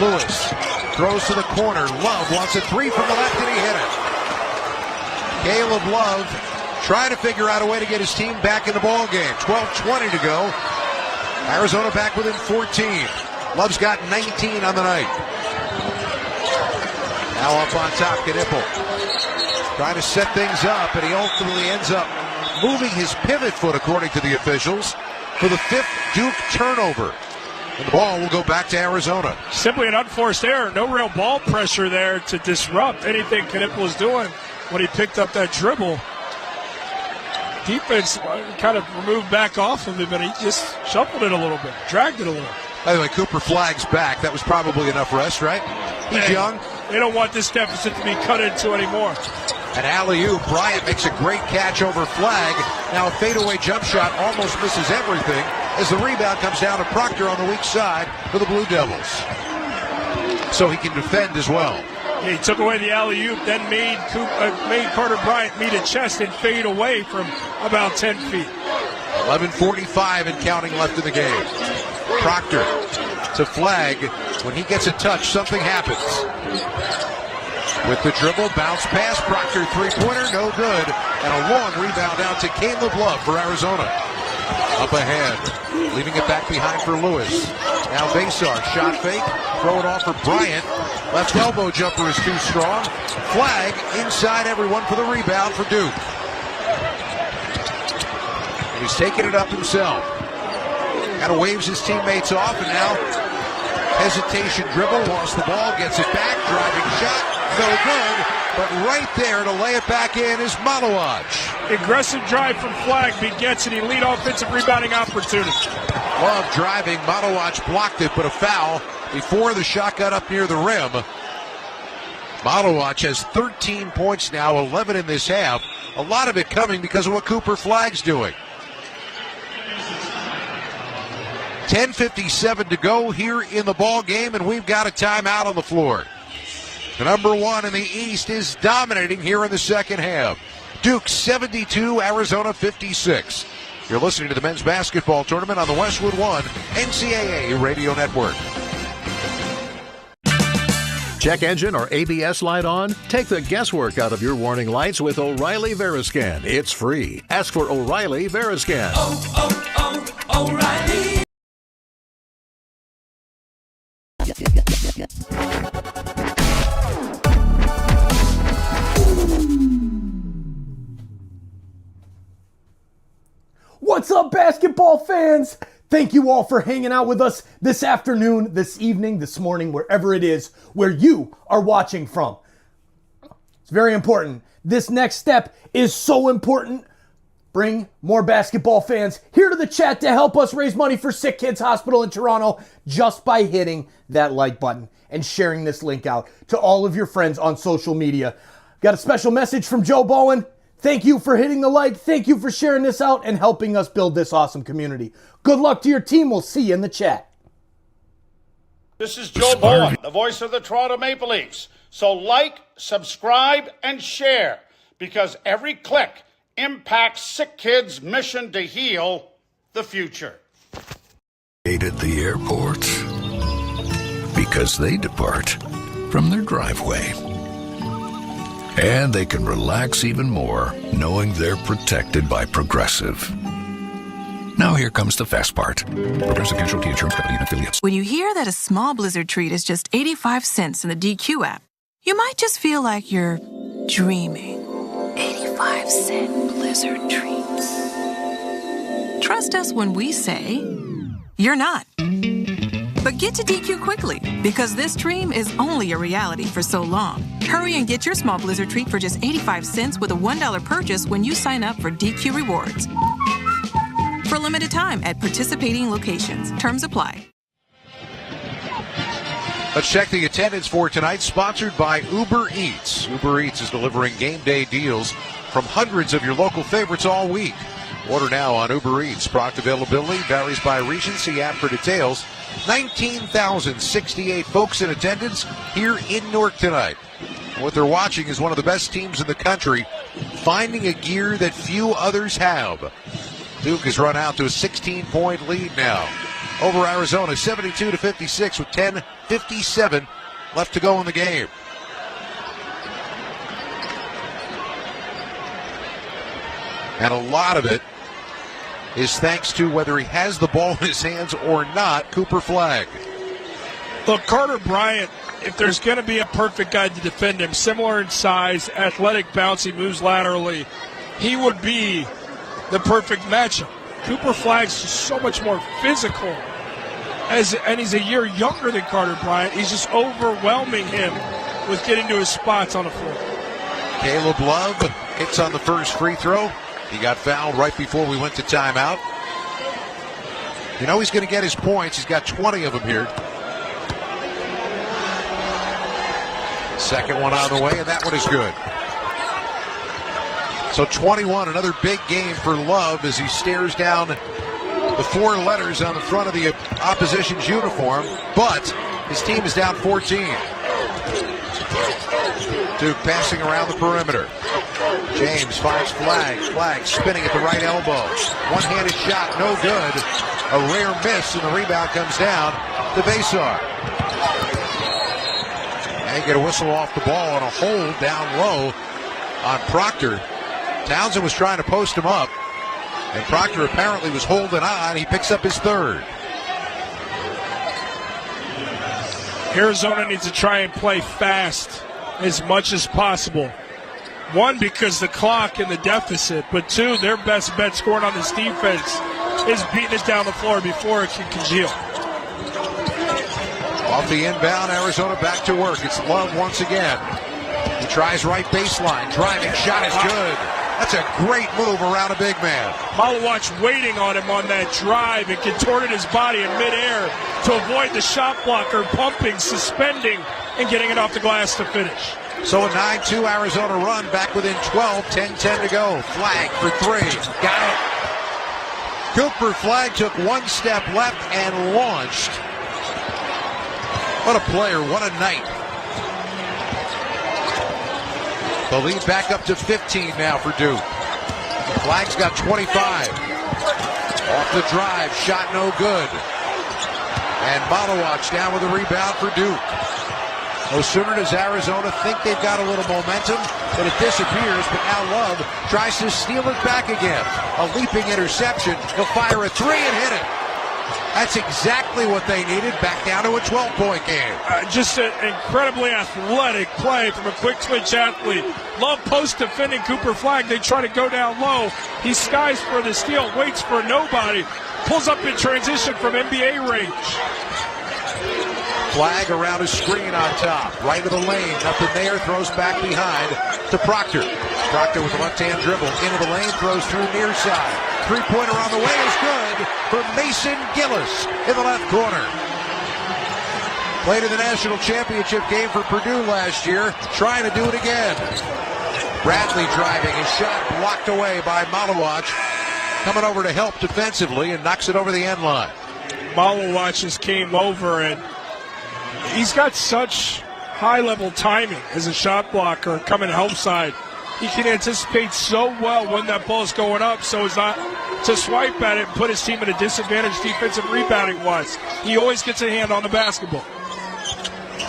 Lewis throws to the corner. Love wants a 3 from the left, and he hit it. Caleb Love trying to figure out a way to get his team back in the ball game. 12:20 to go. Arizona back within 14. Love's got 19 on the night. Now up on top, Knipple trying to set things up, and he ultimately ends up moving his pivot foot, according to the officials, for the 5th Duke turnover. And the ball will go back to Arizona. Simply an unforced error. No real ball pressure there to disrupt anything Knipple was doing when he picked up that dribble. Defense kind of removed back off of him, but he just shuffled it a little bit, dragged it a little. By the way, Cooper Flagg's back. That was probably enough rest, right? He's young. They don't want this deficit to be cut into anymore. And alley-oop, Bryant makes a great catch over Flagg. Now a fadeaway jump shot almost misses everything as the rebound comes down to Proctor on the weak side for the Blue Devils. So he can defend as well. He took away the alley-oop, then made Carter Bryant meet a chest and fade away from about 10 feet. 11:45 and counting left in the game. Proctor to Flagg. When he gets a touch, something happens. With the dribble, bounce pass, Proctor three-pointer, no good. And a long rebound out to Caleb Love for Arizona. Up ahead, leaving it back behind for Lewis. Now Basar, shot fake, throw it off for Bryant. Left elbow jumper is too strong. Flagg inside everyone for the rebound for Duke. And he's taking it up himself. Kind of waves his teammates off, and now hesitation dribble, lost the ball, gets it back, driving shot, no good, but right there to lay it back in is Malawaj. Aggressive drive from Flagg begets an elite offensive rebounding opportunity. Love driving, Malawaj blocked it, but a foul before the shot got up near the rim. Malawaj has 13 points now, 11 in this half. A lot of it coming because of what Cooper Flagg's doing. 10:57 to go here in the ball game, and we've got a timeout on the floor. The number one in the East is dominating here in the second half. Duke 72, Arizona 56. You're listening to the men's basketball tournament on the Westwood One NCAA Radio Network. Check engine or ABS light on? Take the guesswork out of your warning lights with O'Reilly Veriscan. It's free. Ask for O'Reilly Veriscan. O'Reilly. What's up, basketball fans? Thank you all for hanging out with us this afternoon, this evening, this morning, wherever it is where you are watching from. It's very important. This next step is so important. Bring more basketball fans here to the chat to help us raise money for SickKids Hospital in Toronto just by hitting that like button and sharing this link out to all of your friends on social media. Got a special message from Joe Bowen. Thank you for hitting the like. Thank you for sharing this out and helping us build this awesome community. Good luck to your team. We'll see you in the chat. This is Joe Bowen, the voice of the Toronto Maple Leafs. So like, subscribe, and share, because every click impacts SickKids' mission to heal the future. At the airport because they depart from their driveway. And they can relax even more knowing they're protected by Progressive. Now here comes the fast part. Progressive Casualty Insurance Company and affiliates. When you hear that a small Blizzard treat is just 85 cents in the DQ app, you might just feel like you're dreaming. 85-cent Blizzard treats. Trust us when we say you're not. But get to DQ quickly, because this dream is only a reality for so long. Hurry and get your small Blizzard treat for just 85 cents with a $1 purchase when you sign up for DQ Rewards. For a limited time at participating locations. Terms apply. Let's check the attendance for tonight, sponsored by Uber Eats. Uber Eats is delivering game day deals from hundreds of your local favorites all week. Order now on Uber Eats. Product availability varies by region. See app for details. 19,068 folks in attendance here in Newark tonight. What they're watching is one of the best teams in the country finding a gear that few others have. Duke has run out to a 16-point lead now over Arizona, 72-56 with 10:57 left to go in the game. And a lot of it is thanks to, whether he has the ball in his hands or not, Cooper Flagg. Look, Carter Bryant, if there's going to be a perfect guy to defend him, similar in size, athletic, bouncy, moves laterally, he would be the perfect matchup. Cooper Flagg's just so much more physical and he's a year younger than Carter Bryant. He's just overwhelming him with getting to his spots on the floor. Caleb Love hits on the first free throw. He got fouled right before we went to timeout. You know he's going to get his points. He's got 20 of them here. Second one on the way, and that one is good. So 21, another big game for Love as he stares down the 4 letters on the front of the opposition's uniform, but his team is down 14. Duke passing around the perimeter. James finds Flag. Flag spinning at the right elbow. One-handed shot, no good. A rare miss, and the rebound comes down to Basar. And get a whistle off the ball on a hold down low on Proctor. Townsend was trying to post him up, and Proctor apparently was holding on. He picks up his third. Arizona needs to try and play fast as much as possible. 1, because the clock and the deficit, but 2, their best bet scoring on this defense is beating it down the floor before it can congeal. Off the inbound, Arizona back to work. It's Love once again. He tries right baseline. Driving shot is good. That's a great move around a big man. Malawatch waiting on him on that drive and contorted his body in midair to avoid the shot blocker, pumping, suspending, and getting it off the glass to finish. So a 9-2 Arizona run back within 12, 10-10 to go. Flag for 3. Got it. Cooper Flag took 1 step left and launched. What a player, what a night. The lead back up to 15 now for Duke. Flag's got 25. Off the drive, shot no good. And Malawatch down with a rebound for Duke. No sooner does Arizona think they've got a little momentum, but it disappears, but now Love tries to steal it back again. A leaping interception. He'll fire a 3 and hit it. That's exactly what they needed, back down to a 12-point game. Just an incredibly athletic play from a quick-twitch athlete. Love post-defending Cooper Flag. They try to go down low. He skies for the steal, waits for nobody, pulls up in transition from NBA range. Flag around his screen on top. Right of the lane. Nothing there. Throws back behind to Proctor. Proctor with a left-hand dribble. Into the lane. Throws through near side. Three-pointer on the way is good for Mason Gillis in the left corner. Played in the national championship game for Purdue last year. Trying to do it again. Bradley driving. His shot blocked away by Malawatch. Coming over to help defensively and knocks it over the end line. Malawatch just came over and he's got such high-level timing as a shot blocker coming help side. He can anticipate so well when that ball is going up so as not to swipe at it and put his team at a disadvantage defensive rebounding-wise. He always gets a hand on the basketball.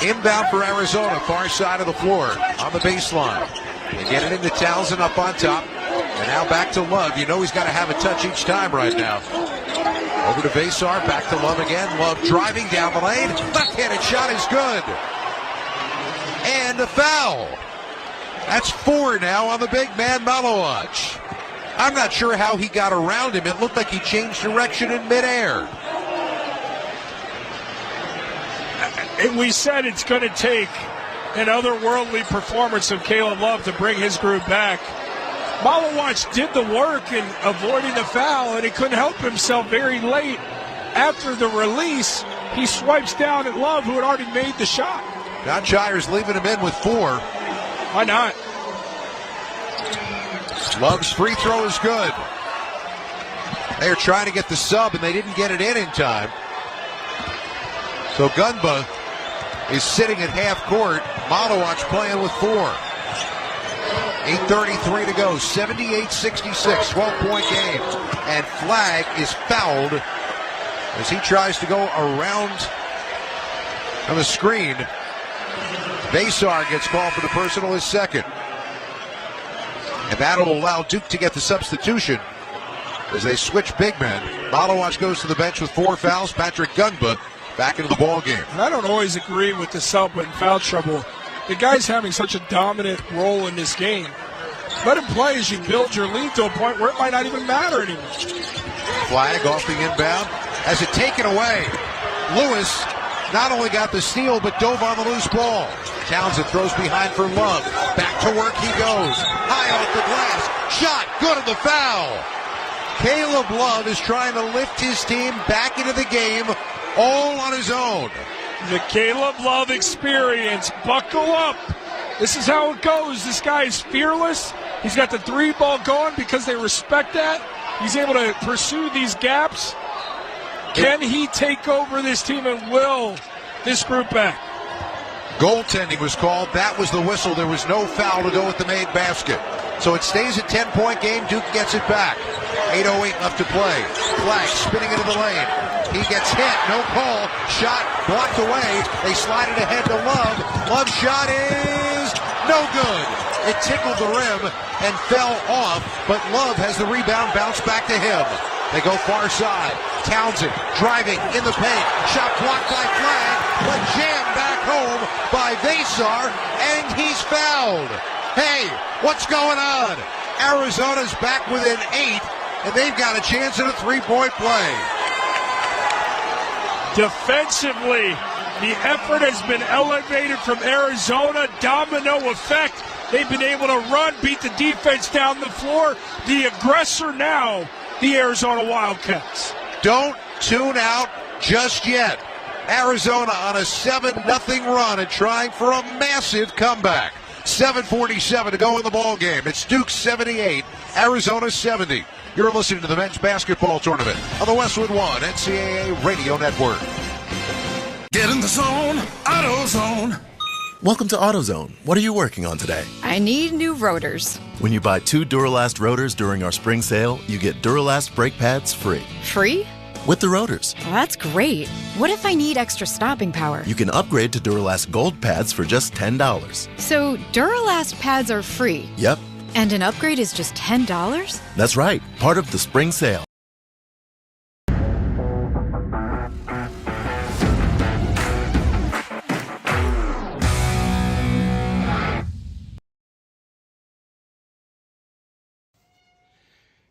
Inbound for Arizona, far side of the floor on the baseline. They get it into Townsend up on top. And now back to Love. You know he's got to have a touch each time right now. Over to Basar, back to Love again. Love driving down the lane. Left-handed shot is good. And a foul. That's 4 now on the big man, Malawatch. I'm not sure how he got around him. It looked like he changed direction in midair. And we said it's going to take an otherworldly performance of Caleb Love to bring his group back. Malawatch did the work in avoiding the foul, and he couldn't help himself very late. After the release, he swipes down at Love, who had already made the shot. Don Shire's leaving him in with 4. Why not? Love's free throw is good. They are trying to get the sub, and they didn't get it in time. So Gunba is sitting at half court. Malawatch playing with 4. 8:33 to go. 78-66. 12-point game. And Flag is fouled as he tries to go around on the screen. Basar gets called for the personal, his second. And that'll allow Duke to get the substitution as they switch big men. Malawatch goes to the bench with 4 fouls. Patrick Gunba back into the ball game. And I don't always agree with the sub in foul trouble. The guy's having such a dominant role in this game. Let him play as you build your lead to a point where it might not even matter anymore. Flag off the inbound. Has it taken away. Lewis not only got the steal, but dove on the loose ball. Townsend throws behind for Love. Back to work he goes. High off the glass. Shot. Good on the foul. Caleb Love is trying to lift his team back into the game all on his own. The Caleb Love experience. Buckle up. This is how it goes. This guy is fearless. He's got the three ball going because they respect that. He's able to pursue these gaps. Can he take over this team and will this group back? Goaltending was called. That was the whistle. There was no foul to go with the made basket. So it stays a 10-point game. Duke gets it back. 8:08 left to play. Flag spinning into the lane. He gets hit. No call. Shot blocked away. They slide it ahead to Love. Love's shot is no good. It tickled the rim and fell off, but Love has the rebound, bounce back to him. They go far side. Townsend driving in the paint. Shot blocked by Flag, but jammed back home by Vasar, and he's fouled. Hey, what's going on? Arizona's back within 8, and they've got a chance at a three-point play. Defensively, the effort has been elevated from Arizona. Domino effect. They've been able to run, beat the defense down the floor. The aggressor now, the Arizona Wildcats. Don't tune out just yet. Arizona on a 7-0 run and trying for a massive comeback. 7:47 to go in the ball game. It's Duke 78, Arizona 70. You're listening to the men's basketball tournament on the Westwood One NCAA Radio Network. Get in the zone, AutoZone. Welcome to AutoZone. What are you working on today? I need new rotors. When you buy 2 Duralast rotors during our spring sale, you get Duralast brake pads free. Free? With the rotors. Well, that's great. What if I need extra stopping power? You can upgrade to Duralast Gold pads for just $10. So Duralast pads are free? Yep. And an upgrade is just $10? That's right. Part of the spring sale.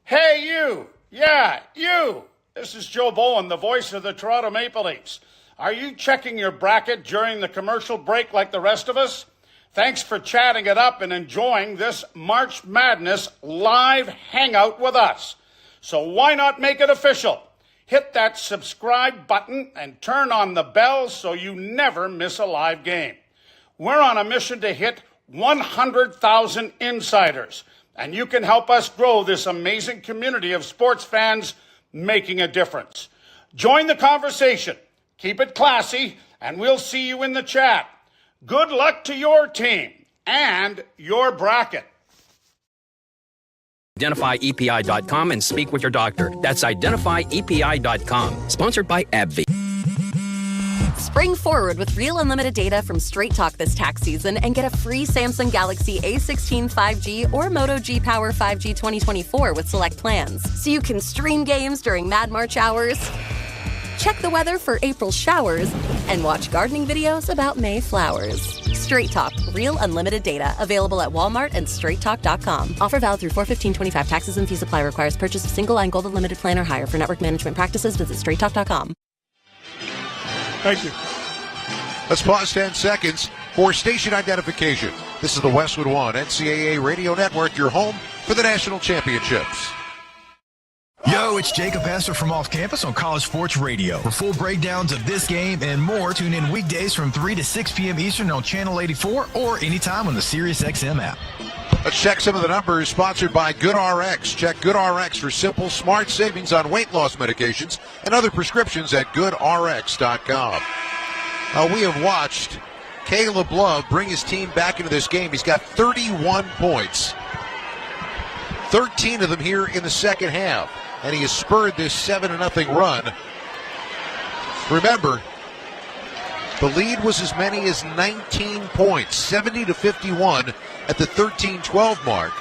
Hey, you! Yeah, you! This is Joe Bowen, the voice of the Toronto Maple Leafs. Are you checking your bracket during the commercial break like the rest of us? Thanks for chatting it up and enjoying this March Madness live hangout with us. So why not make it official? Hit that subscribe button and turn on the bell so you never miss a live game. We're on a mission to hit 100,000 insiders, and you can help us grow this amazing community of sports fans making a difference. Join the conversation, keep it classy, and we'll see you in the chat. Good luck to your team and your bracket. IdentifyEPI.com and speak with your doctor. That's IdentifyEPI.com. Sponsored by AbbVie. Spring forward with real unlimited data from Straight Talk this tax season and get a free Samsung Galaxy A16 5G or Moto G Power 5G 2024 with select plans. So you can stream games during Mad March hours, check the weather for April showers, and watch gardening videos about May flowers. Straight Talk, real unlimited data. Available at Walmart and straighttalk.com. Offer valid through 4/15/25. Taxes and fees apply. Requires purchase of single line gold unlimited plan or higher. For network management practices, visit straighttalk.com. Thank you. Let's pause 10 seconds for station identification. This is the Westwood One NCAA Radio Network, your home for the national championships. Yo, it's Jacob Hester from Off Campus on College Sports Radio. For full breakdowns of this game and more, tune in weekdays from 3 to 6 p.m. Eastern on Channel 84 or anytime on the SiriusXM app. Let's check some of the numbers sponsored by GoodRx. Check GoodRx for simple, smart savings on weight loss medications and other prescriptions at GoodRx.com. We have watched Caleb Love bring his team back into this game. He's got 31 points, 13 of them here in the second half, and he has spurred this 7-0 run. Remember, the lead was as many as 19 points, 70-51 at the 13-12 mark.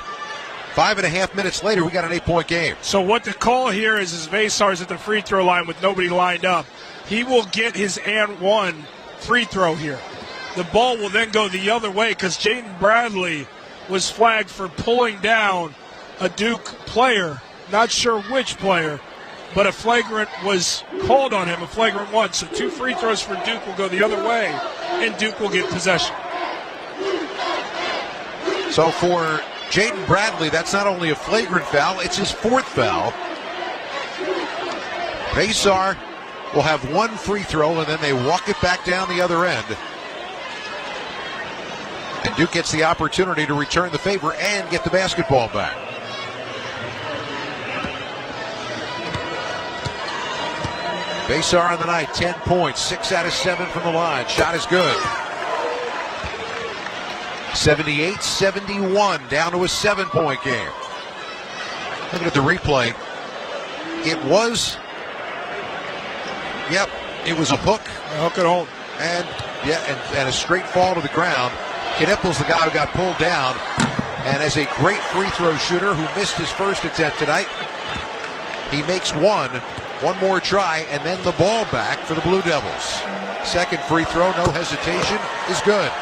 5.5 minutes later, we got an 8-point game. So what the call here is Vasar's at the free throw line with nobody lined up. He will get his and one free throw here. The ball will then go the other way because Jaden Bradley was flagged for pulling down a Duke player. Not sure which player, but a flagrant was called on him, a flagrant one. So 2 free throws for Duke will go the other way, and Duke will get possession. So for Jaden Bradley, that's not only a flagrant foul, it's his 4th foul. Basar will have 1 free throw, and then they walk it back down the other end. And Duke gets the opportunity to return the favor and get the basketball back. Basar on the night, 10 points, 6 out of 7 from the line. Shot is good. 78-71, down to a 7-point game. Looking at the replay, it was a hook. A hook and hold. And a straight fall to the ground. Knipple's the guy who got pulled down, and as a great free throw shooter who missed his first attempt tonight, he makes one more try, and then the ball back for the Blue Devils. Second free throw, no hesitation, is good.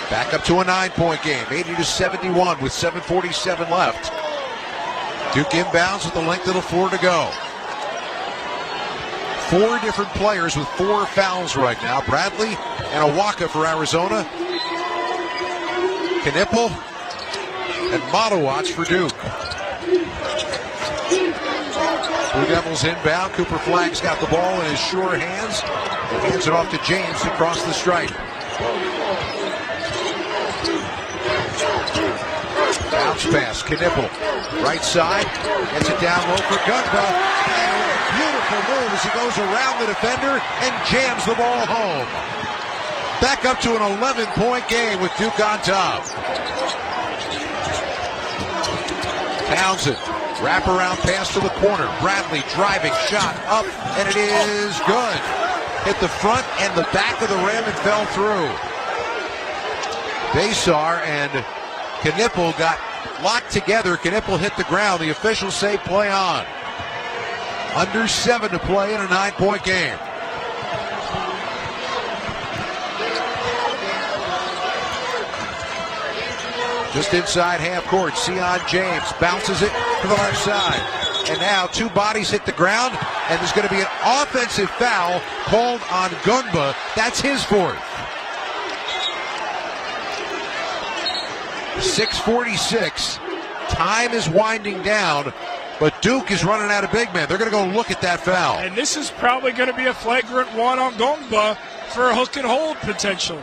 Back up to a 9-point game, 80-71 with 7:47 left. Duke inbounds with the length of the floor to go. 4 different players with 4 fouls right now. Bradley and Awaka for Arizona. Knipple and Modowatz for Duke. Blue Devils inbound. Cooper Flagg's got the ball in his sure hands. He hands it off to James to cross the stripe. Bounce pass, Knipple. Right side. Gets it down low for Gunba. Beautiful move as he goes around the defender and jams the ball home. Back up to an 11-point game with Duke on top. Townsend, wraparound pass to the corner. Bradley driving, shot up, and it is good. Hit the front and the back of the rim and fell through. Basar and Knipple got locked together. Knipple hit the ground. The officials say play on. Under 7 to play in a 9-point game. Just inside half court, Sion James bounces it to the left side. And now 2 bodies hit the ground, and there's going to be an offensive foul called on Gunba. That's his 4th. 6:46. Time is winding down. But Duke is running out of big men. They're going to go look at that foul. And this is probably going to be a flagrant one on Gongba for a hook and hold potential,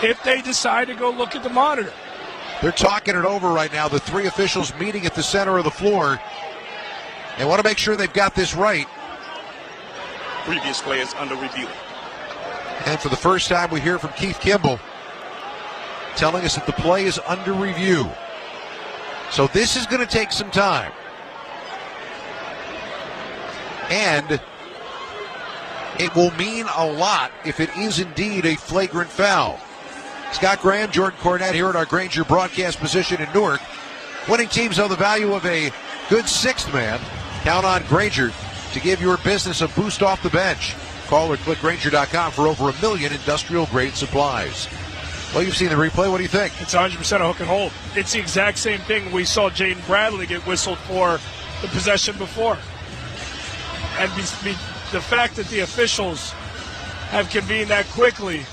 if they decide to go look at the monitor. They're talking it over right now. The 3 officials meeting at the center of the floor. They want to make sure they've got this right. Previous play is under review. And for the first time, we hear from Keith Kimball telling us that the play is under review. So this is going to take some time. And it will mean a lot if it is indeed a flagrant foul. Scott Graham, Jordan Cornette here at our Granger broadcast position in Newark. Winning teams know the value of a good 6th man. Count on Granger to give your business a boost off the bench. Call or click Granger.com for over 1 million industrial-grade supplies. Well, you've seen the replay. What do you think? It's 100% a hook and hold. It's the exact same thing we saw Jaden Bradley get whistled for the possession before. And the fact that the officials have convened that quickly.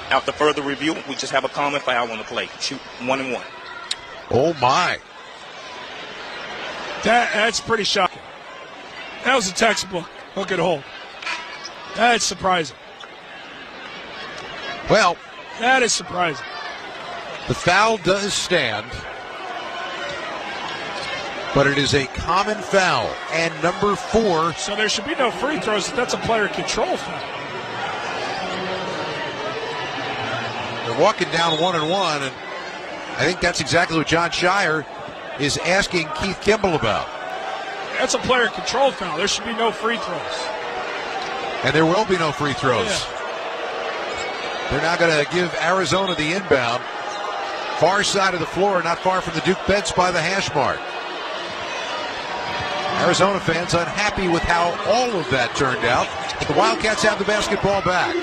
After further review, we just have a common foul on the play. Shoot 1 and 1. Oh, my. That's pretty shocking. That was a textbook hook and hold. That's surprising. Well, that is surprising. The foul does stand, but it is a common foul. And number 4. So there should be no free throws. That's a player control foul. They're walking down 1 and 1, and I think that's exactly what John Shire is asking Keith Kimball about. That's a player control foul. There should be no free throws. And there will be no free throws. Yeah. They're now going to give Arizona the inbound. Far side of the floor, not far from the Duke bench by the hash mark. Arizona fans unhappy with how all of that turned out. The Wildcats have the basketball back.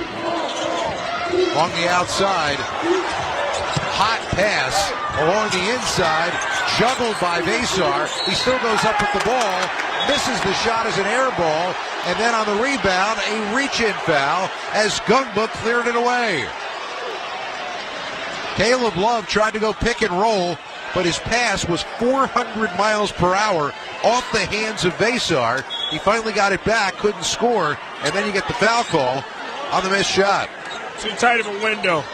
Along the outside, hot pass along the inside, juggled by Vesar. He still goes up with the ball, misses the shot as an air ball, and then on the rebound, a reach-in foul as Gungba cleared it away. Caleb Love tried to go pick and roll, but his pass was 400 miles per hour off the hands of Vesar. He finally got it back, couldn't score, and then you get the foul call on the missed shot. Too tight of a window.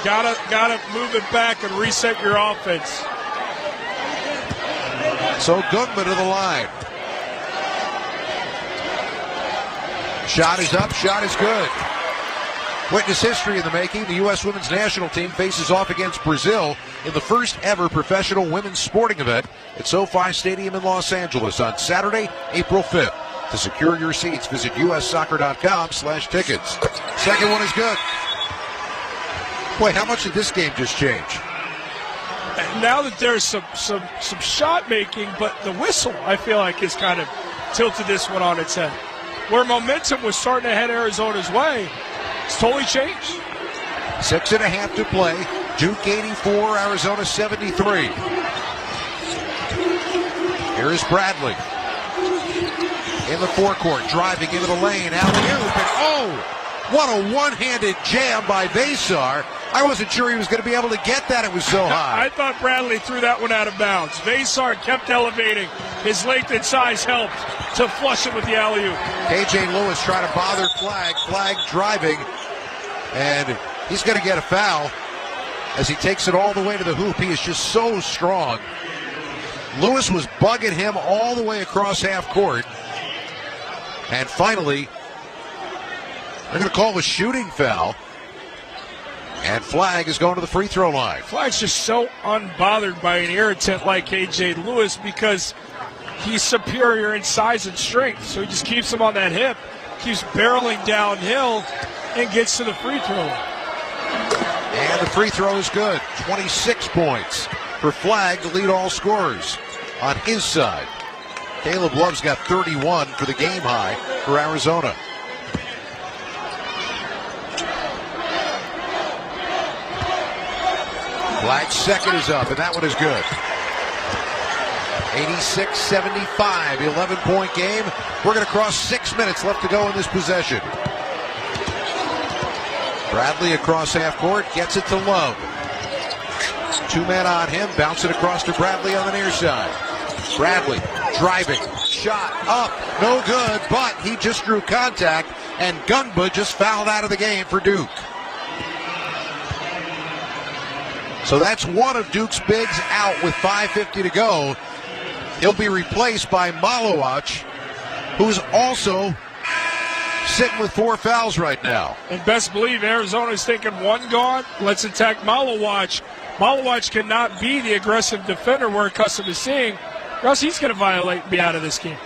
Gotta move it back and reset your offense. So Gungba to the line. Shot is up, shot is good. Witness history in the making. The U.S. women's national team faces off against Brazil in the first ever professional women's sporting event at SoFi Stadium in Los Angeles on Saturday, April 5th. To secure your seats, visit ussoccer.com/tickets. Second one is good. Boy, how much did this game just change? Now that there's some shot making, but the whistle, I feel like, is kind of tilted this one on its head. Where momentum was starting to head Arizona's way, it's totally changed. 6.5 to play. Duke 84, Arizona 73. Here is Bradley. In the forecourt, driving into the lane. Alley-oop, and oh! What a one-handed jam by Vesar. I wasn't sure he was going to be able to get that. It was so high. I thought Bradley threw that one out of bounds. Vesar kept elevating. His length and size helped to flush it with the alley-oop. KJ Lewis trying to bother Flag. Flag driving. And he's going to get a foul as he takes it all the way to the hoop. He is just so strong. Lewis was bugging him all the way across half court. And finally, they're going to call a shooting foul. And Flag is going to the free throw line. Flag's just so unbothered by an irritant like KJ Lewis because he's superior in size and strength. So he just keeps him on that hip, keeps barreling downhill, and gets to the free throw line. And the free throw is good. 26 points for Flag to lead all scorers on his side. Caleb Love's got 31 for the game high for Arizona. Flag's second is up, and that one is good. 86-75, 11-point game. We're going to cross 6 minutes left to go in this possession. Bradley across half court, gets it to Love. 2 men on him, bounce it across to Bradley on the near side. Bradley driving, shot up, no good, but he just drew contact, and Gungba just fouled out of the game for Duke. So that's one of Duke's bigs out with 5:50 to go. He'll be replaced by Malowacz, who's also sitting with 4 fouls right now. And best believe Arizona's thinking one gone, let's attack Malowacz. Malowacz cannot be the aggressive defender we're accustomed to seeing, or else he's going to violate and be out of this game.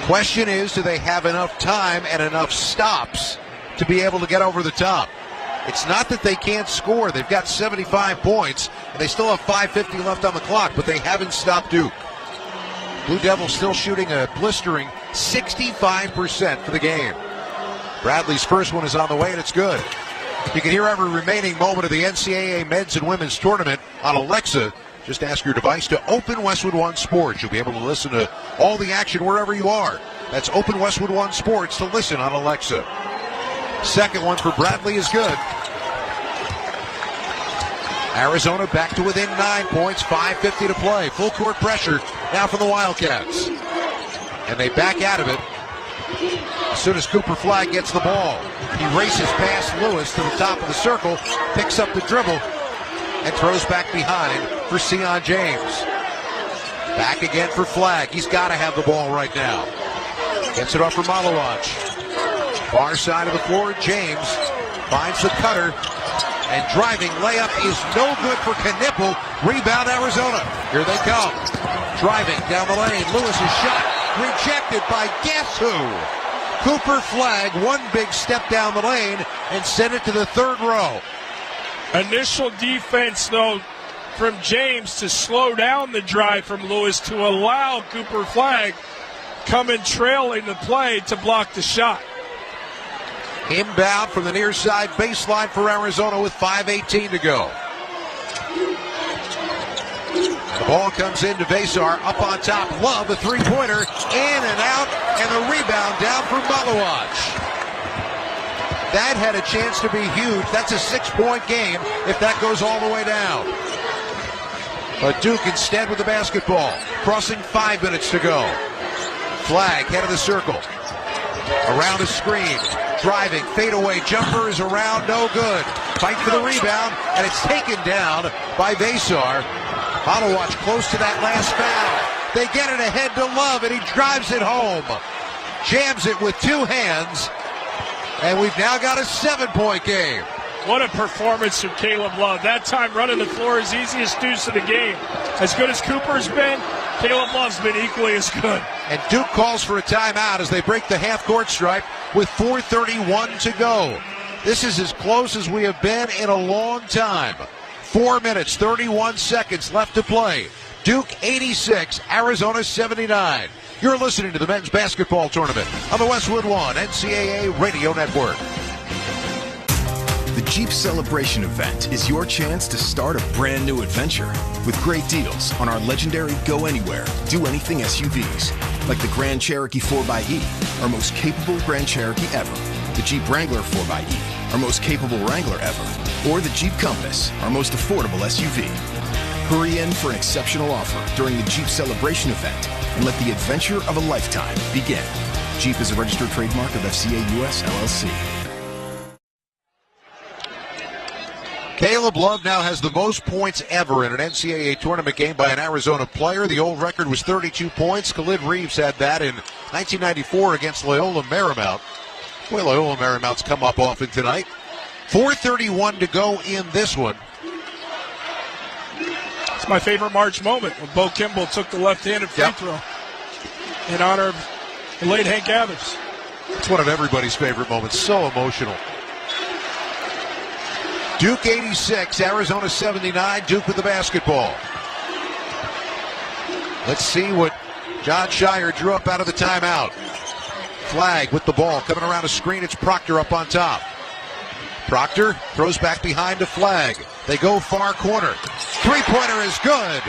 Question is, do they have enough time and enough stops to be able to get over the top? It's not that they can't score. They've got 75 points, and they still have 5:50 left on the clock, but they haven't stopped Duke. Blue Devils still shooting a blistering 65% for the game. Bradley's first one is on the way, and it's good. You can hear every remaining moment of the NCAA men's and women's tournament on Alexa. Just ask your device to open Westwood One Sports. You'll be able to listen to all the action wherever you are. That's open Westwood One Sports to listen on Alexa. Second one for Bradley is good. Arizona back to within 9 points, 5:50 to play. Full court pressure now from the Wildcats. And they back out of it as soon as Cooper Flag gets the ball. He races past Lewis to the top of the circle, picks up the dribble, and throws back behind for Sion James. Back again for Flag. He's got to have the ball right now. Gets it off for Malowacz. Far side of the floor, James finds the cutter, and driving layup is no good for Knipple. Rebound Arizona. Here they come. Driving down the lane. Lewis's shot rejected by guess who? Cooper Flag. One big step down the lane and sent it to the third row. Initial defense, though, from James to slow down the drive from Lewis to allow Cooper Flag coming trailing the play to block the shot. Inbound from the near side baseline for Arizona with 5:18 to go. The ball comes into Vesar, up on top. Love, a three-pointer, in and out, and the rebound down for Malawach. That had a chance to be huge. That's a 6-point game if that goes all the way down. But Duke instead with the basketball, crossing 5 minutes to go. Flag, head of the circle. Around a screen, driving, fadeaway jumper is around, no good. Fight for the rebound, and it's taken down by Vesar. Malawach close to that last foul. They get it ahead to Love, and he drives it home. Jams it with two hands, and we've now got a 7-point game. What a performance from Caleb Love. That time running the floor is easiest deuce of the game. As good as Cooper's been, Caleb Love's been equally as good. And Duke calls for a timeout as they break the half-court stripe with 4:31 to go. This is as close as we have been in a long time. 4 minutes, 31 seconds left to play. Duke 86, Arizona 79. You're listening to the men's basketball tournament on the Westwood One NCAA Radio Network. The Jeep Celebration event is your chance to start a brand new adventure with great deals on our legendary Go Anywhere, Do Anything SUVs, like the Grand Cherokee 4xE, our most capable Grand Cherokee ever, the Jeep Wrangler 4xE, our most capable Wrangler ever, or the Jeep Compass, our most affordable SUV. Hurry in for an exceptional offer during the Jeep Celebration event and let the adventure of a lifetime begin. Jeep is a registered trademark of FCA US LLC. Caleb Love now has the most points ever in an NCAA tournament game by an Arizona player. The old record was 32 points. Khalid Reeves had that in 1994 against Loyola Marymount. Boy, Loyola Marymount's come up often tonight. 4:31 to go in this one. It's my favorite March moment when Bo Kimball took the left-handed free throw in honor of the late Hank Gathers. It's one of everybody's favorite moments. So emotional. Duke 86, Arizona 79. Duke with the basketball. Let's see what John Shire drew up out of the timeout. Flag with the ball. Coming around a screen, it's Proctor up on top. Proctor throws back behind to Flag. They go far corner. Three-pointer is good.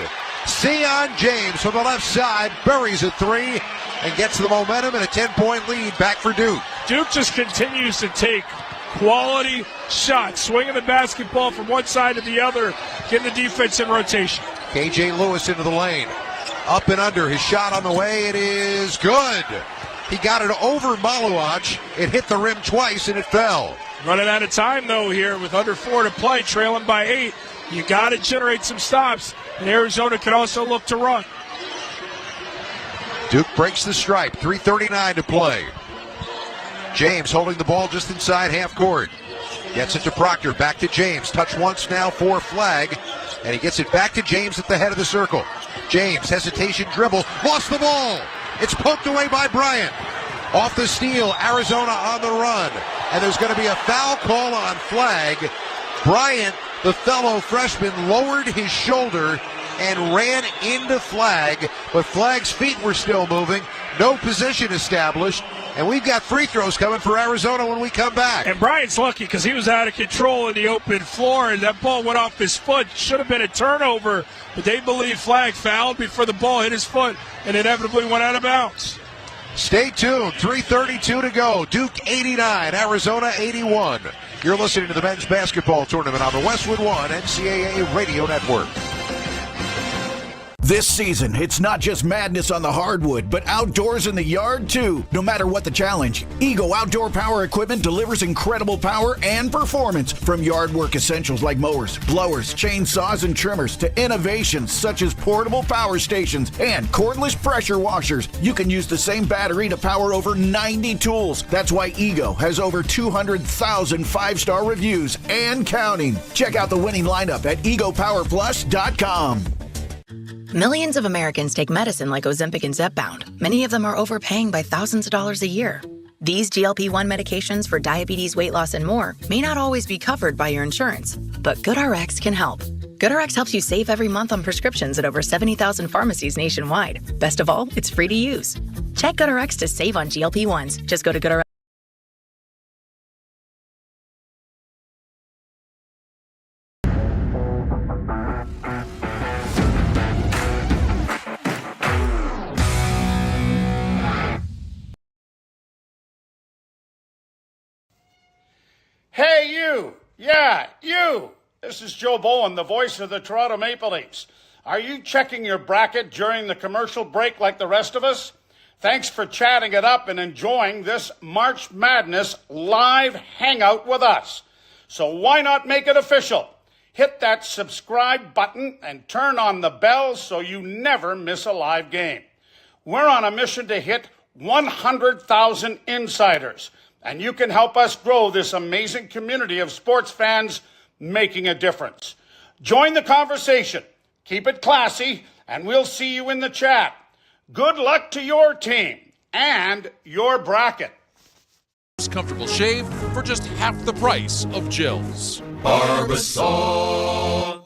Sion James from the left side buries a three and gets the momentum and a 10-point lead back for Duke. Duke just continues to take quality shots, swinging the basketball from one side to the other, getting the defense in rotation. KJ Lewis into the lane. Up and under, his shot on the way, it is good. He got it over Malawach. It hit the rim twice and it fell. Running out of time, though, here with under 4 to play, trailing by 8. You got to generate some stops, and Arizona can also look to run. Duke breaks the stripe, 3:39 to play. James holding the ball just inside half court. Gets it to Proctor, back to James. Touch once now for Flag, and he gets it back to James at the head of the circle. James, hesitation dribble, lost the ball. It's poked away by Bryant. Off the steal, Arizona on the run. And there's going to be a foul call on Flag. Bryant, the fellow freshman, lowered his shoulder and ran into Flag, but Flag's feet were still moving. No position established. And we've got free throws coming for Arizona when we come back. And Bryant's lucky because he was out of control in the open floor, and that ball went off his foot. Should have been a turnover, but they believe Flag fouled before the ball hit his foot and inevitably went out of bounds. Stay tuned. 3:32 to go. Duke 89, Arizona 81. You're listening to the men's basketball tournament on the Westwood One NCAA Radio Network. This season, it's not just madness on the hardwood, but outdoors in the yard, too. No matter what the challenge, Ego Outdoor Power Equipment delivers incredible power and performance. From yard work essentials like mowers, blowers, chainsaws, and trimmers to innovations such as portable power stations and cordless pressure washers. You can use the same battery to power over 90 tools. That's why Ego has over 200,000 five-star reviews and counting. Check out the winning lineup at egopowerplus.com. Millions of Americans take medicine like Ozempic and Zepbound. Many of them are overpaying by thousands of dollars a year. These GLP-1 medications for diabetes, weight loss, and more may not always be covered by your insurance, but GoodRx can help. GoodRx helps you save every month on prescriptions at over 70,000 pharmacies nationwide. Best of all, it's free to use. Check GoodRx to save on GLP-1s. Just go to GoodRx. you. Yeah, you. This is Joe Bowen, the voice of the Toronto Maple Leafs. Are you checking your bracket during the commercial break like the rest of us? Thanks for chatting it up and enjoying this March Madness live hangout with us. So why not make it official? Hit that subscribe button and turn on the bell so you never miss a live game. We're on a mission to hit 100,000 insiders, and you can help us grow this amazing community of sports fans making a difference. Join the conversation, keep it classy, and we'll see you in the chat. Good luck to your team and your bracket. Comfortable shave for just half the price of Jill's. Barbasol.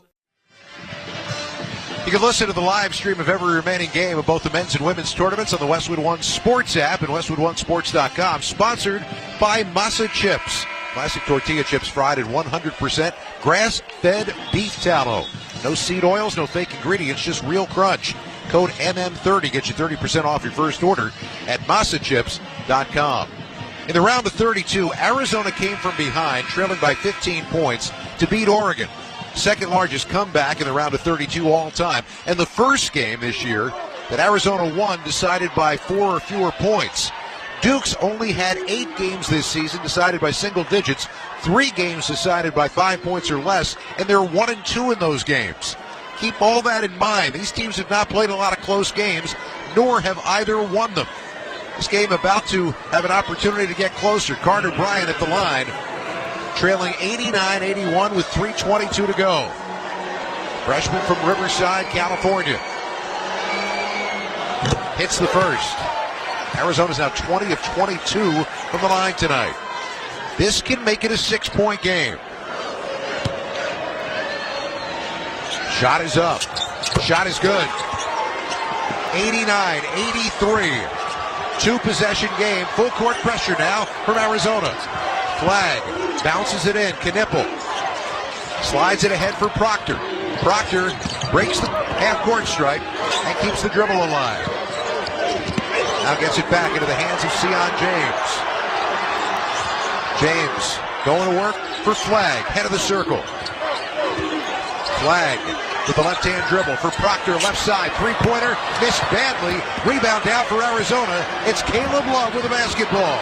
You can listen to the live stream of every remaining game of both the men's and women's tournaments on the Westwood One Sports app and WestwoodOneSports.com. Sponsored by Masa Chips. Classic tortilla chips fried in 100% grass-fed beef tallow. No seed oils, no fake ingredients, just real crunch. Code MM30 gets you 30% off your first order at MasaChips.com. In the round of 32, Arizona came from behind, trailing by 15 points, to beat Oregon. Second largest comeback in the round of 32 all time. And the first game this year that Arizona won decided by 4 or fewer points. Duke's only had 8 games this season decided by single digits, 3 games decided by 5 points or less, and they're 1-2 in those games. Keep all that in mind. These teams have not played a lot of close games, nor have either won them. This game about to have an opportunity to get closer. Carter Bryant at the line, trailing 89-81 with 3:22 to go. Freshman from Riverside, California. Hits the first. Arizona's now 20 of 22 from the line tonight. This can make it a 6-point game. Shot is up. Shot is good. 89-83. 2-possession game. Full court pressure now from Arizona. Flag. Bounces it in. Knippel slides it ahead for Proctor. Proctor breaks the half-court stripe and keeps the dribble alive. Now gets it back into the hands of Sion James. James going to work for Flag. Head of the circle. Flag with the left-hand dribble for Proctor, left side, three-pointer, missed badly, rebound down for Arizona. It's Caleb Love with the basketball.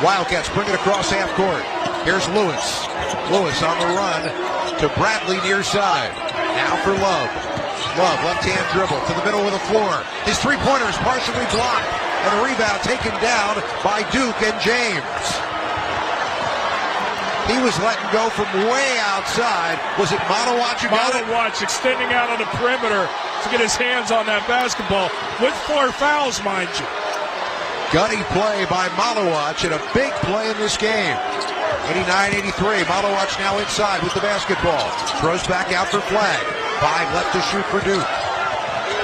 Wildcats bring it across half court. Here's Lewis. Lewis on the run to Bradley near side. Now for Love. Love, left-hand dribble to the middle of the floor. His three-pointer is partially blocked, and the rebound taken down by Duke and James. He was letting go from way outside. Was it Monowatch who got it? Monowatch extending out on the perimeter to get his hands on that basketball with 4 fouls, mind you. Gutty play by Monowatch and a big play in this game. 89-83. Monowatch now inside with the basketball. Throws back out for Flag. 5 left to shoot for Duke.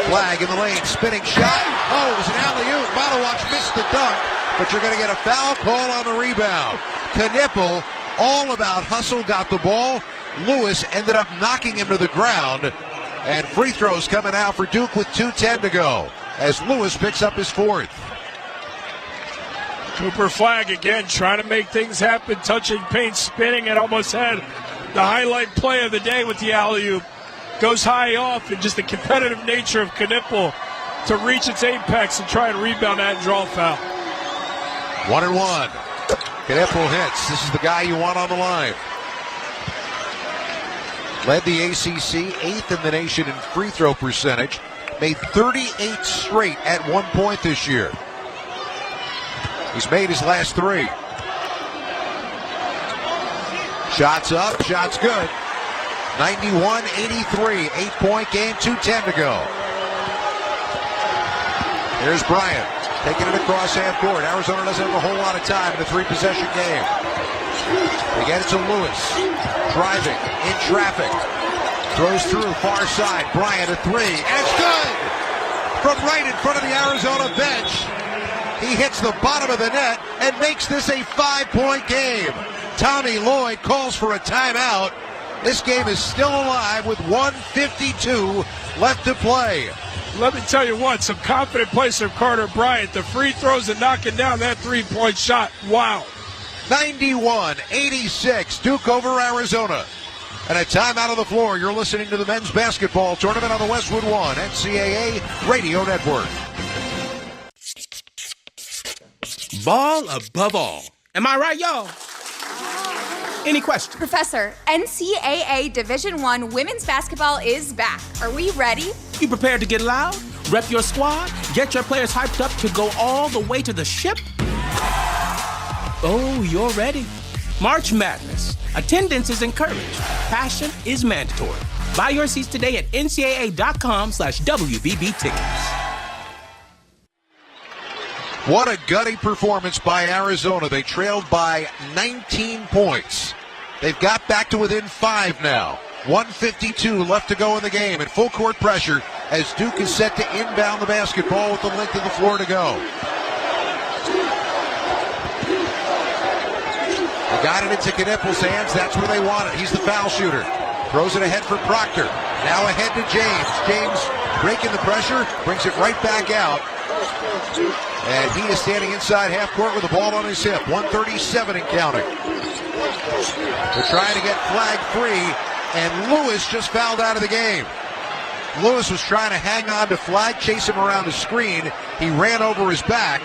Flag in the lane, spinning shot. Oh, it was an alley-oop. Monowatch missed the dunk, but you're going to get a foul call on the rebound. Knippel, all about hustle, got the ball. Lewis ended up knocking him to the ground. And free throws coming out for Duke with 2:10 to go as Lewis picks up his 4th. Cooper Flag again trying to make things happen, touching paint, spinning, and almost had the highlight play of the day with the alley-oop. Goes high off, and just the competitive nature of Knippel to reach its apex and try and rebound that and draw a foul. 1-1. Knippel hits. This is the guy you want on the line. Led the ACC, 8th in the nation in free throw percentage. Made 38 straight at one point this year. He's made his last 3. Shots up, shots good. 91-83, 8-point game, 2:10 to go. Here's Bryant, taking it across half court. Arizona doesn't have a whole lot of time in the 3-possession game. They get it to Lewis, driving, in traffic. Throws through, far side, Bryant a 3, and it's good! From right in front of the Arizona bench. He hits the bottom of the net and makes this a 5-point game. Tommy Lloyd calls for a timeout. This game is still alive with 1:52 left to play. Let me tell you what, some confident plays from Carter Bryant. The free throws and knocking down that 3-point shot. Wow. 91-86, Duke over Arizona. And a timeout on the floor. You're listening to the men's basketball tournament on the Westwood One NCAA Radio Network. Ball above all. Am I right, y'all? Any questions? Professor, NCAA Division I women's basketball is back. Are we ready? You prepared to get loud? Rep your squad? Get your players hyped up to go all the way to the ship? Oh, you're ready. March Madness. Attendance is encouraged. Passion is mandatory. Buy your seats today at ncaa.com/WBB tickets. What a gutty performance by Arizona. They trailed by 19 points. They've got back to within 5 now. 1:52 left to go in the game, and full court pressure as Duke is set to inbound the basketball with the length of the floor to go. They got it into Knippel's hands. That's where they want it. He's the foul shooter. Throws it ahead for Proctor. Now ahead to James. James breaking the pressure, brings it right back out. And he is standing inside half court with the ball on his hip. 1:37 and counting. They're trying to get flag free, and Lewis just fouled out of the game. Lewis was trying to hang on to flag, chase him around the screen. He ran over his back,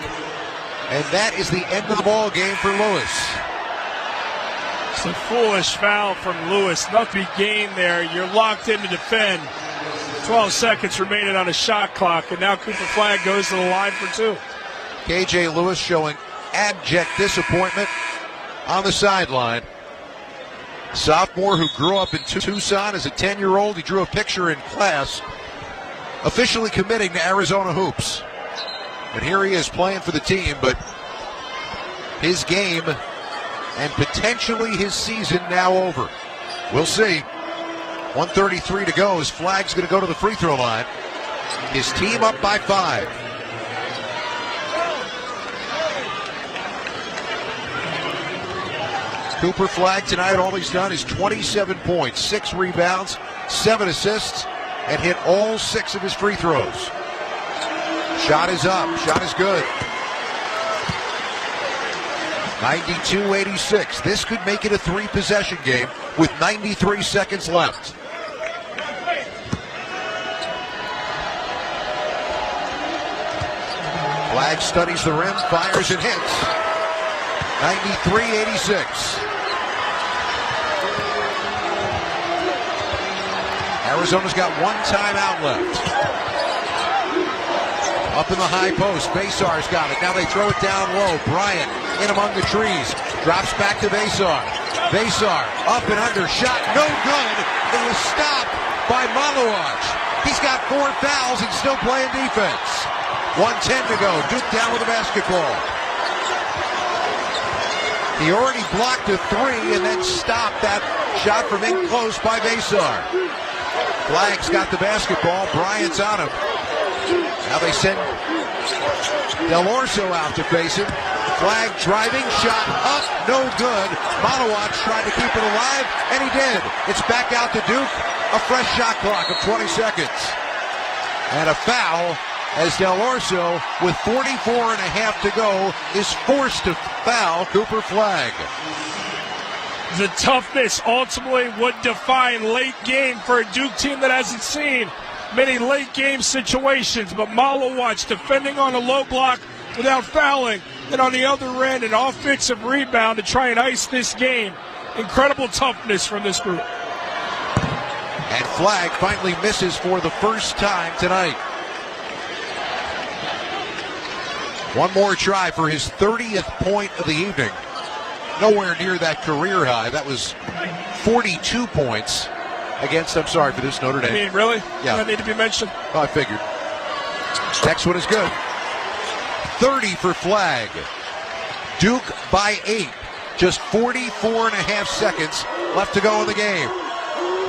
and that is the end of the ball game for Lewis. It's a foolish foul from Lewis. Nothing gained there. You're locked in to defend. 12 seconds remaining on a shot clock, and now Cooper Flagg goes to the line for 2. KJ Lewis showing abject disappointment on the sideline. Sophomore who grew up in Tucson as a 10-year-old. He drew a picture in class, officially committing to Arizona hoops. And here he is playing for the team, but his game and potentially his season now over. We'll see. 1:33 to go as Flagg's going to go to the free throw line. His team up by 5. Cooper Flagg tonight, all he's done is 27 points, 6 rebounds, 7 assists, and hit all 6 of his free throws. Shot is up. Shot is good. 92-86. This could make it a 3-possession game with 93 seconds left. Flagg studies the rim, fires and hits. 93-86. Arizona's got 1 timeout left. Up in the high post, Basar's got it. Now they throw it down low. Bryant in among the trees. Drops back to Basar. Basar up and under. Shot no good. It was stopped by Malowacz. He's got 4 fouls and still playing defense. 1:10 to go. Duke down with the basketball. He already blocked a 3 and then stopped that shot from in close by Basar. Flagg's got the basketball. Bryant's on him. Now they send Del Orso out to face him. Flagg driving, shot up, no good. Malowacz tried to keep it alive, and he did. It's back out to Duke. A fresh shot clock of 20 seconds. And a foul as Del Orso, with 44 and a half to go, is forced to foul Cooper Flagg. The toughness ultimately would define late game for a Duke team that hasn't seen many late game situations, but Malowacz defending on a low block without fouling, and on the other end an offensive rebound to try and ice this game. Incredible toughness from this group. And Flagg finally misses for the first time tonight. One more try for his 30th point of the evening. Nowhere near that career high. That was 42 points against, I'm sorry for this, Notre Dame. I mean, really? Yeah. That need to be mentioned? Oh, I figured. Next one is good. 30 for Flagg. Duke by 8. Just 44 and a half seconds left to go in the game.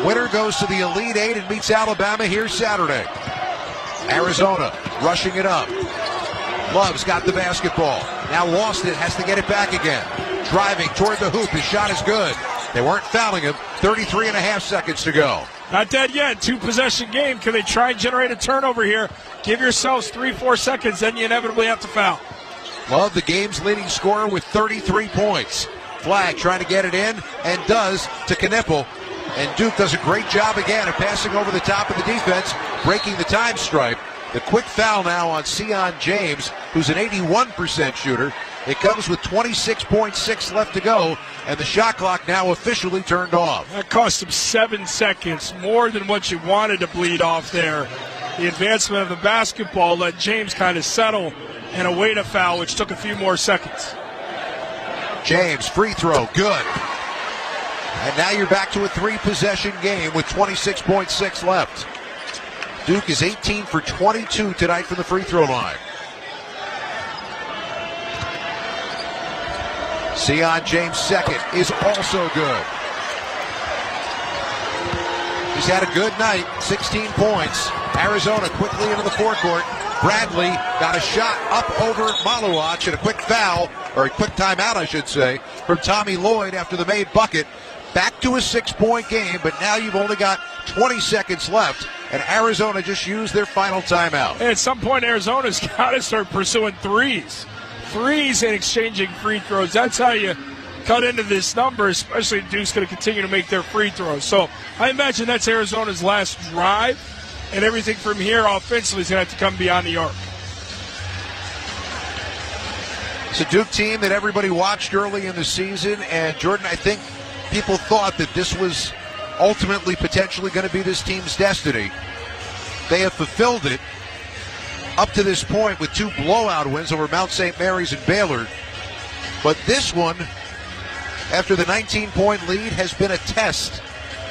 Winner goes to the Elite 8 and meets Alabama here Saturday. Arizona rushing it up. Love's got the basketball. Now lost it, has to get it back again. Driving toward the hoop, his shot is good. They weren't fouling him. 33 and a half seconds to go. Not dead yet. 2-possession game. Can they try and generate a turnover here? Give yourselves 3-4 seconds, then you inevitably have to foul. Love, the game's leading scorer with 33 points. Flag trying to get it in, and does to Knipple. And Duke does a great job again of passing over the top of the defense, breaking the time stripe. The quick foul now on Sion James, who's an 81% shooter. It comes with 26.6 left to go, and the shot clock now officially turned off. That cost him 7 seconds, more than what you wanted to bleed off there. The advancement of the basketball let James kind of settle and await a foul, which took a few more seconds. James, free throw, good. And now you're back to a 3-possession game with 26.6 left. Duke is 18 for 22 tonight from the free throw line. Sion James' second is also good. He's had a good night, 16 points. Arizona quickly into the forecourt. Bradley got a shot up over Maluach and a quick foul, or a quick timeout, I should say, from Tommy Lloyd after the made bucket. Back to a 6-point game, but now you've only got 20 seconds left, and Arizona just used their final timeout. At some point, Arizona's got to start pursuing threes and exchanging free throws. That's how you cut into this number, especially if Duke's going to continue to make their free throws. So I imagine that's Arizona's last drive, and everything from here offensively is going to have to come beyond the arc. It's a Duke team that everybody watched early in the season, and Jordan, I think people thought that this was ultimately potentially going to be this team's destiny. They have fulfilled it up to this point with 2 blowout wins over Mount St. Mary's and Baylor. But this one, after the 19-point lead, has been a test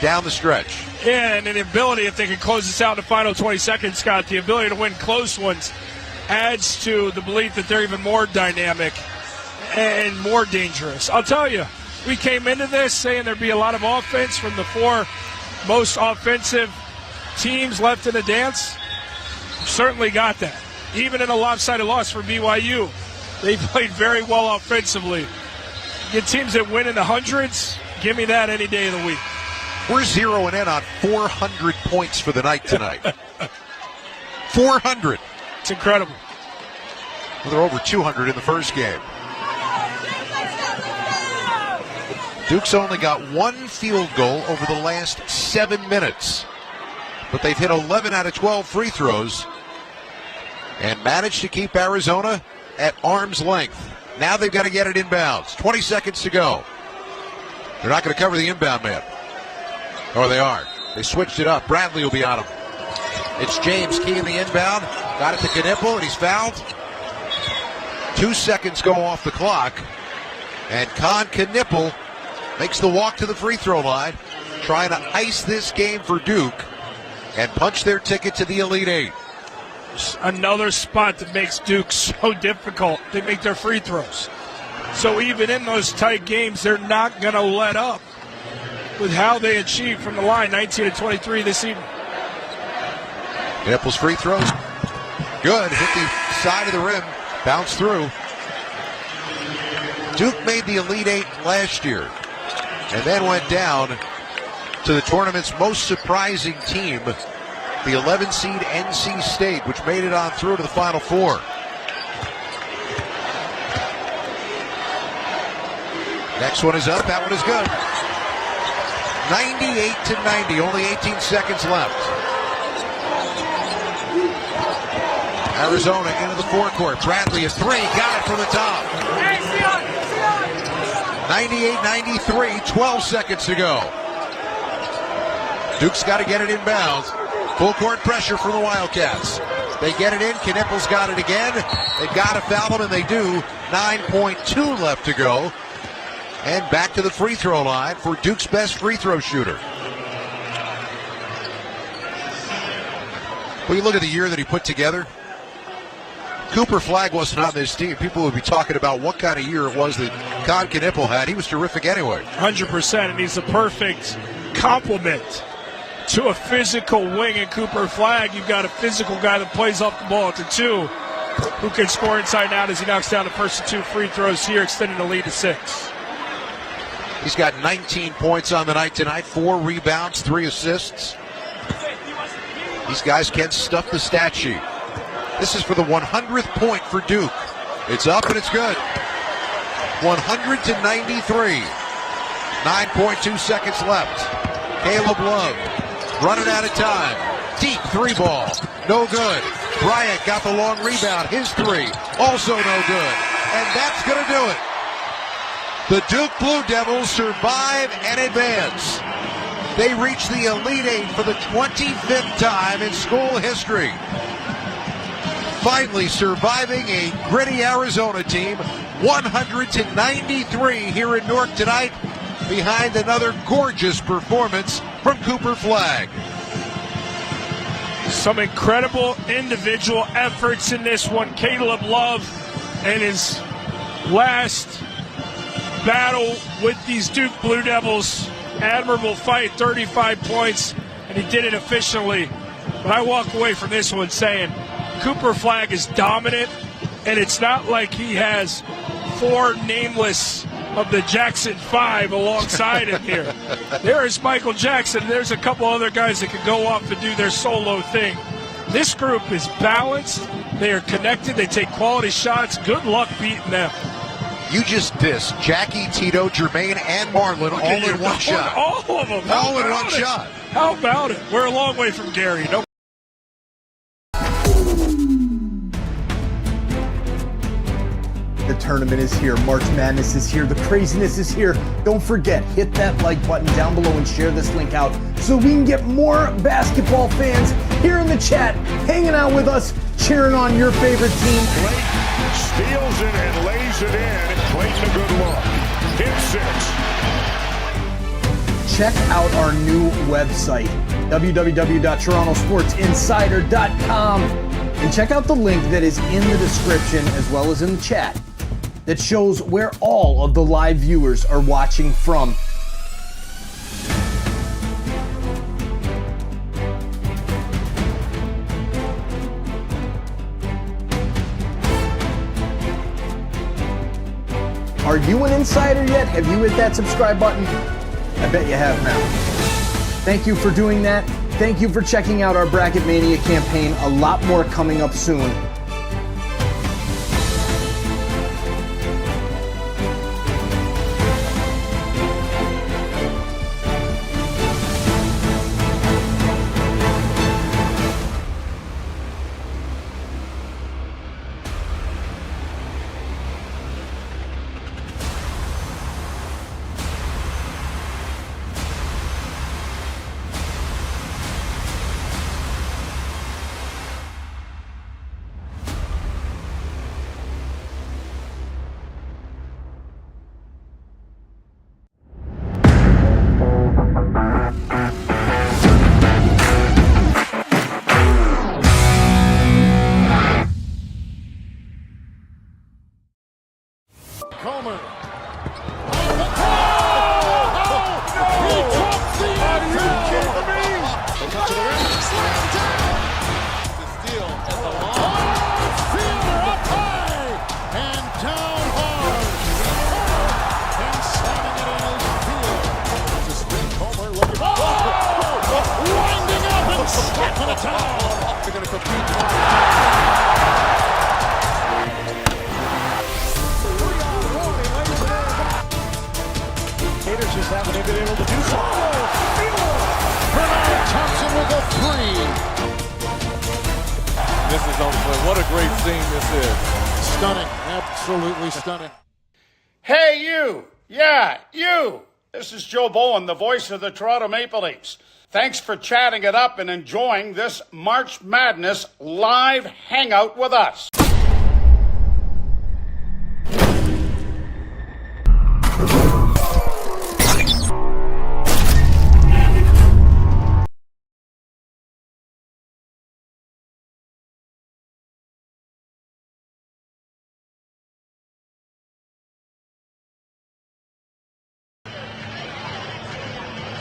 down the stretch. Yeah, and an ability, if they can close this out in the final 20 seconds, Scott, the ability to win close ones adds to the belief that they're even more dynamic and more dangerous. I'll tell you, we came into this saying there'd be a lot of offense from the 4 most offensive teams left in the dance. Certainly got that. Even in a lopsided loss for BYU, they played very well offensively. Get teams that win in the hundreds, give me that any day of the week. We're zeroing in on 400 points for the night tonight. 400. It's incredible. Well, they're over 200 in the first game. Duke's only got 1 field goal over the last 7 minutes. But they've hit 11 out of 12 free throws and managed to keep Arizona at arm's length. Now they've got to get it inbounds. 20 seconds to go. They're not going to cover the inbound man. Or they are. They switched it up. Bradley will be on him. It's James key in the inbound. Got it to Knipple, and he's fouled. 2 seconds go off the clock. And Con Knipple makes the walk to the free throw line, trying to ice this game for Duke and punch their ticket to the Elite Eight. Another spot that makes Duke so difficult. They make their free throws. So even in those tight games, they're not going to let up with how they achieved from the line, 19-23 this evening. Knipple's free throws, good. Hit the side of the rim, bounce through. Duke made the Elite Eight last year and then went down to the tournament's most surprising team, the 11 seed NC State, which made it on through to the Final Four. Next one is up. That one is good. 98-90. Only 18 seconds left. Arizona into the forecourt. Bradley a 3. Got it from the top. 98-93. 12 seconds to go. Duke's got to get it inbounds. Full court pressure from the Wildcats. They get it in. Knipple's got it again. They've got to foul him, and they do. 9.2 left to go. And back to the free throw line for Duke's best free throw shooter. Well, you look at the year that he put together. Cooper Flagg wasn't on this team. People would be talking about what kind of year it was that Con Knipple had. He was terrific anyway. 100%, and he's the perfect complement to a physical wing in Cooper Flagg. You've got a physical guy that plays off the ball at the 2, who can score inside and out as he knocks down the first 2 free throws here, extending the lead to 6. He's got 19 points on the night tonight, 4 rebounds, 3 assists. These guys can stuff the stat sheet. This is for the 100th point for Duke. It's up and it's good. 100-93. 9.2 seconds left. Caleb Love running out of time. Deep three ball. No good. Bryant got the long rebound. His three. Also no good. And that's going to do it. The Duke Blue Devils survive and advance. They reach the Elite Eight for the 25th time in school history. Finally surviving a gritty Arizona team. 100-93 here in Newark tonight, behind another gorgeous performance from Cooper Flagg. Some incredible individual efforts in this one. Caleb Love in his last battle with these Duke Blue Devils. Admirable fight, 35 points, and he did it efficiently. But I walk away from this one saying Cooper Flagg is dominant, and it's not like he has four nameless of the Jackson 5 alongside him here. There is Michael Jackson. There's a couple other guys that could go off and do their solo thing. This group is balanced. They are connected. They take quality shots. Good luck beating them. You just dissed Jackie, Tito, Jermaine, and Marlon all in one shot. All of them. All in one shot. How about it? We're a long way from Gary. No. The tournament is here. March Madness is here. The craziness is here. Don't forget, hit that like button down below and share this link out so we can get more basketball fans here in the chat, hanging out with us, cheering on your favorite team. Clayton steals it and lays it in. Clayton a good look. Hit 6. Check out our new website, www.torontosportsinsider.com, and check out the link that is in the description as well as in the chat that shows where all of the live viewers are watching from. Are you an insider yet? Have you hit that subscribe button? I bet you have now. Thank you for doing that. Thank you for checking out our Bracket Mania campaign. A lot more coming up soon. What a great scene this is. Stunning. Absolutely stunning. Hey, you. Yeah, you. This is Joe Bowen, the voice of the Toronto Maple Leafs. Thanks for chatting it up and enjoying this March Madness live hangout with us.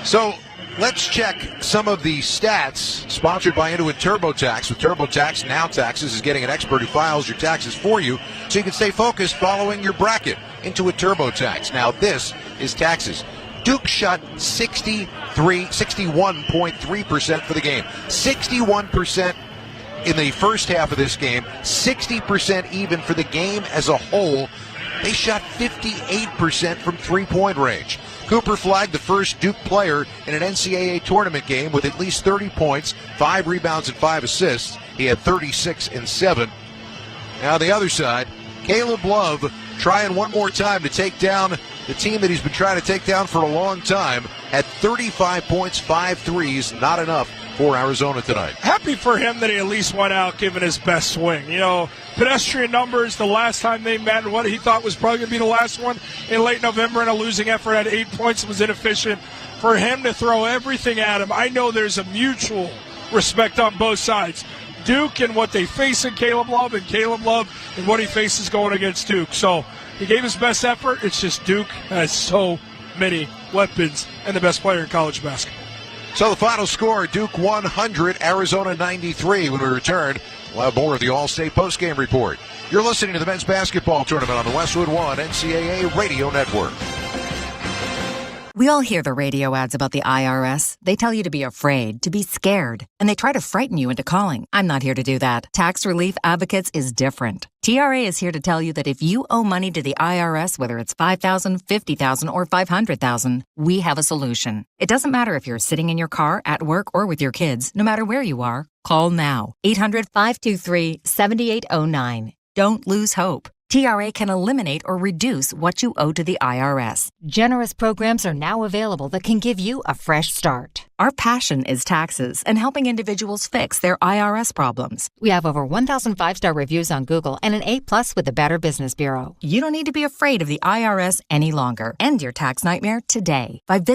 So let's check some of the stats sponsored by Intuit TurboTax. With TurboTax, Now Taxes is getting an expert who files your taxes for you so you can stay focused following your bracket. Intuit TurboTax. Now this is taxes. Duke shot 61.3% for the game. 61% in the first half of this game. 60% even for the game as a whole. They shot 58% from three-point range. Cooper flagged the first Duke player in an NCAA tournament game with at least 30 points, 5 rebounds, and 5 assists. He had 36 and 7. Now on the other side, Caleb Love trying one more time to take down the team that he's been trying to take down for a long time. Had 35 points, 5 threes, not enough for Arizona tonight. Happy for him that he at least went out giving his best swing. You know, pedestrian numbers, the last time they met, and what he thought was probably going to be the last one in late November in a losing effort, had 8 points and was inefficient. For him to throw everything at him, I know there's a mutual respect on both sides. Duke and what they face in Caleb Love, and Caleb Love and what he faces going against Duke. So he gave his best effort. It's just Duke has so many weapons and the best player in college basketball. So the final score, Duke 100, Arizona 93. When we return, we'll have more of the All-State postgame report. You're listening to the men's basketball tournament on the Westwood One NCAA Radio Network. We all hear the radio ads about the IRS. They tell you to be afraid, to be scared, and they try to frighten you into calling. I'm not here to do that. Tax Relief Advocates is different. TRA is here to tell you that if you owe money to the IRS, whether it's $5,000, $50,000, or $500,000, we have a solution. It doesn't matter if you're sitting in your car, at work, or with your kids. No matter where you are, call now. 800-523-7809. Don't lose hope. TRA can eliminate or reduce what you owe to the IRS. Generous programs are now available that can give you a fresh start. Our passion is taxes and helping individuals fix their IRS problems. We have over 1,000 5-star reviews on Google and an A+ with the Better Business Bureau. You don't need to be afraid of the IRS any longer. End your tax nightmare today by visiting